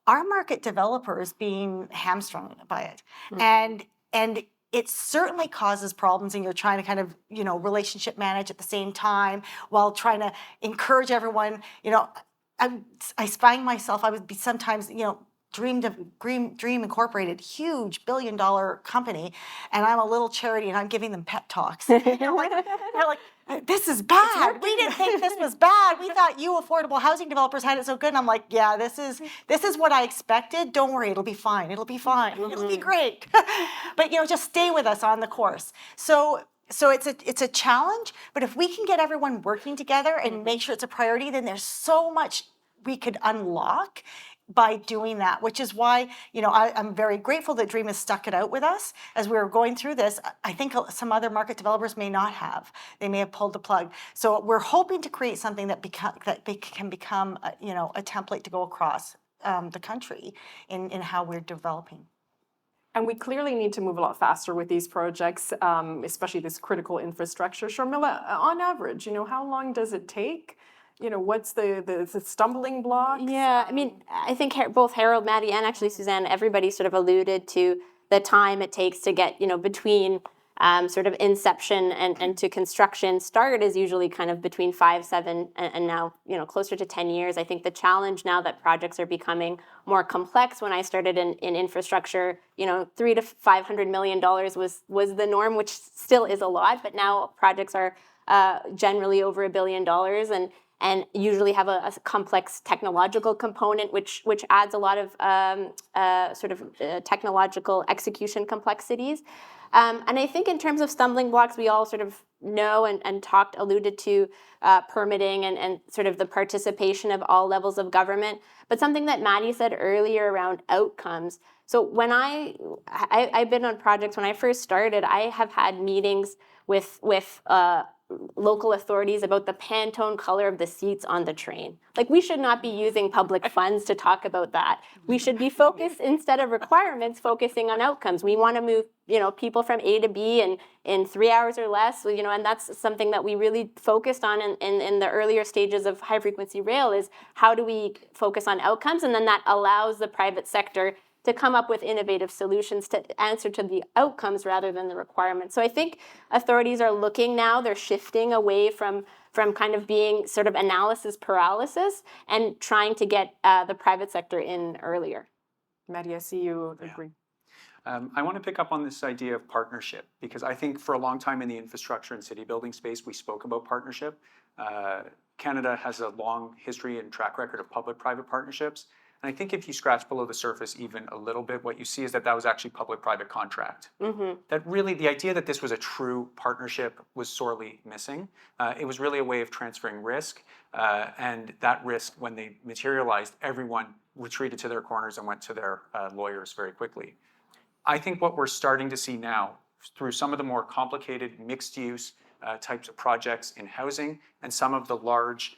our market developer is being hamstrung by it. And it certainly causes problems, and you're trying to kind of, you know, relationship manage at the same time while trying to encourage everyone. You know, I find myself, I would be sometimes, you know, Dream Incorporated, huge billion-dollar company, and I'm a little charity and I'm giving them pep talks. they're like, this is bad. We didn't think this was bad. We thought you affordable housing developers had it so good. And I'm like, yeah, this is what I expected. Don't worry, it'll be fine. It'll be fine. It'll be great. But you know, just stay with us on the course. So it's a challenge. But if we can get everyone working together and make sure it's a priority, then there's so much we could unlock by doing that, which is why, you know, I'm very grateful that Dream has stuck it out with us as we were going through this. I think some other market developers may not have. They may have pulled the plug. So we're hoping to create something that can become, you know, a template to go across the country in how we're developing. And we clearly need to move a lot faster with these projects, especially this critical infrastructure. Sharmila, on average, how long does it take? What's the stumbling blocks? Yeah, I mean, I think both Harold, Maddie, and actually Suzanne, everybody sort of alluded to the time it takes to get, between sort of inception and to construction. Start is usually kind of between 5, 7, and now, closer to 10 years. I think the challenge now that projects are becoming more complex. When I started in infrastructure, $300 to $500 million was the norm, which still is a lot, but now projects are generally over $1 billion and usually have a complex technological component, which adds a lot of technological execution complexities. And I think in terms of stumbling blocks, we all sort of know and alluded to permitting and sort of the participation of all levels of government. But something that Maddie said earlier around outcomes. So when I've been on projects, when I first started, I have had meetings with local authorities about the Pantone color of the seats on the train. Like, we should not be using public funds to talk about that. We should be focused, instead of requirements, focusing on outcomes. We want to move, people from A to B in 3 hours or less, and that's something that we really focused on in the earlier stages of high frequency rail, is how do we focus on outcomes? And then that allows the private sector to come up with innovative solutions to answer to the outcomes rather than the requirements. So I think authorities are looking now, they're shifting away from kind of being sort of analysis paralysis and trying to get the private sector in earlier. Maddie, I see you agree. I want to pick up on this idea of partnership, because I think for a long time in the infrastructure and city building space, we spoke about partnership. Canada has a long history and track record of public-private partnerships. And I think if you scratch below the surface even a little bit, what you see is that was actually public-private contract. That really, the idea that this was a true partnership was sorely missing. It was really a way of transferring risk. And that risk, when they materialized, everyone retreated to their corners and went to their lawyers very quickly. I think what we're starting to see now, through some of the more complicated mixed-use types of projects in housing and some of the large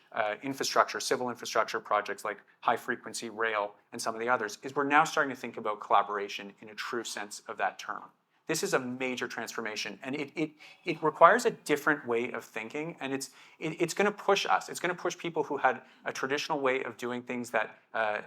civil infrastructure projects like high-frequency rail and some of the others, is we're now starting to think about collaboration in a true sense of that term. This is a major transformation, and it requires a different way of thinking, and it's going to push us. It's going to push people who had a traditional way of doing things that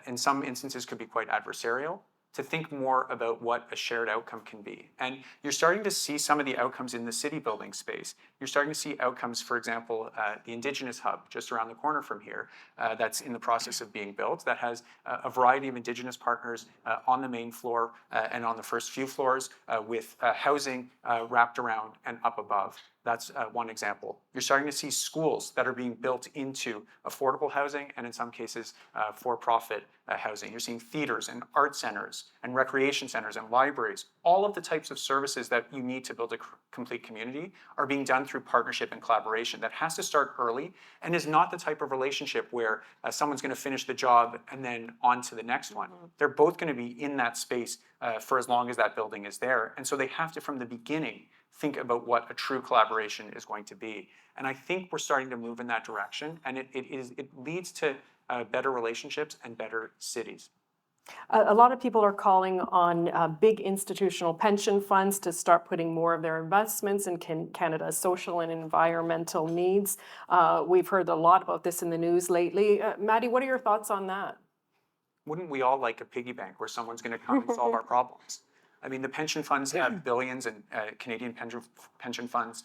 in some instances could be quite adversarial, to think more about what a shared outcome can be. And you're starting to see some of the outcomes in the city building space. You're starting to see outcomes, for example, the Indigenous Hub just around the corner from here, that's in the process of being built, that has a variety of Indigenous partners on the main floor and on the first few floors with housing wrapped around and up above. That's one example. You're starting to see schools that are being built into affordable housing and in some cases for-profit housing. You're seeing theaters and art centers and recreation centers and libraries. All of the types of services that you need to build a complete community are being done through partnership and collaboration. That has to start early and is not the type of relationship where someone's going to finish the job and then on to the next one. They're both going to be in that space for as long as that building is there. And so they have to, from the beginning, think about what a true collaboration is going to be. And I think we're starting to move in that direction, and it leads to better relationships and better cities. A lot of people are calling on big institutional pension funds to start putting more of their investments in Canada's social and environmental needs. We've heard a lot about this in the news lately. Maddie, what are your thoughts on that? Wouldn't we all like a piggy bank where someone's going to come and solve our problems? I mean, the pension funds have billions, and Canadian pension funds,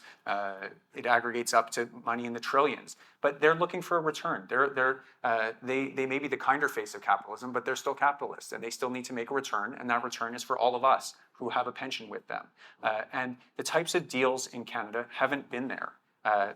it aggregates up to money in the trillions. But they're looking for a return. They may be the kinder face of capitalism, but they're still capitalists, and they still need to make a return, and that return is for all of us who have a pension with them. And the types of deals in Canada haven't been there.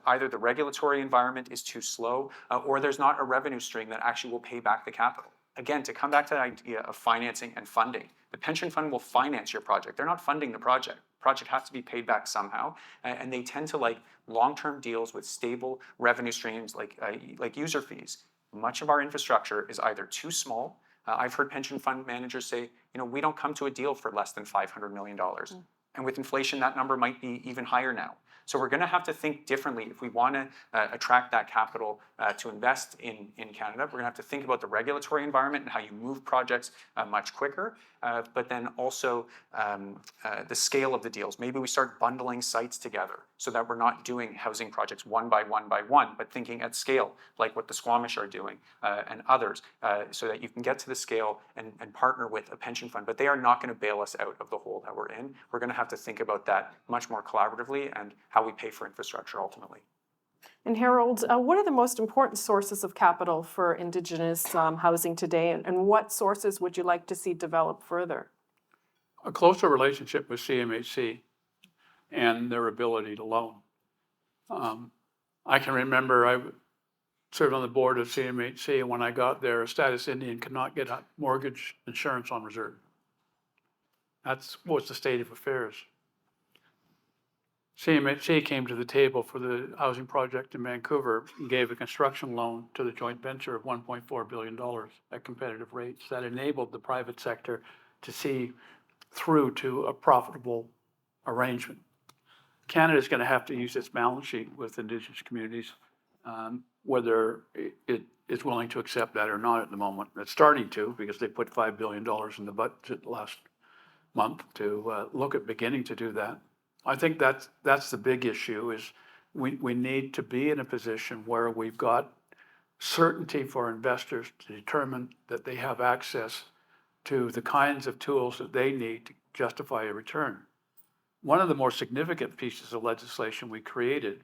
Either the regulatory environment is too slow, or there's not a revenue stream that actually will pay back the capital. Again, to come back to the idea of financing and funding, the pension fund will finance your project. They're not funding the project. The project has to be paid back somehow, and they tend to like long-term deals with stable revenue streams like user fees. Much of our infrastructure is either too small. I've heard pension fund managers say, we don't come to a deal for less than $500 million. And with inflation, that number might be even higher now. So we're going to have to think differently if we want to attract that capital to invest in Canada. We're going to have to think about the regulatory environment and how you move projects much quicker, but then also the scale of the deals. Maybe we start bundling sites together so that we're not doing housing projects one by one, but thinking at scale, like what the Squamish are doing and others, so that you can get to the scale and partner with a pension fund. But they are not going to bail us out of the hole that we're in. We're going to have to think about that much more collaboratively and how we pay for infrastructure ultimately. And Harold, what are the most important sources of capital for Indigenous housing today, and what sources would you like to see develop further? A closer relationship with CMHC and their ability to loan. I can remember I served on the board of CMHC, and when I got there, a status Indian could not get a mortgage insurance on reserve. That's what's the state of affairs. CMHC came to the table for the housing project in Vancouver and gave a construction loan to the joint venture of $1.4 billion at competitive rates that enabled the private sector to see through to a profitable arrangement. Canada's going to have to use its balance sheet with Indigenous communities, whether it is willing to accept that or not at the moment. It's starting to, because they put $5 billion in the budget last month to look at beginning to do that. I think that's the big issue, is we need to be in a position where we've got certainty for investors to determine that they have access to the kinds of tools that they need to justify a return. One of the more significant pieces of legislation we created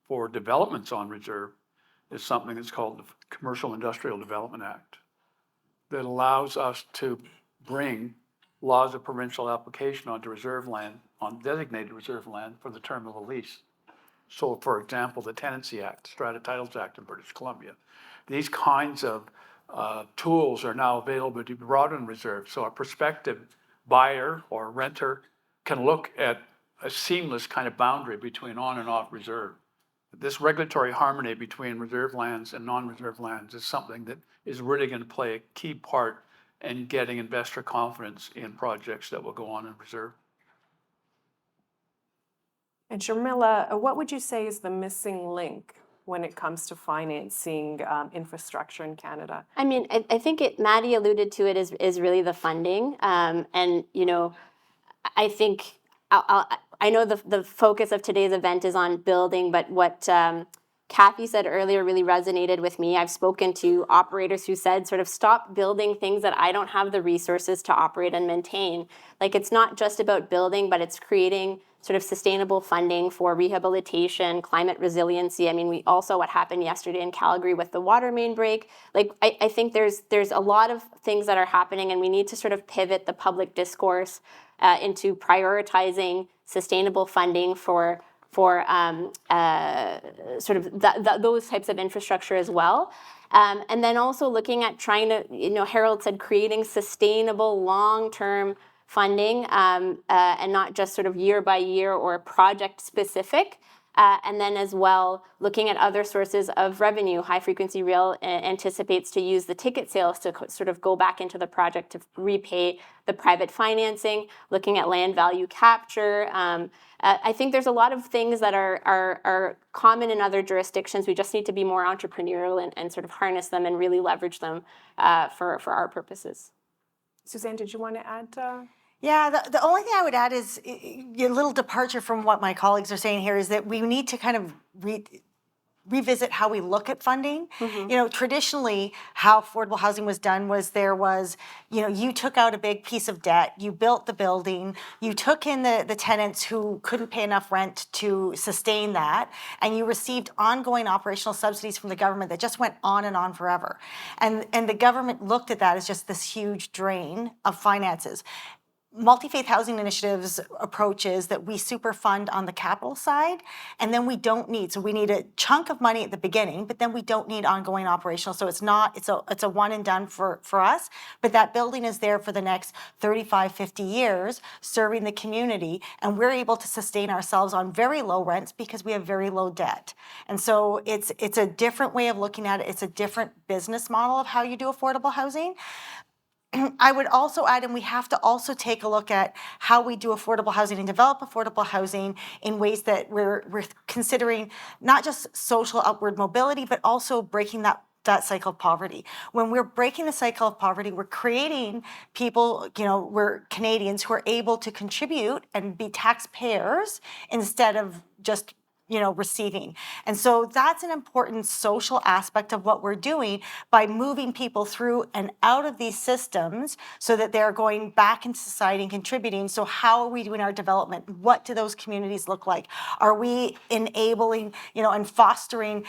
for developments on reserve is something that's called the Commercial Industrial Development Act, that allows us to bring laws of provincial application onto reserve land, on designated reserve land for the term of a lease. So, for example, the Tenancy Act, Strata Titles Act in British Columbia. These kinds of tools are now available to be brought in reserve. So a prospective buyer or renter can look at a seamless kind of boundary between on and off reserve. This regulatory harmony between reserve lands and non-reserve lands is something that is really going to play a key part in getting investor confidence in projects that will go on in reserve. And Sharmila, what would you say is the missing link when it comes to financing infrastructure in Canada? I mean, I think Maddie alluded to it, is really the funding. And, you know, I think, I know the focus of today's event is on building, but what Kathy said earlier really resonated with me. I've spoken to operators who said, sort of, stop building things that I don't have the resources to operate and maintain. Like, it's not just about building, but it's creating sort of sustainable funding for rehabilitation, climate resiliency. I mean, we also, what happened yesterday in Calgary with the water main break. Like, I think there's a lot of things that are happening, and we need to sort of pivot the public discourse into prioritizing sustainable funding for sort of those types of infrastructure as well. And then also looking at trying to, you know, Harold said, creating sustainable long-term funding and not just sort of year by year or project specific. And then as well, looking at other sources of revenue. High Frequency Rail anticipates to use the ticket sales to sort of go back into the project to repay the private financing, looking at land value capture. I think there's a lot of things that are common in other jurisdictions. We just need to be more entrepreneurial and sort of harness them and really leverage them for our purposes. Suzanne, did you want to add? Yeah, the only thing I would add is a little departure from what my colleagues are saying here, is that we need to kind of revisit how we look at funding. You know, traditionally, how affordable housing was done was you took out a big piece of debt, you built the building, you took in the tenants who couldn't pay enough rent to sustain that, and you received ongoing operational subsidies from the government that just went on and on forever. And the government looked at that as just this huge drain of finances. Multi-faith housing initiatives approaches that we superfund on the capital side, and then we need a chunk of money at the beginning, but then we don't need ongoing operational. So it's a one and done for us, but that building is there for the next 35, 50 years, serving the community, and we're able to sustain ourselves on very low rents because we have very low debt. And so it's a different way of looking at it. It's a different business model of how you do affordable housing. I would also add, and we have to also take a look at how we do affordable housing and develop affordable housing in ways that we're considering not just social upward mobility, but also breaking that cycle of poverty. When we're breaking the cycle of poverty, we're creating people, we're Canadians who are able to contribute and be taxpayers instead of just receiving. And so that's an important social aspect of what we're doing by moving people through and out of these systems so that they're going back into society and contributing. So how are we doing our development? What do those communities look like? Are we enabling, and fostering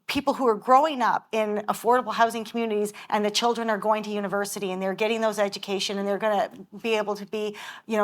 people who are growing up in affordable housing communities, and the children are going to university and they're getting those education and they're going to be able to be,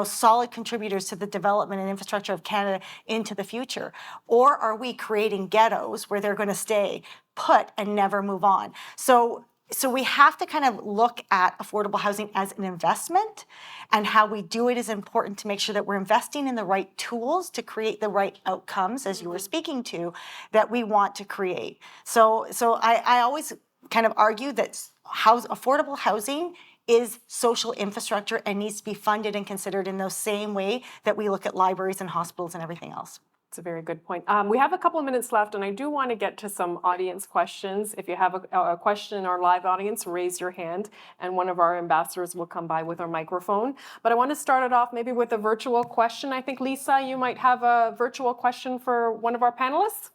solid contributors to the development and infrastructure of Canada into the future? Or are we creating ghettos where they're going to stay put and never move on? So we have to kind of look at affordable housing as an investment, and how we do it is important to make sure that we're investing in the right tools to create the right outcomes, as you were speaking to, that we want to create. So I always kind of argue that affordable housing is social infrastructure and needs to be funded and considered in the same way that we look at libraries and hospitals and everything else. It's a very good point. We have a couple of minutes left, and I do want to get to some audience questions. If you have a question in our live audience, raise your hand, and one of our ambassadors will come by with our microphone. But I want to start it off maybe with a virtual question. I think, Lisa, you might have a virtual question for one of our panelists.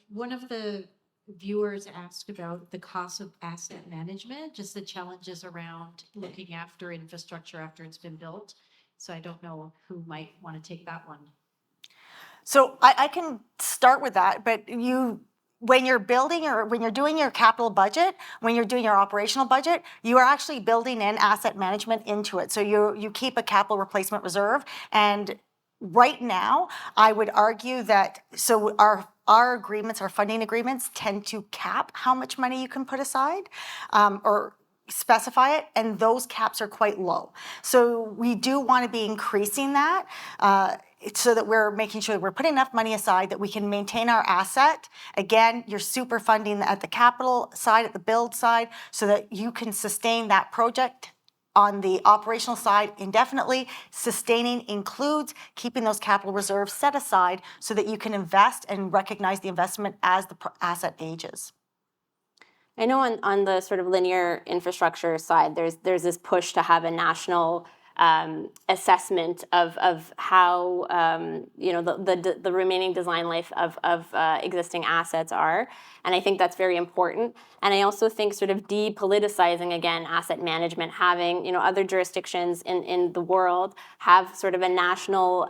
One of the viewers asked about the cost of asset management, just the challenges around looking after infrastructure after it's been built. So I don't know who might want to take that one. So I can start with that, but when you're building or when you're doing your capital budget, when you're doing your operational budget, you are actually building in asset management into it. So you keep a capital replacement reserve. And right now, I would argue that, so our agreements, our funding agreements tend to cap how much money you can put aside, or specify it, and those caps are quite low. So we do want to be increasing that so that we're making sure that we're putting enough money aside that we can maintain our asset. Again, you're super funding at the capital side, at the build side, so that you can sustain that project on the operational side indefinitely. Sustaining includes keeping those capital reserves set aside so that you can invest and recognize the investment as the asset ages. I know on the sort of linear infrastructure side, there's this push to have a national assessment of how the remaining design life of existing assets are, and I think that's very important. And I also think sort of depoliticizing again asset management, having other jurisdictions in the world have sort of a national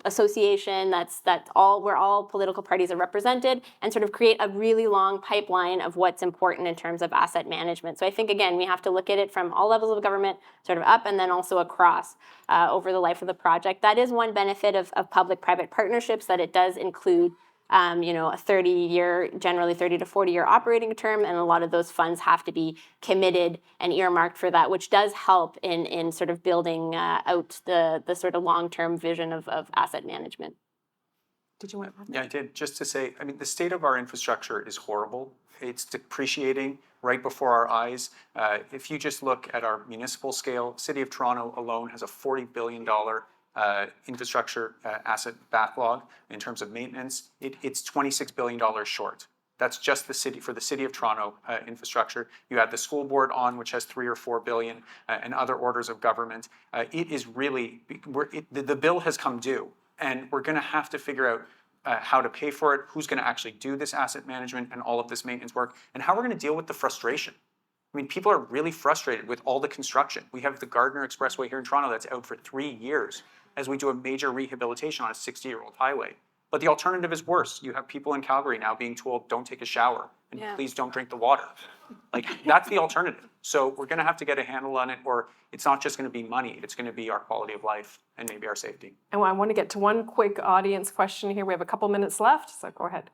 association that's where all political parties are represented, and sort of create a really long pipeline of what's important in terms of asset management. So I think again we have to look at it from all levels of government, sort of up and then also across over the life of the project. That is one benefit of public-private partnerships, that it does include a 30-year, generally 30 to 40-year operating term, and a lot of those funds have to be committed and earmarked for that, which does help in sort of building out the sort of long-term vision of asset management. Did you want to? Yeah, I did. Just to say, I mean, the state of our infrastructure is horrible. It's depreciating right before our eyes. If you just look at our municipal scale, City of Toronto alone has a $40 billion infrastructure asset backlog in terms of maintenance. It's $26 billion short. That's just the city, for the City of Toronto infrastructure. You add the school board on, which has $3 or $4 billion, and other orders of government. It is really, the bill has come due, and we're going to have to figure out how to pay for it, who's going to actually do this asset management and all of this maintenance work, and how we're going to deal with the frustration. I mean, people are really frustrated with all the construction. We have the Gardiner Expressway here in Toronto that's out for 3 years as we do a major rehabilitation on a 60-year-old highway. But the alternative is worse. You have people in Calgary now being told, don't take a shower and please don't drink the water. Like, that's the alternative. So we're going to have to get a handle on it, or it's not just going to be money. It's going to be our quality of life and maybe our safety. And I want to get to one quick audience question here. We have a couple minutes left, so go ahead.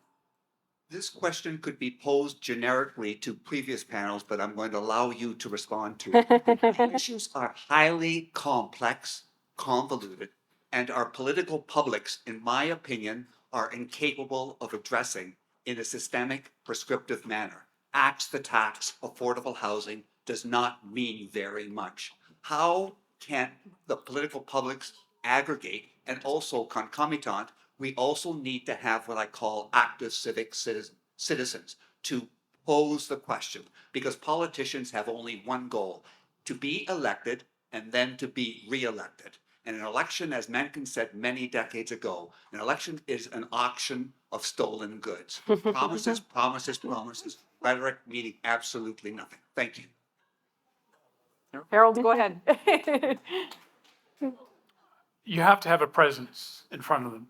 This question could be posed generically to previous panels, but I'm going to allow you to respond to it. The issues are highly complex, convoluted, and our political publics, in my opinion, are incapable of addressing in a systemic, prescriptive manner. Axe the tax, affordable housing, does not mean very much. How can the political publics aggregate? And also concomitant, we also need to have what I call active civic citizens to pose the question, because politicians have only one goal: to be elected and then to be re-elected. And an election, as Mencken said many decades ago, an election is an auction of stolen goods. Promises, promises, promises, rhetoric meaning absolutely nothing. Thank you. Harold, go ahead. You have to have a presence in front of them.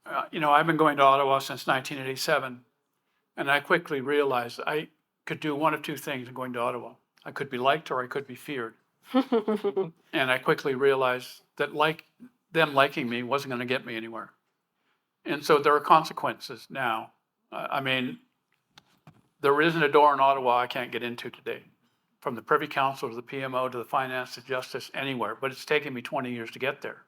I've been going to Ottawa since 1987, and I quickly realized I could do one of two things in going to Ottawa. I could be liked or I could be feared. And I quickly realized that them liking me wasn't going to get me anywhere. And so there are consequences now. There isn't a door in Ottawa I can't get into today, from the Privy Council to the PMO to the Finance to Justice, anywhere. But it's taken me 20 years to get there.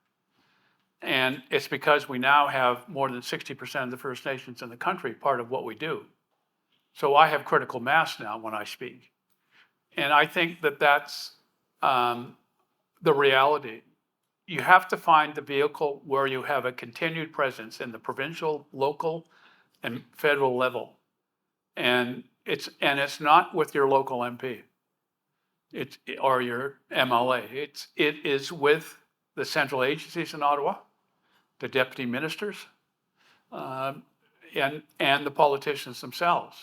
And it's because we now have more than 60% of the First Nations in the country part of what we do. So I have critical mass now when I speak. And I think that that's the reality. You have to find the vehicle where you have a continued presence in the provincial, local, and federal level. And it's not with your local MP or your MLA. It is with the central agencies in Ottawa, the deputy ministers, and the politicians themselves.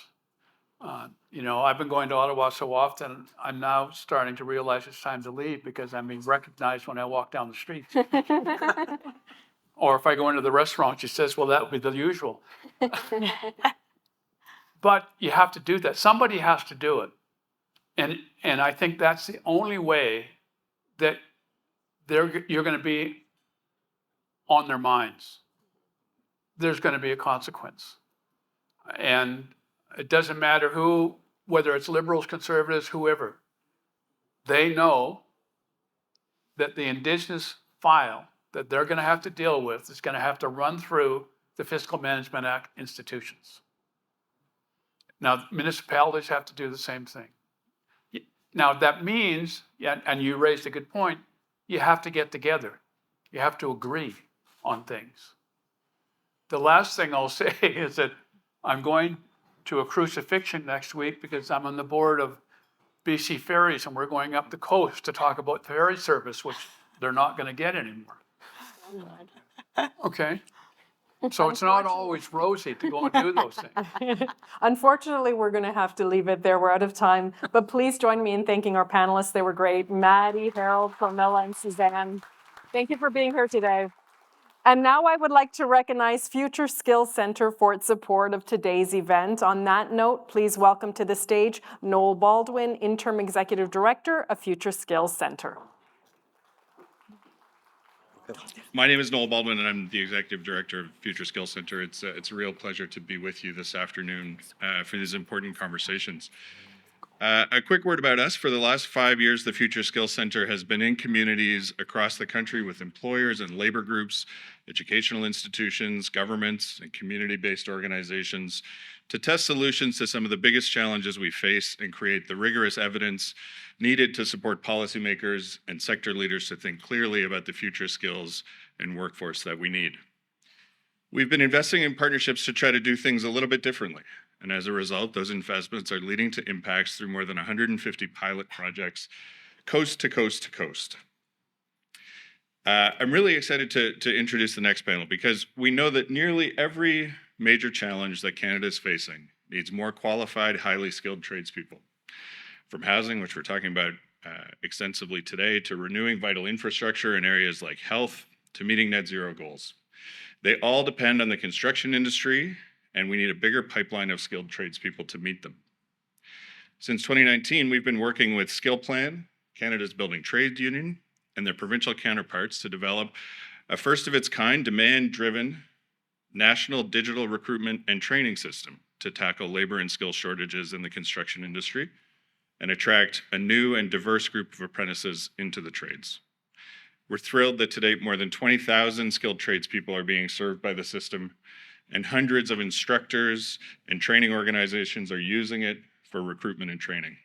I've been going to Ottawa so often, I'm now starting to realize it's time to leave because I'm being recognized when I walk down the streets. Or if I go into the restaurant, she says, well, that would be the usual. But you have to do that. Somebody has to do it. And I think that's the only way that you're going to be on their minds. There's going to be a consequence. And it doesn't matter who, whether it's liberals, conservatives, whoever, they know that the Indigenous file that they're going to have to deal with is going to have to run through the Fiscal Management Act institutions. Now, municipalities have to do the same thing. Now, that means, and you raised a good point, you have to get together. You have to agree on things. The last thing I'll say is that I'm going to a crucifixion next week because I'm on the board of BC Ferries and we're going up the coast to talk about ferry service, which they're not going to get anymore. Okay. So it's not always rosy to go and do those things. Unfortunately, we're going to have to leave it there. We're out of time. But please join me in thanking our panelists. They were great. Maddie, Harold, Carmela, and Suzanne. Thank you for being here today. And now I would like to recognize Future Skills Center for its support of today's event. On that note, please welcome to the stage Noel Baldwin, Interim Executive Director of Future Skills Center. My name is Noel Baldwin, and I'm the Executive Director of Future Skills Center. It's a real pleasure to be with you this afternoon for these important conversations. A quick word about us. For the last 5 years, the Future Skills Center has been in communities across the country with employers and labor groups, educational institutions, governments, and community-based organizations to test solutions to some of the biggest challenges we face and create the rigorous evidence needed to support policymakers and sector leaders to think clearly about the future skills and workforce that we need. We've been investing in partnerships to try to do things a little bit differently. And as a result, those investments are leading to impacts through more than 150 pilot projects, coast to coast to coast. I'm really excited to introduce the next panel because we know that nearly every major challenge that Canada is facing needs more qualified, highly skilled tradespeople. From housing, which we're talking about extensively today, to renewing vital infrastructure in areas like health, to meeting net zero goals. They all depend on the construction industry, and we need a bigger pipeline of skilled tradespeople to meet them. Since 2019, we've been working with SkillPlan, Canada's building trades union, and their provincial counterparts to develop a first-of-its-kind, demand-driven national digital recruitment and training system to tackle labor and skill shortages in the construction industry and attract a new and diverse group of apprentices into the trades. We're thrilled that to date more than 20,000 skilled tradespeople are being served by the system, and hundreds of instructors and training organizations are using it for recruitment and training.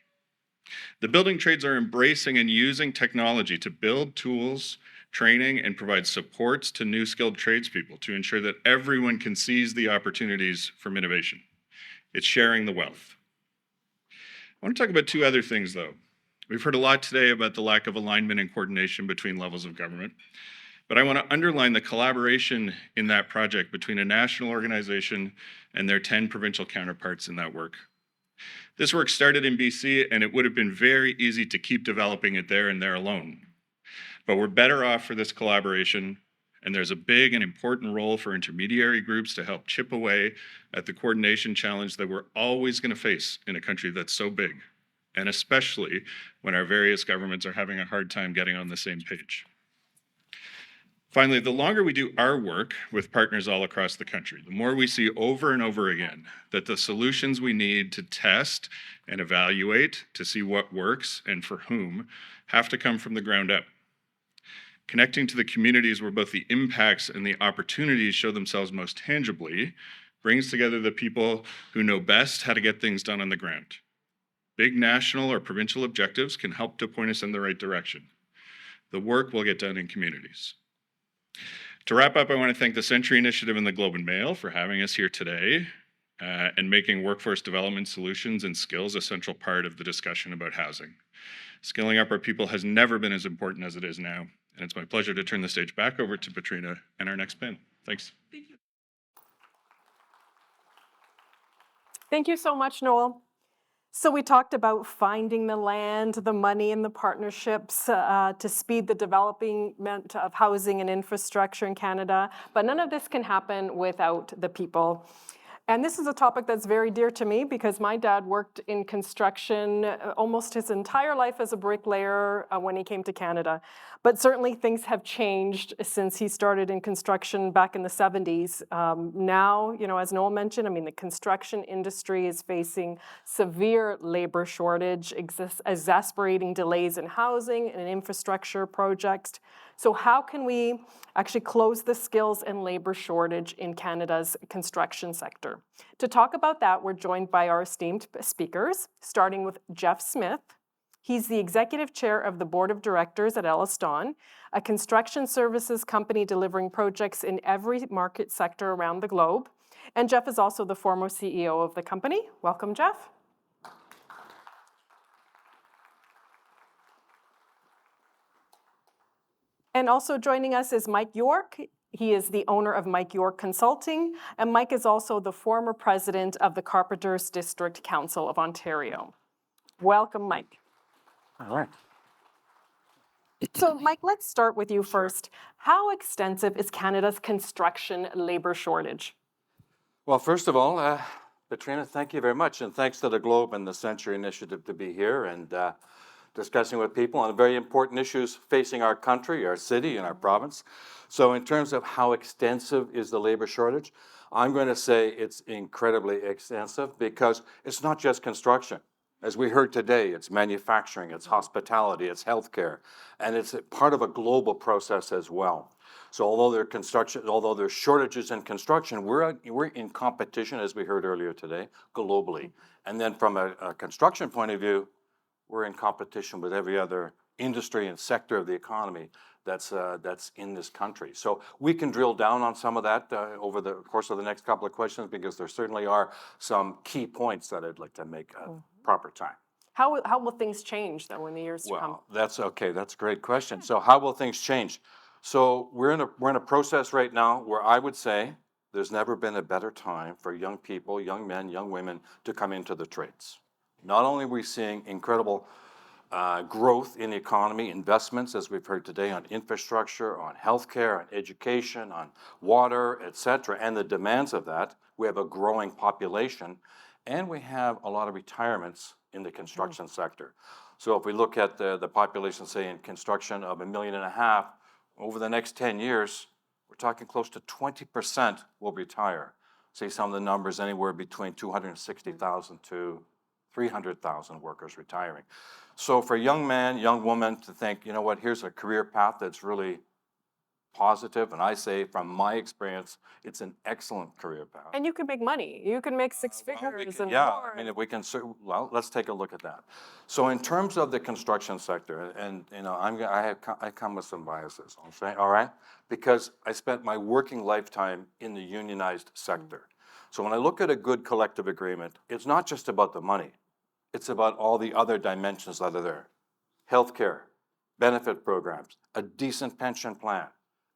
The building trades are embracing and using technology to build tools, training, and provide supports to new skilled tradespeople to ensure that everyone can seize the opportunities from innovation. It's sharing the wealth. I want to talk about two other things, though. We've heard a lot today about the lack of alignment and coordination between levels of government, but I want to underline the collaboration in that project between a national organization and their 10 provincial counterparts in that work. This work started in BC, and it would have been very easy to keep developing it there and there alone. But we're better off for this collaboration, and there's a big and important role for intermediary groups to help chip away at the coordination challenge that we're always going to face in a country that's so big, and especially when our various governments are having a hard time getting on the same page. Finally, the longer we do our work with partners all across the country, the more we see over and over again that the solutions we need to test and evaluate to see what works and for whom have to come from the ground up. Connecting to the communities where both the impacts and the opportunities show themselves most tangibly brings together the people who know best how to get things done on the ground. Big national or provincial objectives can help to point us in the right direction. The work will get done in communities. To wrap up, I want to thank the Century Initiative and the Globe and Mail for having us here today and making workforce development solutions and skills a central part of the discussion about housing. Skilling up our people has never been as important as it is now, and it's my pleasure to turn the stage back over to Patrina and our next panel. Thanks. Thank you so much, Noel. So we talked about finding the land, the money, and the partnerships to speed the development of housing and infrastructure in Canada, but none of this can happen without the people. And this is a topic that's very dear to me because my dad worked in construction almost his entire life as a bricklayer when he came to Canada. But certainly things have changed since he started in construction back in the 70s. Now, you know, as Noel mentioned, I mean, the construction industry is facing severe labor shortage, exasperating delays in housing and in infrastructure projects. So how can we actually close the skills and labor shortage in Canada's construction sector? To talk about that, we're joined by our esteemed speakers, starting with Jeff Smith. He's the executive chair of the board of directors at Ellis Don, a construction services company delivering projects in every market sector around the globe. And Jeff is also the former CEO of the company. Welcome, Jeff. And also joining us is Mike York. He is the owner of Mike York Consulting, and Mike is also the former president of the Carpenters District Council of Ontario. Welcome, Mike. All right. So, Mike, let's start with you first. How extensive is Canada's construction labor shortage? Well, first of all, Patrina, thank you very much, and thanks to the Globe and the Century Initiative to be here and discussing with people on very important issues facing our country, our city, and our province. So in terms of how extensive is the labor shortage, I'm going to say it's incredibly extensive because it's not just construction. As we heard today, it's manufacturing, it's hospitality, it's healthcare, and it's part of a global process as well. So although there's shortages in construction, we're in competition, as we heard earlier today, globally. And then from a construction point of view, we're in competition with every other industry and sector of the economy that's in this country. So we can drill down on some of that over the course of the next couple of questions because there certainly are some key points that I'd like to make at proper time. How will things change, though, in the years to come? Well, that's okay. That's a great question. So how will things change? So we're in a process right now where I would say there's never been a better time for young people, young men, young women to come into the trades. Not only are we seeing incredible growth in the economy, investments, as we've heard today, on infrastructure, on healthcare, on education, on water, et cetera, and the demands of that. We have a growing population, and we have a lot of retirements in the construction sector. So if we look at the population, say, in construction of 1.5 million, over the next 10 years, we're talking close to 20% will retire. See some of the numbers anywhere between 260,000 to 300,000 workers retiring. So for a young man, young woman to think, you know what, here's a career path that's really positive, and I say from my experience, it's an excellent career path. And you can make money. You can make six figures and Yeah, more. I mean, if we can, well, let's take a look at that. So in terms of the construction sector, and you know, I come with some biases, I'll say, all right? Because I spent my working lifetime in the unionized sector. So when I look at a good collective agreement, it's not just about the money. It's about all the other dimensions that are there. Healthcare, benefit programs, a decent pension plan,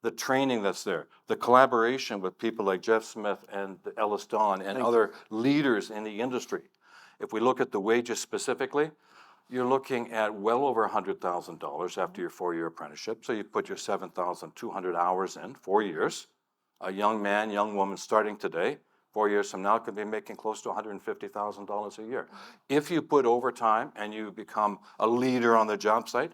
the training that's there, the collaboration with people like Jeff Smith and Ellis Dawn and other leaders in the industry. If we look at the wages specifically, you're looking at well over $100,000 after your 4-year apprenticeship. So you put your 7,200 hours in, 4 years. A young man, young woman starting today, 4 years from now could be making close to $150,000 a year. If you put overtime and you become a leader on the job site,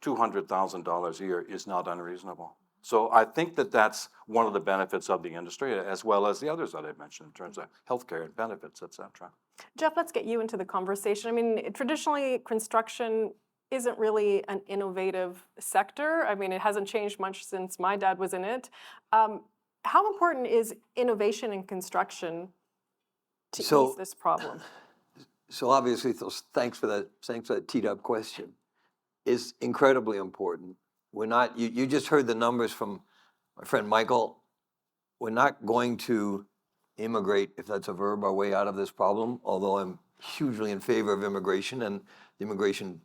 $200,000 a year is not unreasonable. So I think that that's one of the benefits of the industry, as well as the others that I mentioned in terms of healthcare and benefits, et cetera. Jeff, let's get you into the conversation. I mean, traditionally, construction isn't really an innovative sector. I mean, it hasn't changed much since my dad was in it. How important is innovation in construction to ease this problem? So obviously, thanks for that teed up question. Is incredibly important. We're not, you just heard the numbers from my friend Michael. We're not going to immigrate, if that's a verb, our way out of this problem, although I'm hugely in favor of immigration, and the immigration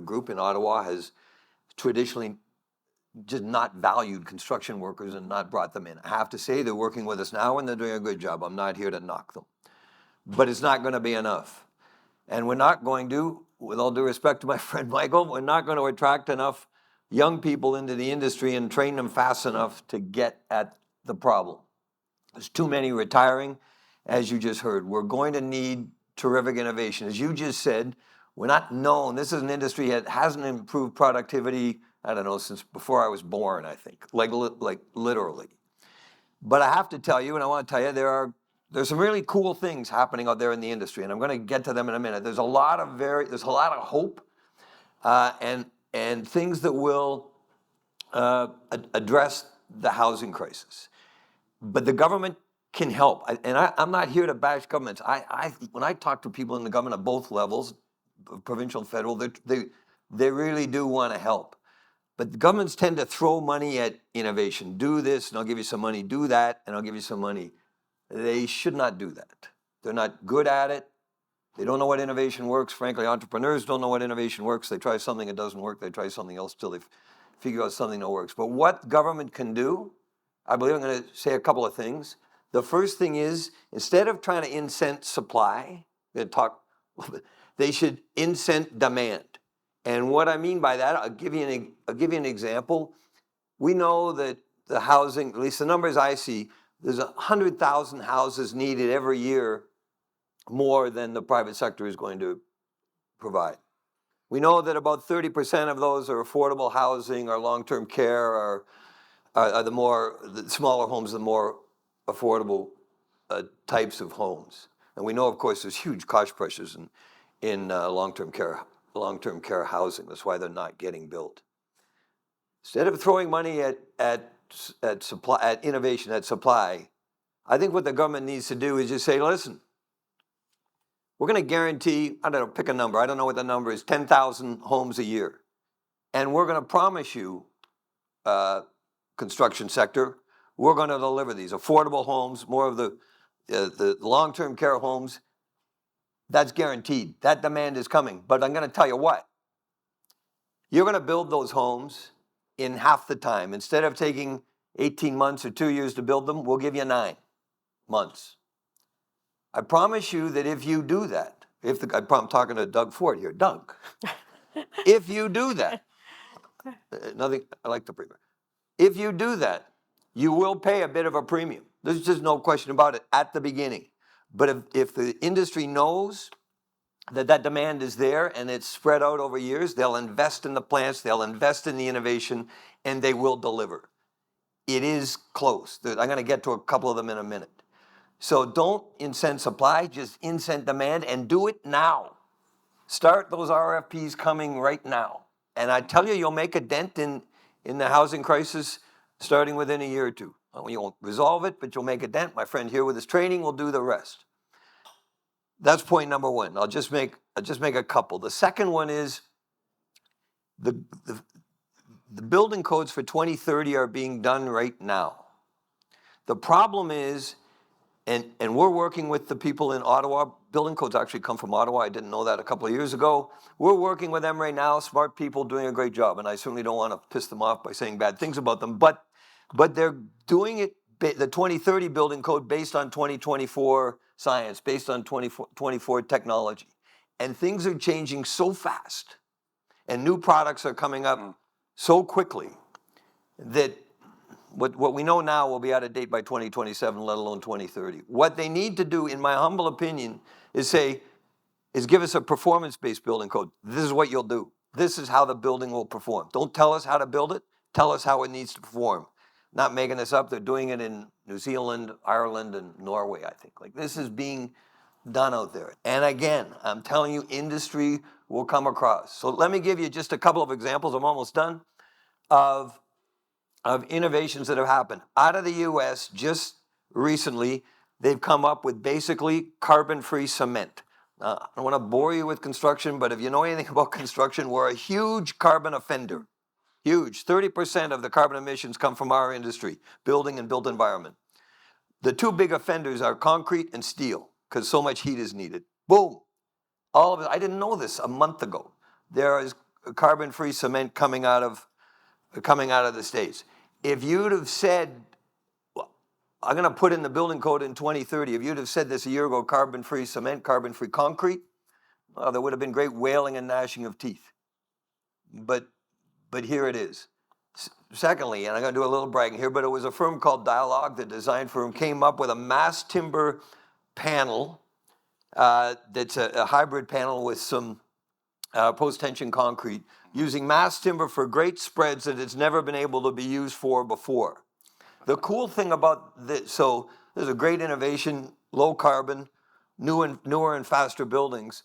group in Ottawa has traditionally just not valued construction workers and not brought them in. I have to say they're working with us now and they're doing a good job. I'm not here to knock them. But it's not going to be enough. And we're not going to, with all due respect to my friend Michael, we're not going to attract enough young people into the industry and train them fast enough to get at the problem. There's too many retiring, as you just heard. We're going to need terrific innovation. As you just said, we're not known. This is an industry that hasn't improved productivity, I don't know, since before I was born, I think, like literally. But I have to tell you, and I want to tell you, there's some really cool things happening out there in the industry, and I'm going to get to them in a minute. There's a lot of hope and things that will address the housing crisis. But the government can help, I'm not here to bash governments. When I talk to people in the government at both levels, provincial and federal, they really do want to help. But the governments tend to throw money at innovation. Do this, and I'll give you some money. Do that, and I'll give you some money. They should not do that. They're not good at it. They don't know what innovation works. Frankly, entrepreneurs don't know what innovation works. They try something, it doesn't work. They try something else till they figure out something that works. But what government can do, I believe I'm going to say a couple of things. The first thing is, instead of trying to incent supply, they should incent demand. And what I mean by that, I'll give you an example. We know that the housing, at least the numbers I see, there's 100,000 houses needed every year more than the private sector is going to provide. We know that about 30% of those are affordable housing or long-term care or the smaller homes, the more affordable types of homes. And we know, of course, there's huge cost pressures in long-term care housing. That's why they're not getting built. Instead of throwing money at innovation, at supply, I think what the government needs to do is just say, listen, we're going to guarantee, I don't know, pick a number. I don't know what the number is, 10,000 homes a year. And we're going to promise you, construction sector, we're going to deliver these affordable homes, more of the long-term care homes. That's guaranteed. That demand is coming. But I'm going to tell you what. You're going to build those homes in half the time. Instead of taking 18 months or 2 years to build them, we'll give you 9 months. I promise you that if you do that, I'm talking to Doug Ford here. Doug, if you do that, I like the premium. If you do that, you will pay a bit of a premium. There's just no question about it at the beginning. But if the industry knows that demand is there and it's spread out over years, they'll invest in the plants, they'll invest in the innovation, and they will deliver. It is close. I'm going to get to a couple of them in a minute. So don't incent supply, just incent demand, and do it now. Start those RFPs coming right now. And I tell you, you'll make a dent in in the housing crisis starting within a year or two. Well, you won't resolve it, but you'll make a dent. My friend here with his training will do the rest. That's point number one. I'll just make a couple. The second one is the building codes for 2030 are being done right now. The problem is, and we're working with the people in Ottawa. Building codes actually come from Ottawa. I didn't know that a couple of years ago. We're working with them right now, smart people doing a great job. And I certainly don't want to piss them off by saying bad things about them. But they're doing it, the 2030 building code, based on 2024 science, based on 2024 technology. And things are changing so fast. And new products are coming up so quickly that what we know now will be out of date by 2027, let alone 2030. What they need to do, in my humble opinion, is give us a performance-based building code. This is what you'll do. This is how the building will perform. Don't tell us how to build it. Tell us how it needs to perform. Not making this up. They're doing it in New Zealand, Ireland, and Norway, I think. Like, this is being done out there. And again, I'm telling you, industry will come across. So let me give you just a couple of examples. I'm almost done. Of innovations that have happened. Out of the US, just recently, they've come up with basically carbon-free cement. I don't want to bore you with construction, but if you know anything about construction, we're a huge carbon offender. Huge. 30% of the carbon emissions come from our industry, building and built environment. The two big offenders are concrete and steel, because so much heat is needed. Boom. All of it. I didn't know this a month ago. There is carbon-free cement coming out of the States. If you'd have said, well, I'm going to put in the building code in 2030, if you'd have said this a year ago, carbon-free cement, carbon-free concrete, well, there would have been great wailing and gnashing of teeth. But here it is. Secondly, and I'm going to do a little bragging here, but it was a firm called Dialogue, the design firm, came up with a mass timber panel that's a hybrid panel with some post-tension concrete, using mass timber for great spreads that it's never been able to be used for before. The cool thing about this, so there's a great innovation, low carbon, newer and faster buildings.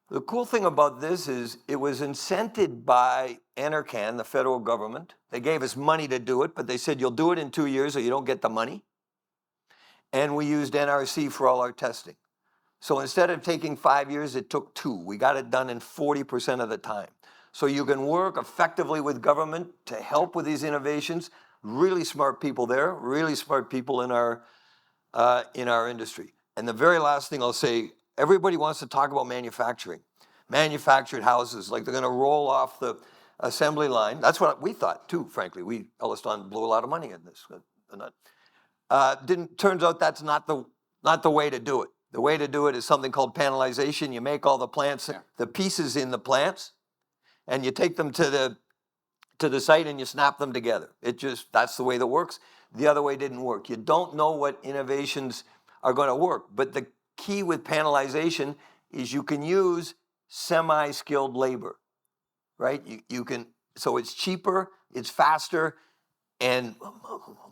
The cool thing about this is it was incented by NRCan, the federal government. They gave us money to do it, but they said you'll do it in 2 years or you don't get the money. And we used NRC for all our testing. So instead of taking 5 years, it took 2. We got it done in 40% of the time. So you can work effectively with government to help with these innovations. Really smart people there, really smart people in our industry. And the very last thing I'll say, everybody wants to talk about manufacturing. Manufactured houses, like they're going to roll off the assembly line. That's what we thought too, frankly. Elliston blew a lot of money in this. Turns out that's not the way to do it. The way to do it is something called panelization. You make all the plants, the pieces in the plants, and you take them to the site and you snap them together. That's the way that works. The other way didn't work. You don't know what innovations are going to work. But the key with panelization is you can use semi-skilled labor, right? You can, so it's cheaper, it's faster, and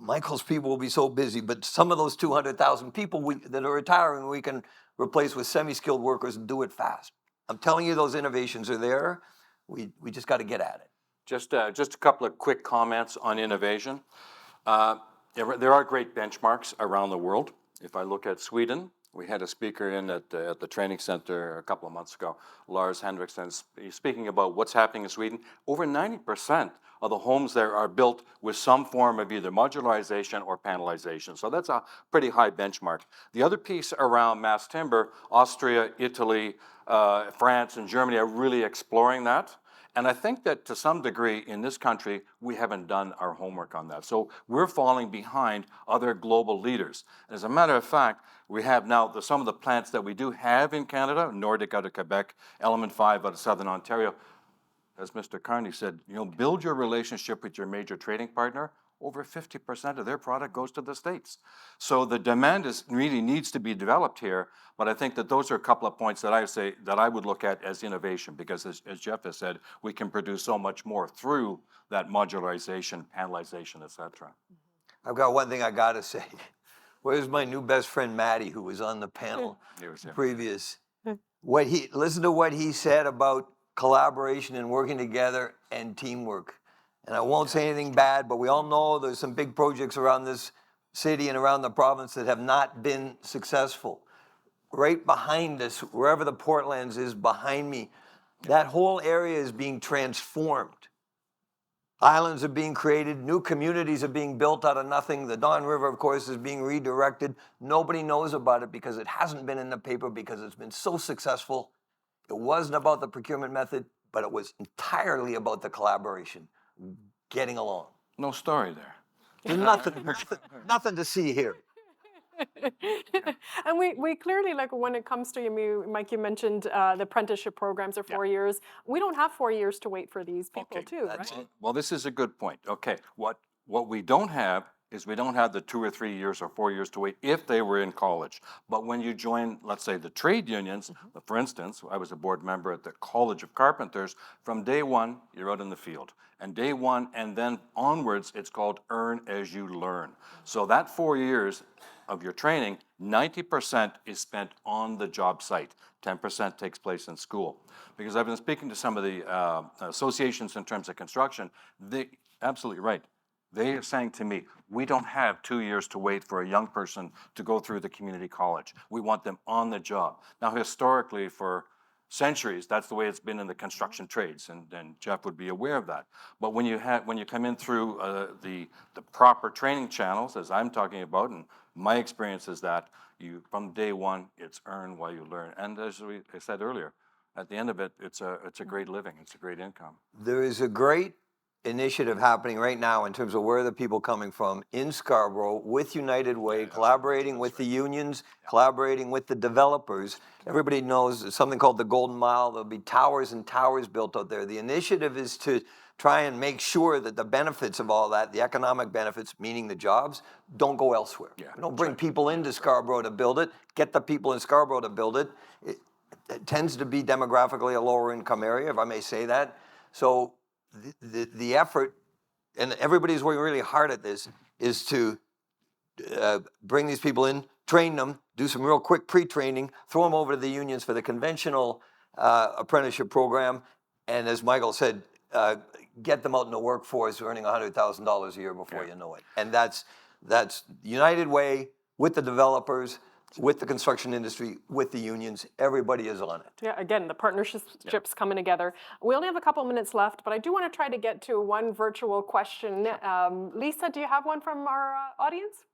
Michael's people will be so busy, but some of those 200,000 people that are retiring, we can replace with semi-skilled workers and do it fast. I'm telling you, those innovations are there. We just got to get at it. Just a couple of quick comments on innovation. There are great benchmarks around the world. If I look at Sweden, we had a speaker in at the training center a couple of months ago, Lars Henriksen, speaking about what's happening in Sweden. Over 90% of the homes there are built with some form of either modularization or panelization. So that's a pretty high benchmark. The other piece around mass timber, Austria, Italy, France, and Germany are really exploring that. And I think that to some degree in this country, we haven't done our homework on that. So we're falling behind other global leaders. As a matter of fact, we have now some of the plants that we do have in Canada, Nordic out of Quebec, Element 5 out of Southern Ontario. As Mr. Carney said, build your relationship with your major trading partner. Over 50% of their product goes to the States. So the demand really needs to be developed here, but I think that those are a couple of points that I would look at as innovation, because as Jeff has said, we can produce so much more through that modularization, panelization, et cetera. I've got one thing I got to say. Where's my new best friend, Matty, who was on the panel previous? Listen to what he said about collaboration and working together and teamwork. and I won't say anything bad, but we all know there's some big projects around this city and around the province that have not been successful. Right behind us, wherever the Portlands is behind me, that whole area is being transformed. Islands are being created, new communities are being built out of nothing. The Don River, of course, is being redirected. Nobody knows about it because it hasn't been in the paper because it's been so successful. It wasn't about the procurement method, but it was entirely about the collaboration, getting along. No story there. There's nothing to see here. And we clearly, like when it comes to you, Mike, you mentioned the apprenticeship programs are 4 years. We don't have 4 years to wait for these people too, right? Well, this is a good point. Okay, what we don't have is we don't have the 2 or 3 years or 4 years to wait if they were in college. But when you join, let's say, the trade unions, for instance, I was a board member at the College of Carpenters, from day one, you're out in the field. And day one, and then onwards, it's called earn as you learn. So that 4 years of your training, 90% is spent on the job site. 10% takes place in school. Because I've been speaking to some of the associations in terms of construction, they, absolutely right. They are saying to me, we don't have 2 years to wait for a young person to go through the community college. We want them on the job. Now, historically, for centuries, that's the way it's been in the construction trades, and Jeff would be aware of that. But when you come in through the proper training channels, as I'm talking about, and my experience is that from day one, it's earn while you learn. And as I said earlier, at the end of it, it's a great living, it's a great income. There is a great initiative happening right now in terms of where the people coming from in Scarborough with United Way, collaborating with the unions, collaborating with the developers. Everybody knows something called the Golden Mile. There'll be towers and towers built out there. The initiative is to try and make sure that the benefits of all that, the economic benefits, meaning the jobs, don't go elsewhere. We don't bring people into Scarborough to build it, get the people in Scarborough to build it. It tends to be demographically a lower income area, if I may say that. So the effort, and everybody's working really hard at this, is to bring these people in, train them, do some real quick pre-training, throw them over to the unions for the conventional apprenticeship program, and as Michael said, get them out in the workforce earning $100,000 a year before you know it. And that's United Way with the developers, with the construction industry, with the unions. Everybody is on it. Yeah, again, the partnerships coming together. We only have a couple minutes left, but I do want to try to get to one virtual question. Lisa, do you have one from our audience?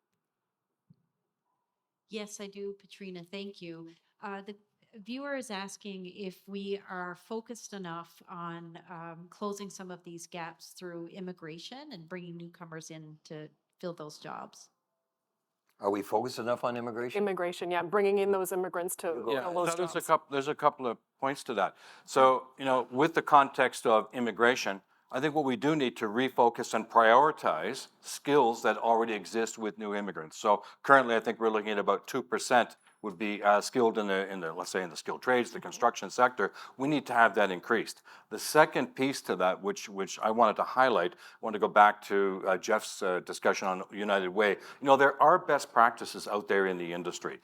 Yes, I do, Patrina. Thank you. The viewer is asking if we are focused enough on closing some of these gaps through immigration and bringing newcomers in to fill those jobs. Are we focused enough on immigration? Immigration, yeah, bringing in those immigrants to fill those So jobs. there's a couple of points to that. So, with the context of immigration, I think what we do need to refocus and prioritize skills that already exist with new immigrants. So currently, I think we're looking at about 2% would be skilled in the let's say in the skilled trades, the construction sector. We need to have that increased. The second piece to that, which I wanted to highlight, I want to go back to Jeff's discussion on United Way. There are best practices out there in the industry.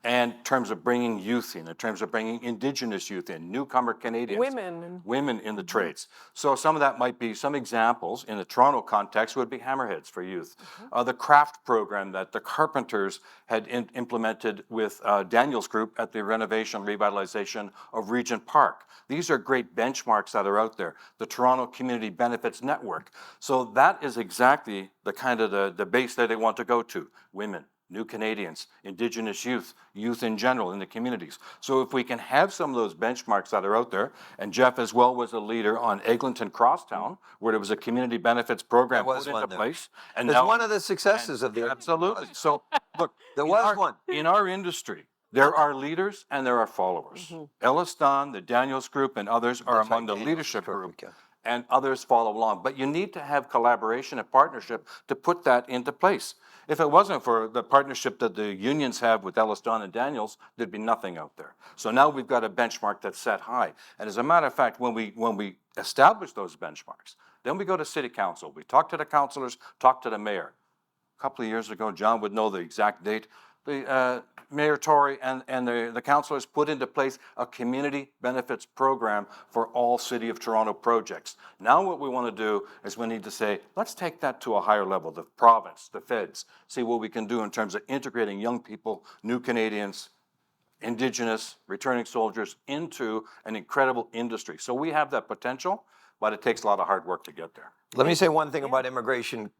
And in terms of bringing youth in terms of bringing Indigenous youth in, newcomer Canadians. Women in the trades. So some of that might be, some examples in the Toronto context would be hammerheads for youth. The craft program that the carpenters had implemented with Daniel's group at the renovation, revitalization of Regent Park. These are great benchmarks that are out there. The Toronto Community Benefits Network. So that is exactly the kind of the base that they want to go to. Women, new Canadians, Indigenous youth, youth in general in the communities. So if we can have some of those benchmarks that are out there, and Jeff as well was a leader on Eglinton Crosstown, where there was a community benefits program put into place. And it's one of the successes of the... Absolutely. So look, there was one. In our industry, there are leaders and there are followers. Ellis Don, the Daniels Group, and others are among the leadership group. And others follow along. But you need to have collaboration and partnership to put that into place. If it wasn't for the partnership that the unions have with Ellis Don and Daniels, there'd be nothing out there. So now we've got a benchmark that's set high. And as a matter of fact, when we establish those benchmarks, then we go to City Council. We talk to the councillors, talk to the mayor. A couple of years ago, John would know the exact date, Mayor Tory and the councillors put into place a community benefits program for all City of Toronto projects. Now what we want to do is we need to say, let's take that to a higher level, the province, the feds, see what we can do in terms of integrating young people, new Canadians, Indigenous, returning soldiers into an incredible industry. So we have that potential, but it takes a lot of hard work to get there. Let me say one thing about immigration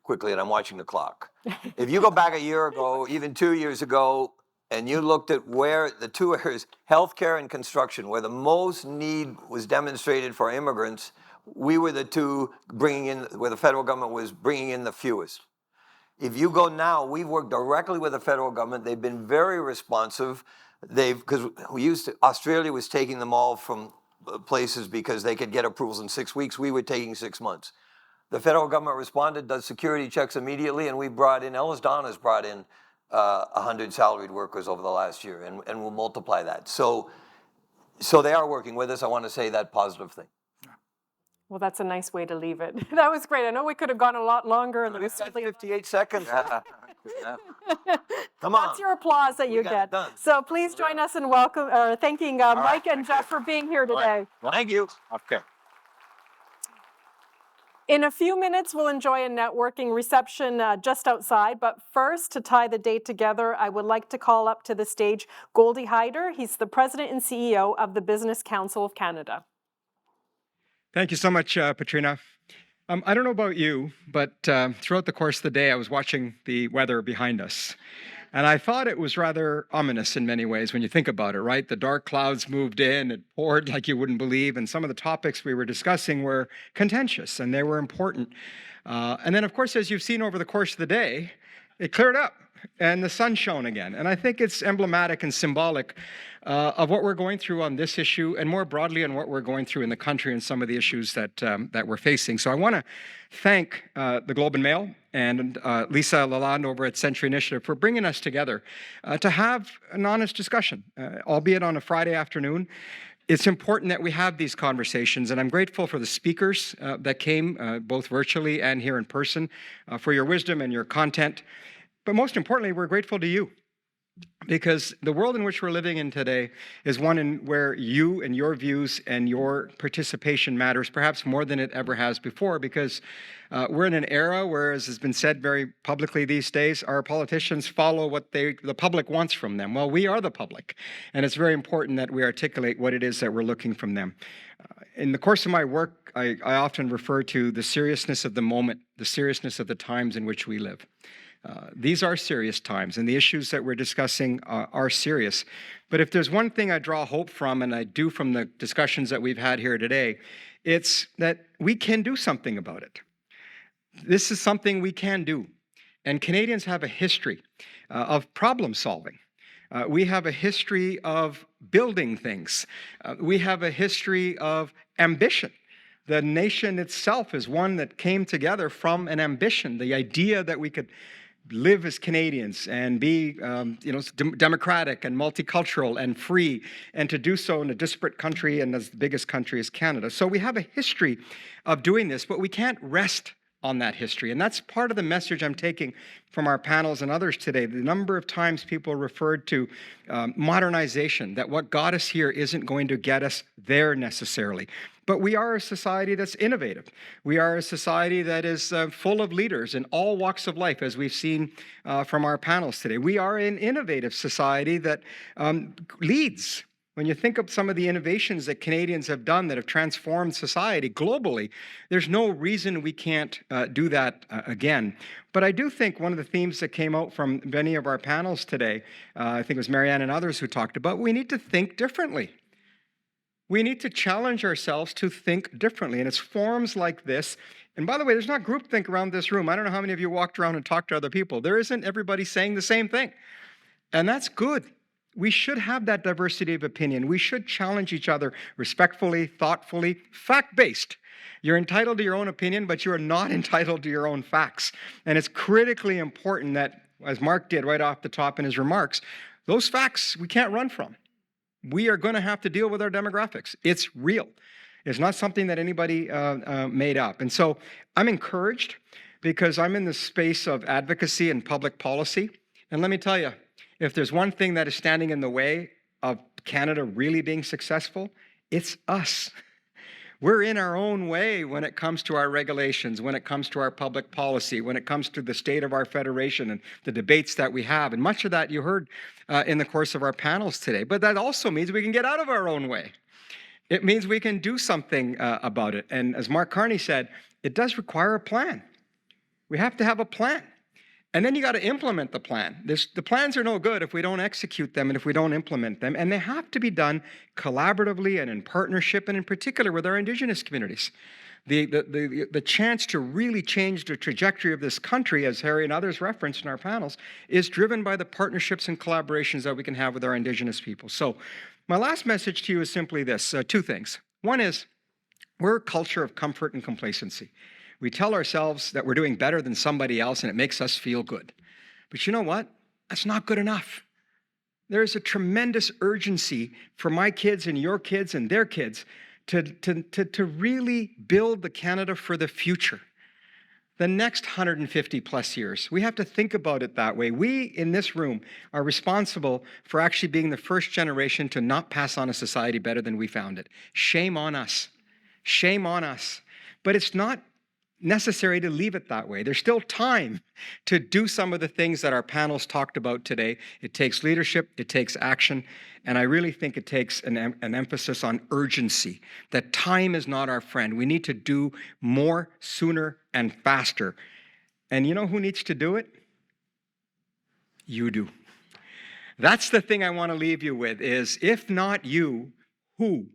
quickly, and I'm watching the clock. If you go back a year ago, even 2 years ago, and you looked at where the two areas, healthcare and construction, where the most need was demonstrated for immigrants, we were the two bringing in, where the federal government was bringing in the fewest. If you go now, we've worked directly with the federal government. They've been very responsive. Because Australia was taking them all from places because they could get approvals in 6 weeks. We were taking 6 months. The federal government responded, does security checks immediately, and we brought in, Ellis Don has brought in 100 salaried workers over the last year, and we'll multiply that. So they are working with us. I want to say that positive thing. Well, that's a nice way to leave it. That was great. I know we could have gone a lot longer. And 58 seconds. Come on. That's your applause that you get. So please join us in thanking Mike and Jeff for being here today. Thank you. Okay. In a few minutes, we'll enjoy a networking reception just outside. But first, to tie the day together, I would like to call up to the stage Goldie Hyder. He's the president and CEO of the Business Council of Canada. Thank you so much, Patrina. I don't know about you, but throughout the course of the day, I was watching the weather behind us. And I thought it was rather ominous in many ways when you think about it, right? The dark clouds moved in, it poured like you wouldn't believe, and some of the topics we were discussing were contentious and they were important. And then, of course, as you've seen over the course of the day, it cleared up and the sun shone again. And I think it's emblematic and symbolic of what we're going through on this issue and more broadly on what we're going through in the country and some of the issues that we're facing. So I want to thank the Globe and Mail and Lisa Lalonde over at Century Initiative for bringing us together to have an honest discussion, albeit on a Friday afternoon. It's important that we have these conversations, and I'm grateful for the speakers that came, both virtually and here in person, for your wisdom and your content. But most importantly, we're grateful to you, because the world in which we're living in today is one in where you and your views and your participation matters perhaps more than it ever has before, because we're in an era where, as has been said very publicly these days, our politicians follow what the public wants from them. Well, we are the public, and it's very important that we articulate what it is that we're looking from them. In the course of my work, I often refer to the seriousness of the moment, the seriousness of the times in which we live. These are serious times, and the issues that we're discussing are serious. But if there's one thing I draw hope from, and I do from the discussions that we've had here today, it's that we can do something about it. This is something we can do. And Canadians have a history of problem solving. We have a history of building things. We have a history of ambition. The nation itself is one that came together from an ambition, the idea that we could live as Canadians and be democratic and multicultural and free, and to do so in a disparate country and as the biggest country as Canada. So we have a history of doing this, but we can't rest on that history. And that's part of the message I'm taking from our panels and others today. The number of times people referred to modernization, that what got us here isn't going to get us there necessarily. But we are a society that's innovative. We are a society that is full of leaders in all walks of life, as we've seen from our panels today. We are an innovative society that leads. When you think of some of the innovations that Canadians have done that have transformed society globally, there's no reason we can't do that again. But I do think one of the themes that came out from many of our panels today, I think it was Marianne and others who talked about, we need to think differently. We need to challenge ourselves to think differently. And it's forums like this. And by the way, there's not groupthink around this room. I don't know how many of you walked around and talked to other people. There isn't everybody saying the same thing. And that's good. We should have that diversity of opinion. We should challenge each other respectfully, thoughtfully, fact-based. You're entitled to your own opinion, but you are not entitled to your own facts. And it's critically important that, as Mark did right off the top in his remarks, those facts we can't run from. We are going to have to deal with our demographics. It's real. It's not something that anybody made up. And so I'm encouraged because I'm in the space of advocacy and public policy. And let me tell you, if there's one thing that is standing in the way of Canada really being successful, it's us. We're in our own way when it comes to our regulations, when it comes to our public policy, when it comes to the state of our federation and the debates that we have. And much of that you heard in the course of our panels today. But that also means we can get out of our own way. It means we can do something about it. And as Mark Carney said, it does require a plan. We have to have a plan. And then you got to implement the plan. The plans are no good if we don't execute them and if we don't implement them. And they have to be done collaboratively and in partnership, and in particular with our Indigenous communities. The chance to really change the trajectory of this country, as Harry and others referenced in our panels, is driven by the partnerships and collaborations that we can have with our Indigenous people. So my last message to you is simply this, two things. One is, we're a culture of comfort and complacency. We tell ourselves that we're doing better than somebody else and it makes us feel good. But you know what? That's not good enough. There's a tremendous urgency for my kids and your kids and their kids to really build the Canada for the future. The next 150 plus years. We have to think about it that way. We in this room are responsible for actually being the first generation to not pass on a society better than we found it. Shame on us. Shame on us. But it's not necessary to leave it that way. There's still time to do some of the things that our panels talked about today. It takes leadership, it takes action, and I really think it takes an emphasis on urgency, that time is not our friend. We need to do more, sooner, and faster. And you know who needs to do it? You do. That's the thing I want to leave you with is, if not you, who?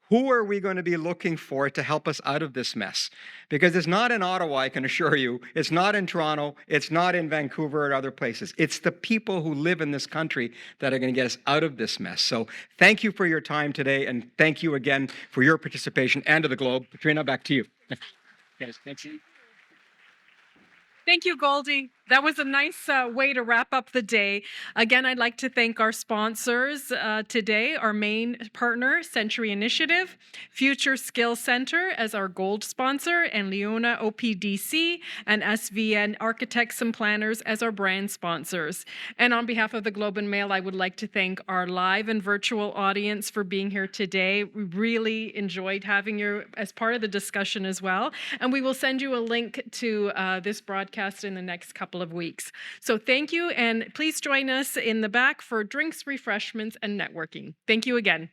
Who are we going to be looking for to help us out of this mess? Because it's not in Ottawa, I can assure you. It's not in Toronto. It's not in Vancouver or other places. It's the people who live in this country that are going to get us out of this mess. So thank you for your time today, and thank you again for your participation and to the Globe. Patrina, back to you. Yes, thank you. Thank you, Goldie. That was a nice way to wrap up the day. Again, I'd like to thank our sponsors today, our main partner, Century Initiative, Future Skills Center as our gold sponsor, and Leona OPDC and SVN Architects and Planners as our brand sponsors. And on behalf of the Globe and Mail, I would like to thank our live and virtual audience for being here today. We really enjoyed having you as part of the discussion as well. And we will send you a link to this broadcast in the next couple of weeks. So thank you, and please join us in the back for drinks, refreshments, and networking. Thank you again.